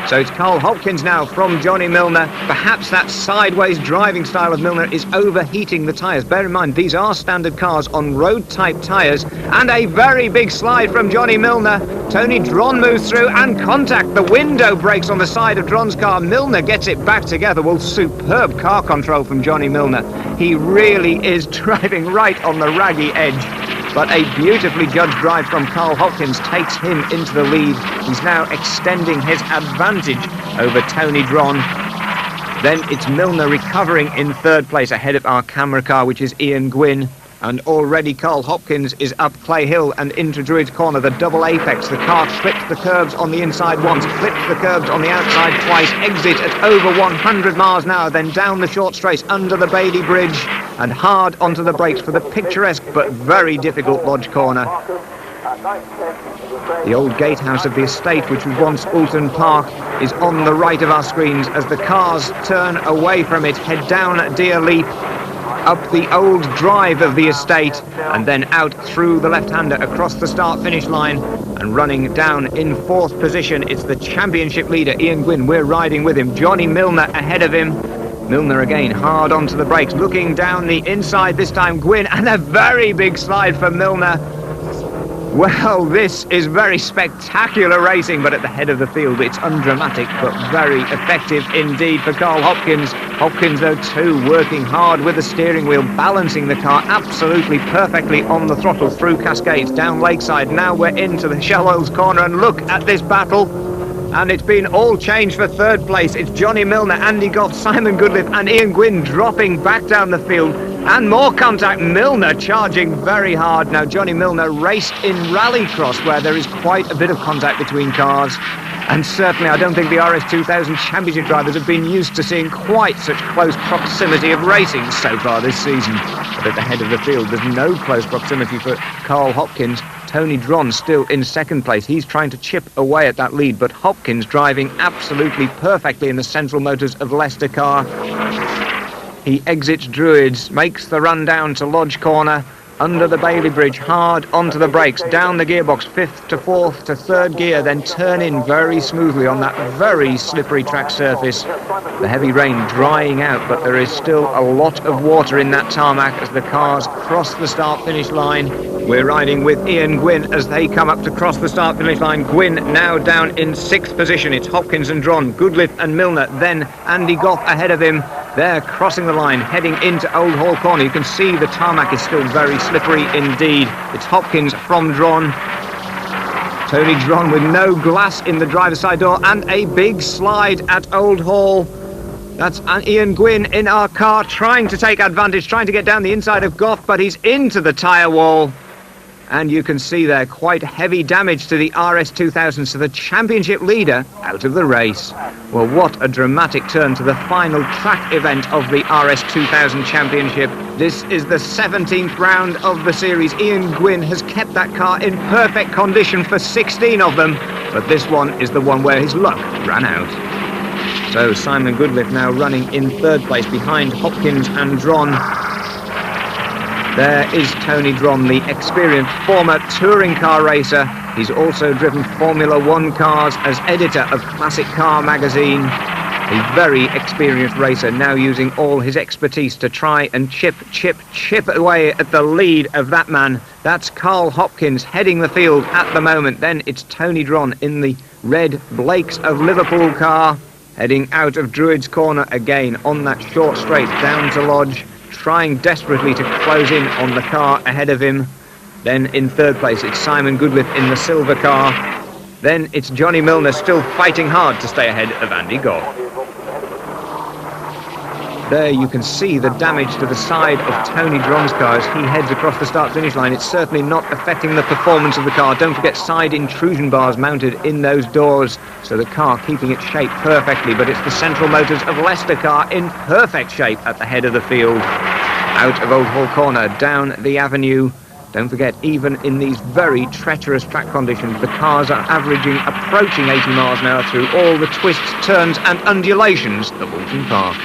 [SPEAKER 1] So it's Carl Hopkins now from Johnny Milner. Perhaps that sideways driving style of Milner is overheating the tyres. Bear in mind, these are standard cars on road-type tyres. And a very big slide from Johnny Milner. Tony Dron moves through and contact. The window breaks on the side of Dron's car. Milner gets it back together. Well, superb car control from Johnny Milner. He really is driving right on the raggy edge. But a beautifully judged drive from Carl Hopkins takes him into the lead. He's now extending his advantage over Tony Dron. Then it's Milner recovering in third place ahead of our camera car, which is Ian Gwynn. And already Carl Hopkins is up Clay Hill and into Druids Corner, the double apex. The car clips the curbs on the inside once, clips the curbs on the outside twice, exit at over 100 miles an hour, then down the short straight under the Bailey Bridge and hard onto the brakes for the picturesque but very difficult Lodge Corner. The old gatehouse of the estate, which was once Alton Park, is on the right of our screens as the cars turn away from it, head down Deer Leap, up the old drive of the estate, and then out through the left-hander across the start-finish line, and running down in fourth position, it's the championship leader, Ian Gwynn. We're riding with him. Johnny Milner ahead of him. Milner again, hard onto the brakes, looking down the inside, this time Gwynn, and a very big slide for Milner. Well, this is very spectacular racing, but at the head of the field it's undramatic but very effective indeed for Carl Hopkins. Hopkins, though, too, working hard with the steering wheel, balancing the car absolutely perfectly on the throttle through Cascades, down Lakeside. Now we're into the Shell Oils Corner, and look at this battle. And it's been all changed for third place. It's Johnny Milner, Andy Goff, Simon Goodliffe and Ian Gwynn dropping back down the field. And more contact. Milner charging very hard. Now, Johnny Milner raced in rallycross, where there is quite a bit of contact between cars. And certainly, I don't think the RS2000 Championship drivers have been used to seeing quite such close proximity of racing so far this season. But at the head of the field, there's no close proximity for Carl Hopkins. Tony Dron still in second place. He's trying to chip away at that lead, but Hopkins driving absolutely perfectly in the Central Motors of Leicester car. He exits Druids, makes the run down to Lodge Corner, under the Bailey Bridge, hard onto the brakes, down the gearbox, 5th to 4th to 3rd gear, then turn in very smoothly on that very slippery track surface. The heavy rain drying out, but there is still a lot of water in that tarmac as the cars cross the start-finish line. We're riding with Ian Gwynn as they come up to cross the start-finish line. Gwynn now down in 6th position. It's Hopkins and Dron, Goodliffe and Milner, then Andy Goff ahead of him. They're crossing the line, heading into Old Hall Corner. You can see the tarmac is still very slippery indeed. It's Hopkins from Dron. Tony Dron with no glass in the driver's side door and a big slide at Old Hall. That's Ian Gwynn in our car trying to take advantage, trying to get down the inside of Goff, but he's into the tyre wall. And you can see there quite heavy damage to the RS2000, so the championship leader out of the race. Well, what a dramatic turn to the final track event of the RS2000 Championship. This is the 17th round of the series. Ian Gwynn has kept that car in perfect condition for 16 of them, but this one is the one where his luck ran out. So Simon Goodliffe now running in 3rd place behind Hopkins and Dron. There is Tony Dron, the experienced former touring car racer. He's also driven Formula One cars as editor of Classic Car magazine. A very experienced racer, now using all his expertise to try and chip away at the lead of that man. That's Carl Hopkins heading the field at the moment. Then it's Tony Dron in the red Blakes of Liverpool car, heading out of Druids Corner again on that short straight down to Lodge, trying desperately to close in on the car ahead of him. Then in 3rd place it's Simon Goodliffe in the silver car. Then it's Johnny Milner still fighting hard to stay ahead of Andy Goff. There you can see the damage to the side of Tony Dron's car as he heads across the start-finish line. It's certainly not affecting the performance of the car. Don't forget side intrusion bars mounted in those doors, so the car keeping its shape perfectly, but it's the Central Motors of Leicester car in perfect shape at the head of the field. Out of Old Hall Corner, down the avenue. Don't forget, even in these very treacherous track conditions, the cars are approaching 80 miles an hour through all the twists, turns and undulations of Alton Park.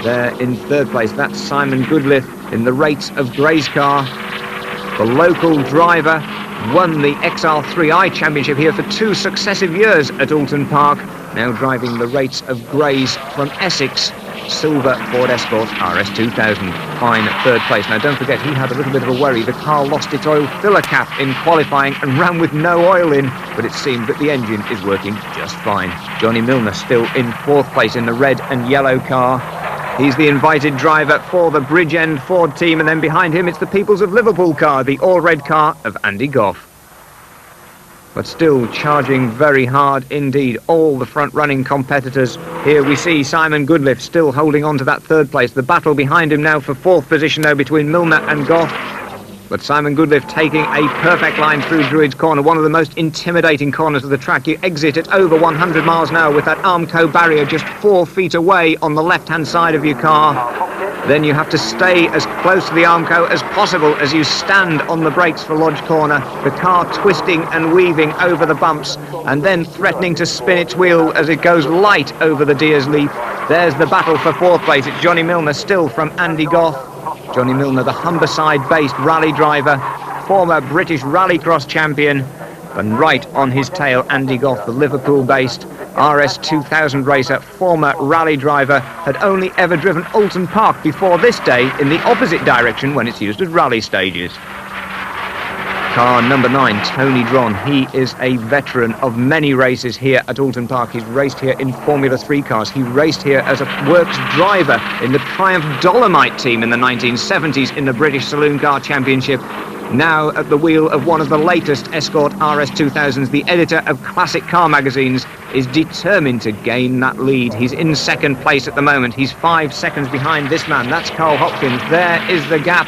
[SPEAKER 1] There in 3rd place, that's Simon Goodliffe in the rates of Gray's car. The local driver won the XR3i Championship here for 2 successive years at Alton Park, now driving the rates of Gray's from Essex, silver Ford Escort RS2000. Fine 3rd place. Now don't forget, he had a little bit of a worry. The car lost its oil filler cap in qualifying and ran with no oil in, but it seemed that the engine is working just fine. Johnny Milner still in 4th place in the red and yellow car. He's the invited driver for the Bridgend Ford team, and then behind him it's the Peoples of Liverpool car, the all-red car of Andy Goff. But still charging very hard indeed, all the front-running competitors. Here we see Simon Goodliffe still holding on to that 3rd place. The battle behind him now for 4th position, though, between Milner and Goff. But Simon Goodliffe taking a perfect line through Druids Corner, one of the most intimidating corners of the track. You exit at over 100 miles an hour with that Armco barrier just 4 feet away on the left-hand side of your car. Then you have to stay as close to the Armco as possible as you stand on the brakes for Lodge Corner, the car twisting and weaving over the bumps and then threatening to spin its wheel as it goes light over the Deer's Leap. There's the battle for 4th place. It's Johnny Milner still from Andy Goff. Johnny Milner, the Humberside-based rally driver, former British rallycross champion, and right on his tail, Andy Goff, the Liverpool-based RS2000 racer, former rally driver, had only ever driven Alton Park before this day in the opposite direction when it's used as rally stages. Car number 9, Tony Dron. He is a veteran of many races here at Alton Park. He's raced here in Formula 3 cars. He raced here as a works driver in the Triumph Dolomite team in the 1970s in the British Saloon Car Championship. now at the wheel of one of the latest Escort RS2000s. The editor of Classic Car magazines is determined to gain that lead. He's in second place at the moment. He's 5 seconds behind this man. That's Carl Hopkins. There is the gap.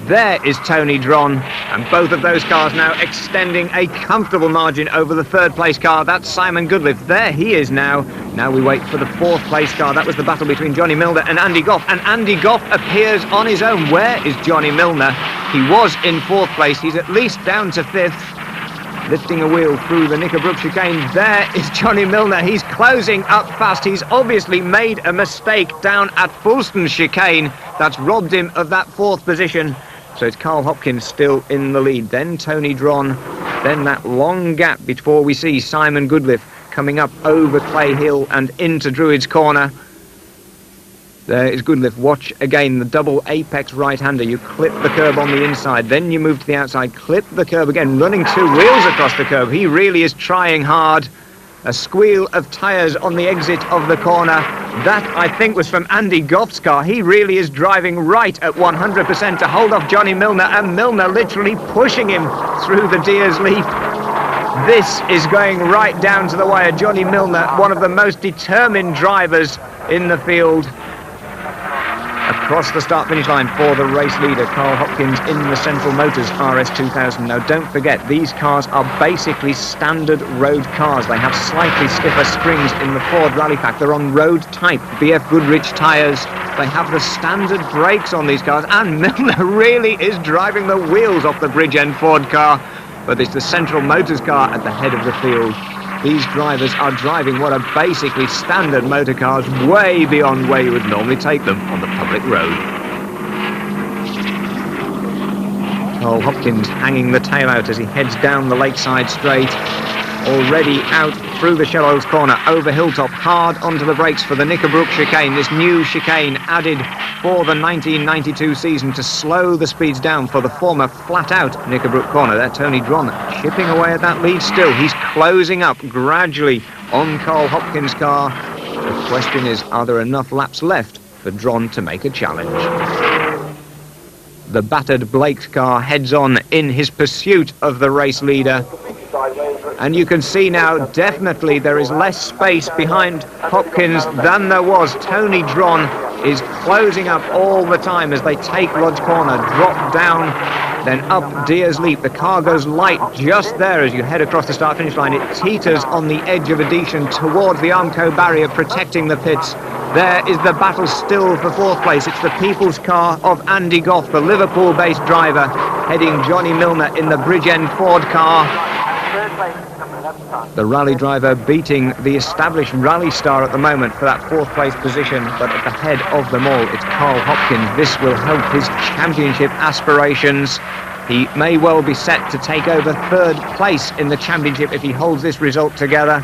[SPEAKER 1] There is Tony Dron, and both of those cars now extending a comfortable margin over the third place car. That's Simon Goodliffe. There he is now. Now we wait for the fourth place car. That was the battle between Johnny Milner and Andy Goff, and Andy Goff appears on his own. Where is Johnny Milner? He was in fourth place. He's at least down to fifth, lifting a wheel through the Knickerbrook chicane. There is Johnny Milner. He's closing up fast. He's obviously made a mistake down at Fulston's chicane. That's robbed him of that fourth position. So it's Carl Hopkins still in the lead. Then Tony Dron. Then that long gap before we see Simon Goodliffe coming up over Clay Hill and into Druids Corner. There is Goodliffe. Watch again the double apex right-hander. You clip the curb on the inside, then you move to the outside, clip the curb again, running two wheels across the curb. He really is trying hard. A squeal of tyres on the exit of the corner. That, I think, was from Andy Goff's car. He really is driving right at 100% to hold off Johnny Milner, and Milner literally pushing him through the Deer's Leap. This is going right down to the wire. Johnny Milner, one of the most determined drivers in the field. Across the start-finish line for the race leader, Carl Hopkins, in the Central Motors RS2000. Now, don't forget, these cars are basically standard road cars. They have slightly stiffer springs in the Ford Rallye pack. They're on road-type BF Goodrich tyres. They have the standard brakes on these cars, and Milner really is driving the wheels off the Bridgend Ford car. But it's the Central Motors car at the head of the field. These drivers are driving what are basically standard motor cars, way beyond where you would normally take them on the public road. Carl Hopkins hanging the tail out as he heads down the Lakeside Straight. Already out through the Shallows Corner, over Hilltop, hard onto the brakes for the Knickerbrook chicane. This new chicane added for the 1992 season to slow the speeds down for the former flat-out Knickerbrook Corner. There, Tony Dron chipping away at that lead still. He's closing up gradually on Carl Hopkins' car. The question is, are there enough laps left for Dron to make a challenge? The battered Blake's car heads on in his pursuit of the race leader. And you can see now, definitely there is less space behind Hopkins than there was. Tony Dron is closing up all the time as they take Lodge Corner, drop down, then up Deer's Leap. The car goes light just there as you head across the start-finish line. It teeters on the edge of Adhesion towards the Armco barrier, protecting the pits. There is the battle still for fourth place. It's the people's car of Andy Goff, the Liverpool-based driver, heading Johnny Milner in the Bridgend Ford car. The rally driver beating the established rally star at the moment for that fourth place position, but at the head of them all, it's Carl Hopkins. This will help his championship aspirations. He may well be set to take over third place in the championship if he holds this result together.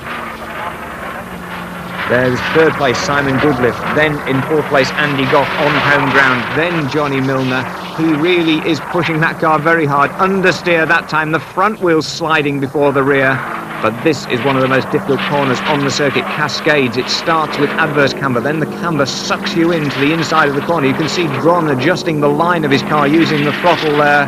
[SPEAKER 1] There's third place Simon Goodliffe, then in fourth place Andy Goff on home ground, then Johnny Milner. He really is pushing that car very hard. Understeer that time, the front wheel's sliding before the rear. But this is one of the most difficult corners on the circuit. Cascades. It starts with adverse camber, then the camber sucks you into the inside of the corner. You can see Dron adjusting the line of his car using the throttle there.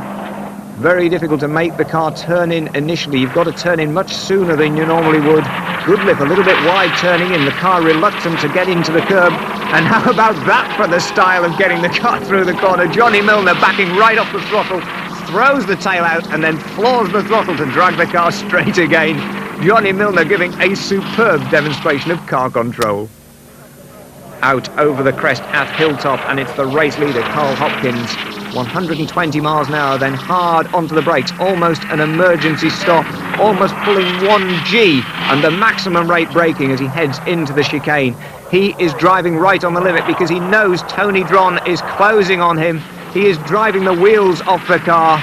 [SPEAKER 1] Very difficult to make the car turn in initially. You've got to turn in much sooner than you normally would. Goodliffe a little bit wide turning in, the car reluctant to get into the curb. And how about that for the style of getting the car through the corner? Johnny Milner backing right off the throttle, throws the tail out and then floors the throttle to drag the car straight again. Johnny Milner giving a superb demonstration of car control. Out over the crest at Hilltop, and it's the race leader, Carl Hopkins. 120 miles an hour, then hard onto the brakes, almost an emergency stop, almost pulling 1G under maximum rate braking as he heads into the chicane. He is driving right on the limit because he knows Tony Dron is closing on him. He is driving the wheels off the car.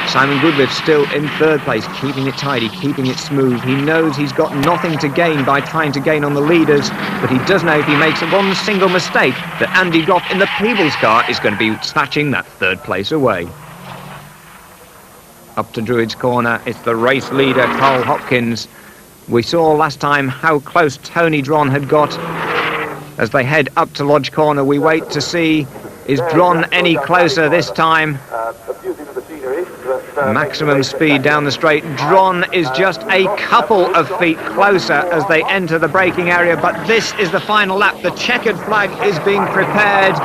[SPEAKER 1] Simon Goodliffe still in third place, keeping it tidy, keeping it smooth. He knows he's got nothing to gain by trying to gain on the leaders, but he does know if he makes one single mistake that Andy Goff in the Peebles car is going to be snatching that third place away. Up to Druids Corner, it's the race leader, Carl Hopkins. We saw last time how close Tony Dron had got. As they head up to Lodge Corner, we wait to see, is Dron any closer this time?
[SPEAKER 15] Abusing the machinery.
[SPEAKER 1] Maximum speed down the straight. Dron is just a couple of feet closer as they enter the braking area, but this is the final lap. The checkered flag is being prepared.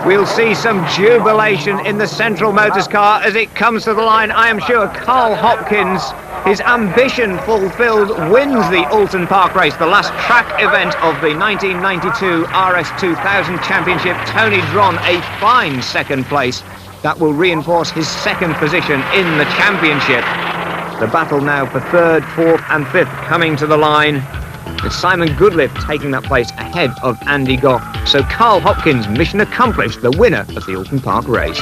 [SPEAKER 1] We'll see some jubilation in the Central Motors car as it comes to the line. I am sure Carl Hopkins, his ambition fulfilled, wins the Alton Park race, the last track event of the 1992 RS2000 Championship. Tony Dron, a fine second place. That will reinforce his second position in the championship. The battle now for third, fourth and fifth coming to the line, with Simon Goodliff taking that place ahead of Andy Goff. So Carl Hopkins, mission accomplished, the winner of the Alton Park race.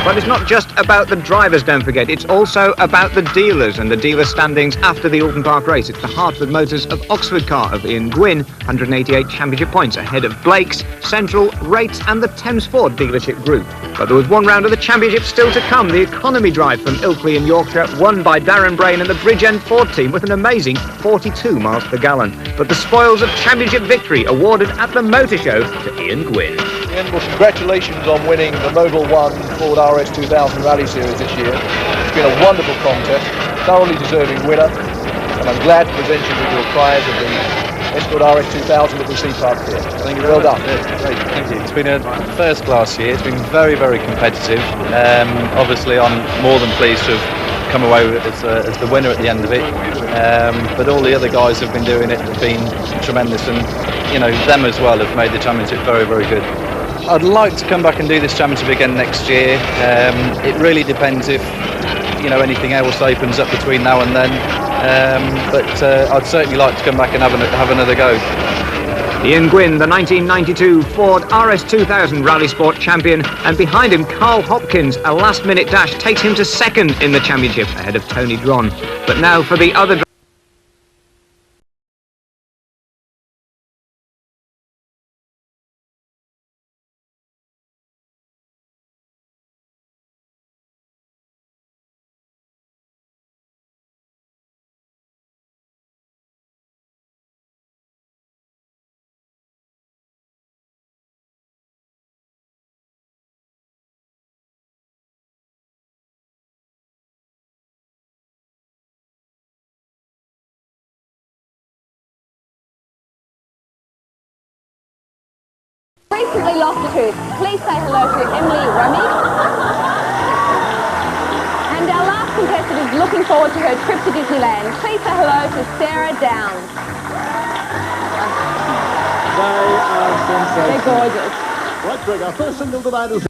[SPEAKER 1] But it's not just about the drivers, don't forget, it's also about the dealers and the dealer standings after the Alton Park race. It's the Hartford Motors of Oxford car of Ian Gwynn, 188 championship points ahead of Blake's, Central, Rates and the Thames Ford dealership group. But there was one round of the championship still to come, the economy drive from Ilkley in Yorkshire, won by Darren Brain and the Bridgend Ford team with an amazing 42 miles per gallon. But the spoils of championship victory awarded at the Motor Show to Ian Gwynn.
[SPEAKER 15] Ian, well, congratulations on winning the Mobil 1 Ford RS2000 Rally Series this year. It's been a wonderful contest, thoroughly deserving winner, and I'm glad to present you with your prize of the Ford RS2000 that we see parked here. Thank you. Well done.
[SPEAKER 13] Great, thank you. It's been a first-class year. It's been very, very competitive. Obviously, I'm more than pleased to have come away with it as the winner at the end of it. But all the other guys who've been doing it have been tremendous, and you know, them as well have made the championship very, very good. I'd like to come back and do this championship again next year. It really depends if anything else opens up between now and then. But I'd certainly like to come back and have another go.
[SPEAKER 1] Ian Gwynn, the 1992 Ford RS2000 Rally Sport champion, and behind him Carl Hopkins, a last-minute dash takes him to second in the championship ahead of Tony Dron. But now for the other
[SPEAKER 16] Recently lost a tooth. Please say hello to Emily Rummy. And our last contestant is looking forward to her trip to Disneyland. Please say hello to Sarah Downs.
[SPEAKER 12] They are sensational.
[SPEAKER 16] They're gorgeous.
[SPEAKER 12] Right, Greg, our first single tonight is...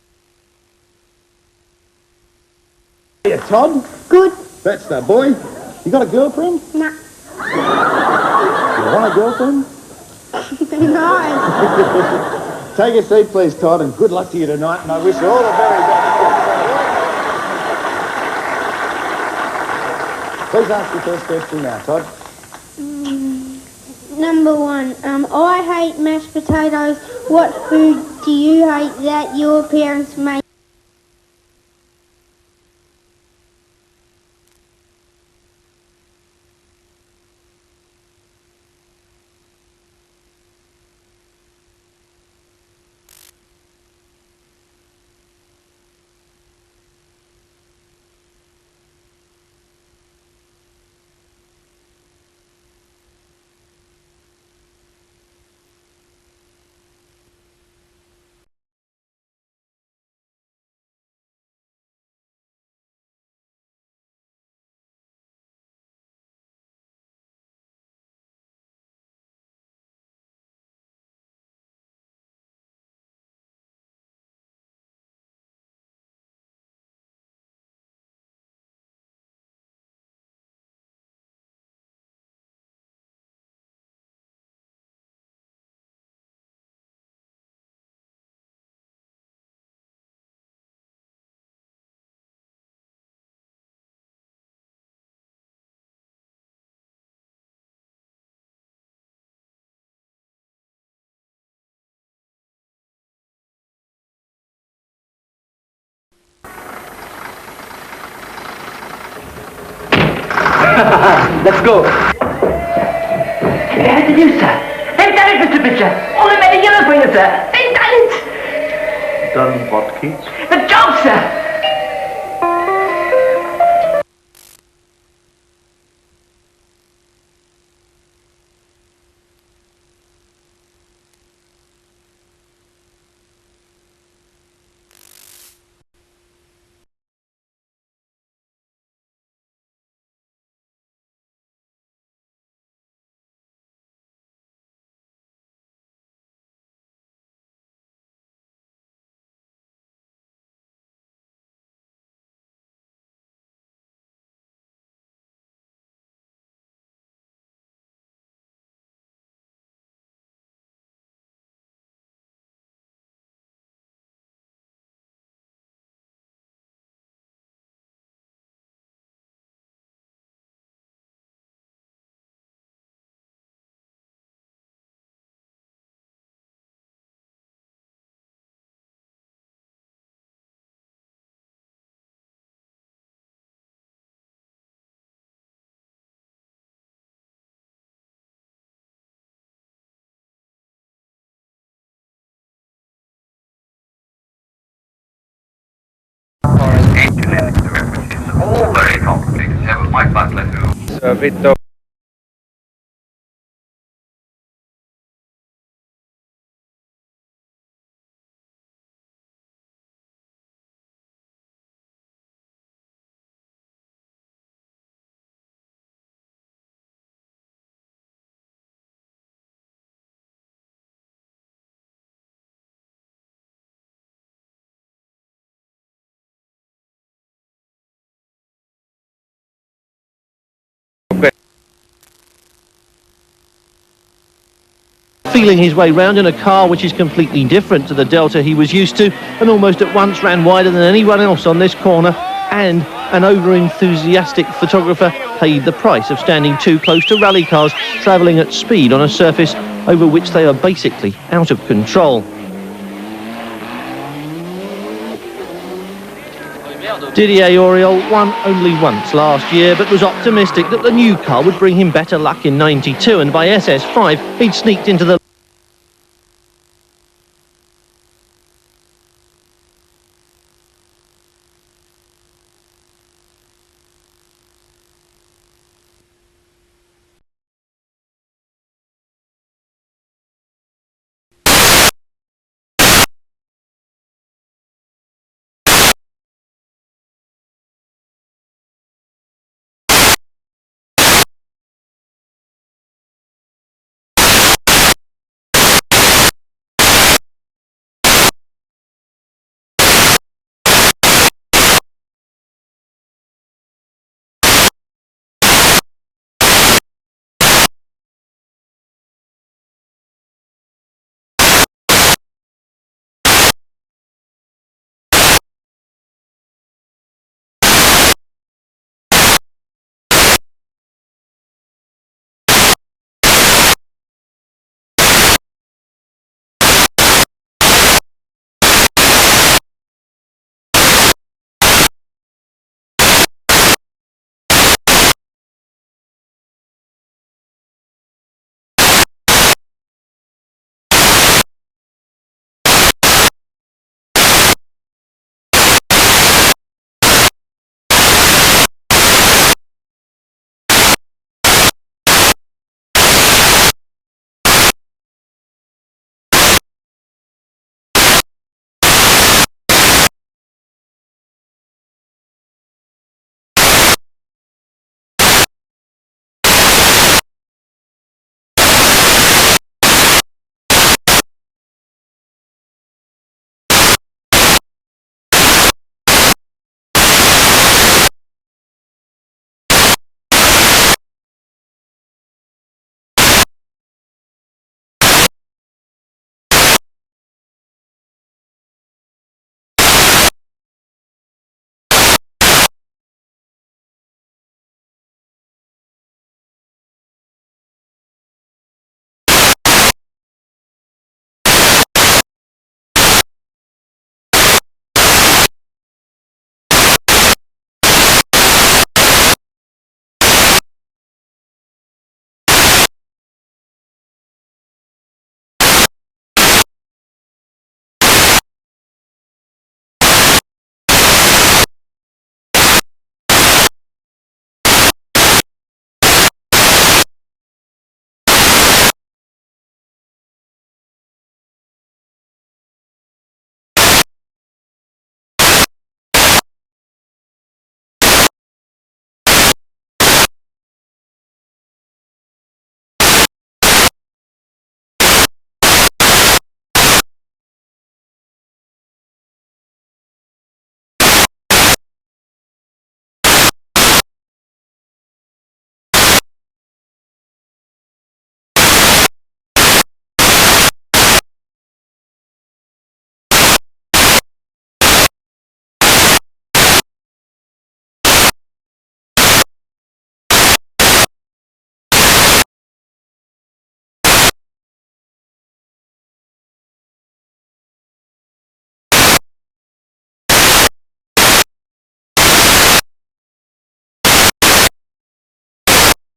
[SPEAKER 12] Hey, Todd.
[SPEAKER 17] Good.
[SPEAKER 12] That's that boy. You got a girlfriend?
[SPEAKER 17] Nah.
[SPEAKER 12] You want a girlfriend?
[SPEAKER 17] No.
[SPEAKER 12] Take a seat, please, Todd, and good luck to you tonight, and I wish you all the very best. Please ask your first question now, Todd.
[SPEAKER 17] Number one, I hate mashed potatoes. What food do you hate that your parents made?
[SPEAKER 18] Let's go. How did you, sir? They've done it, Mr. Pitcher. All the men in yellow for you, sir. They've done it.
[SPEAKER 12] Done what, kids?
[SPEAKER 18] The job, sir.
[SPEAKER 19] Vito.
[SPEAKER 20] Feeling his way round in a car which is completely different to the Delta he was used to, and almost at once ran wider than anyone else on this corner, and an over-enthusiastic photographer paid the price of standing too close to rally cars travelling at speed on a surface over which they are basically out of control. Didier Auriol won only once last year, but was optimistic that the new car would bring him better luck in '92, and by SS5 he'd sneaked into the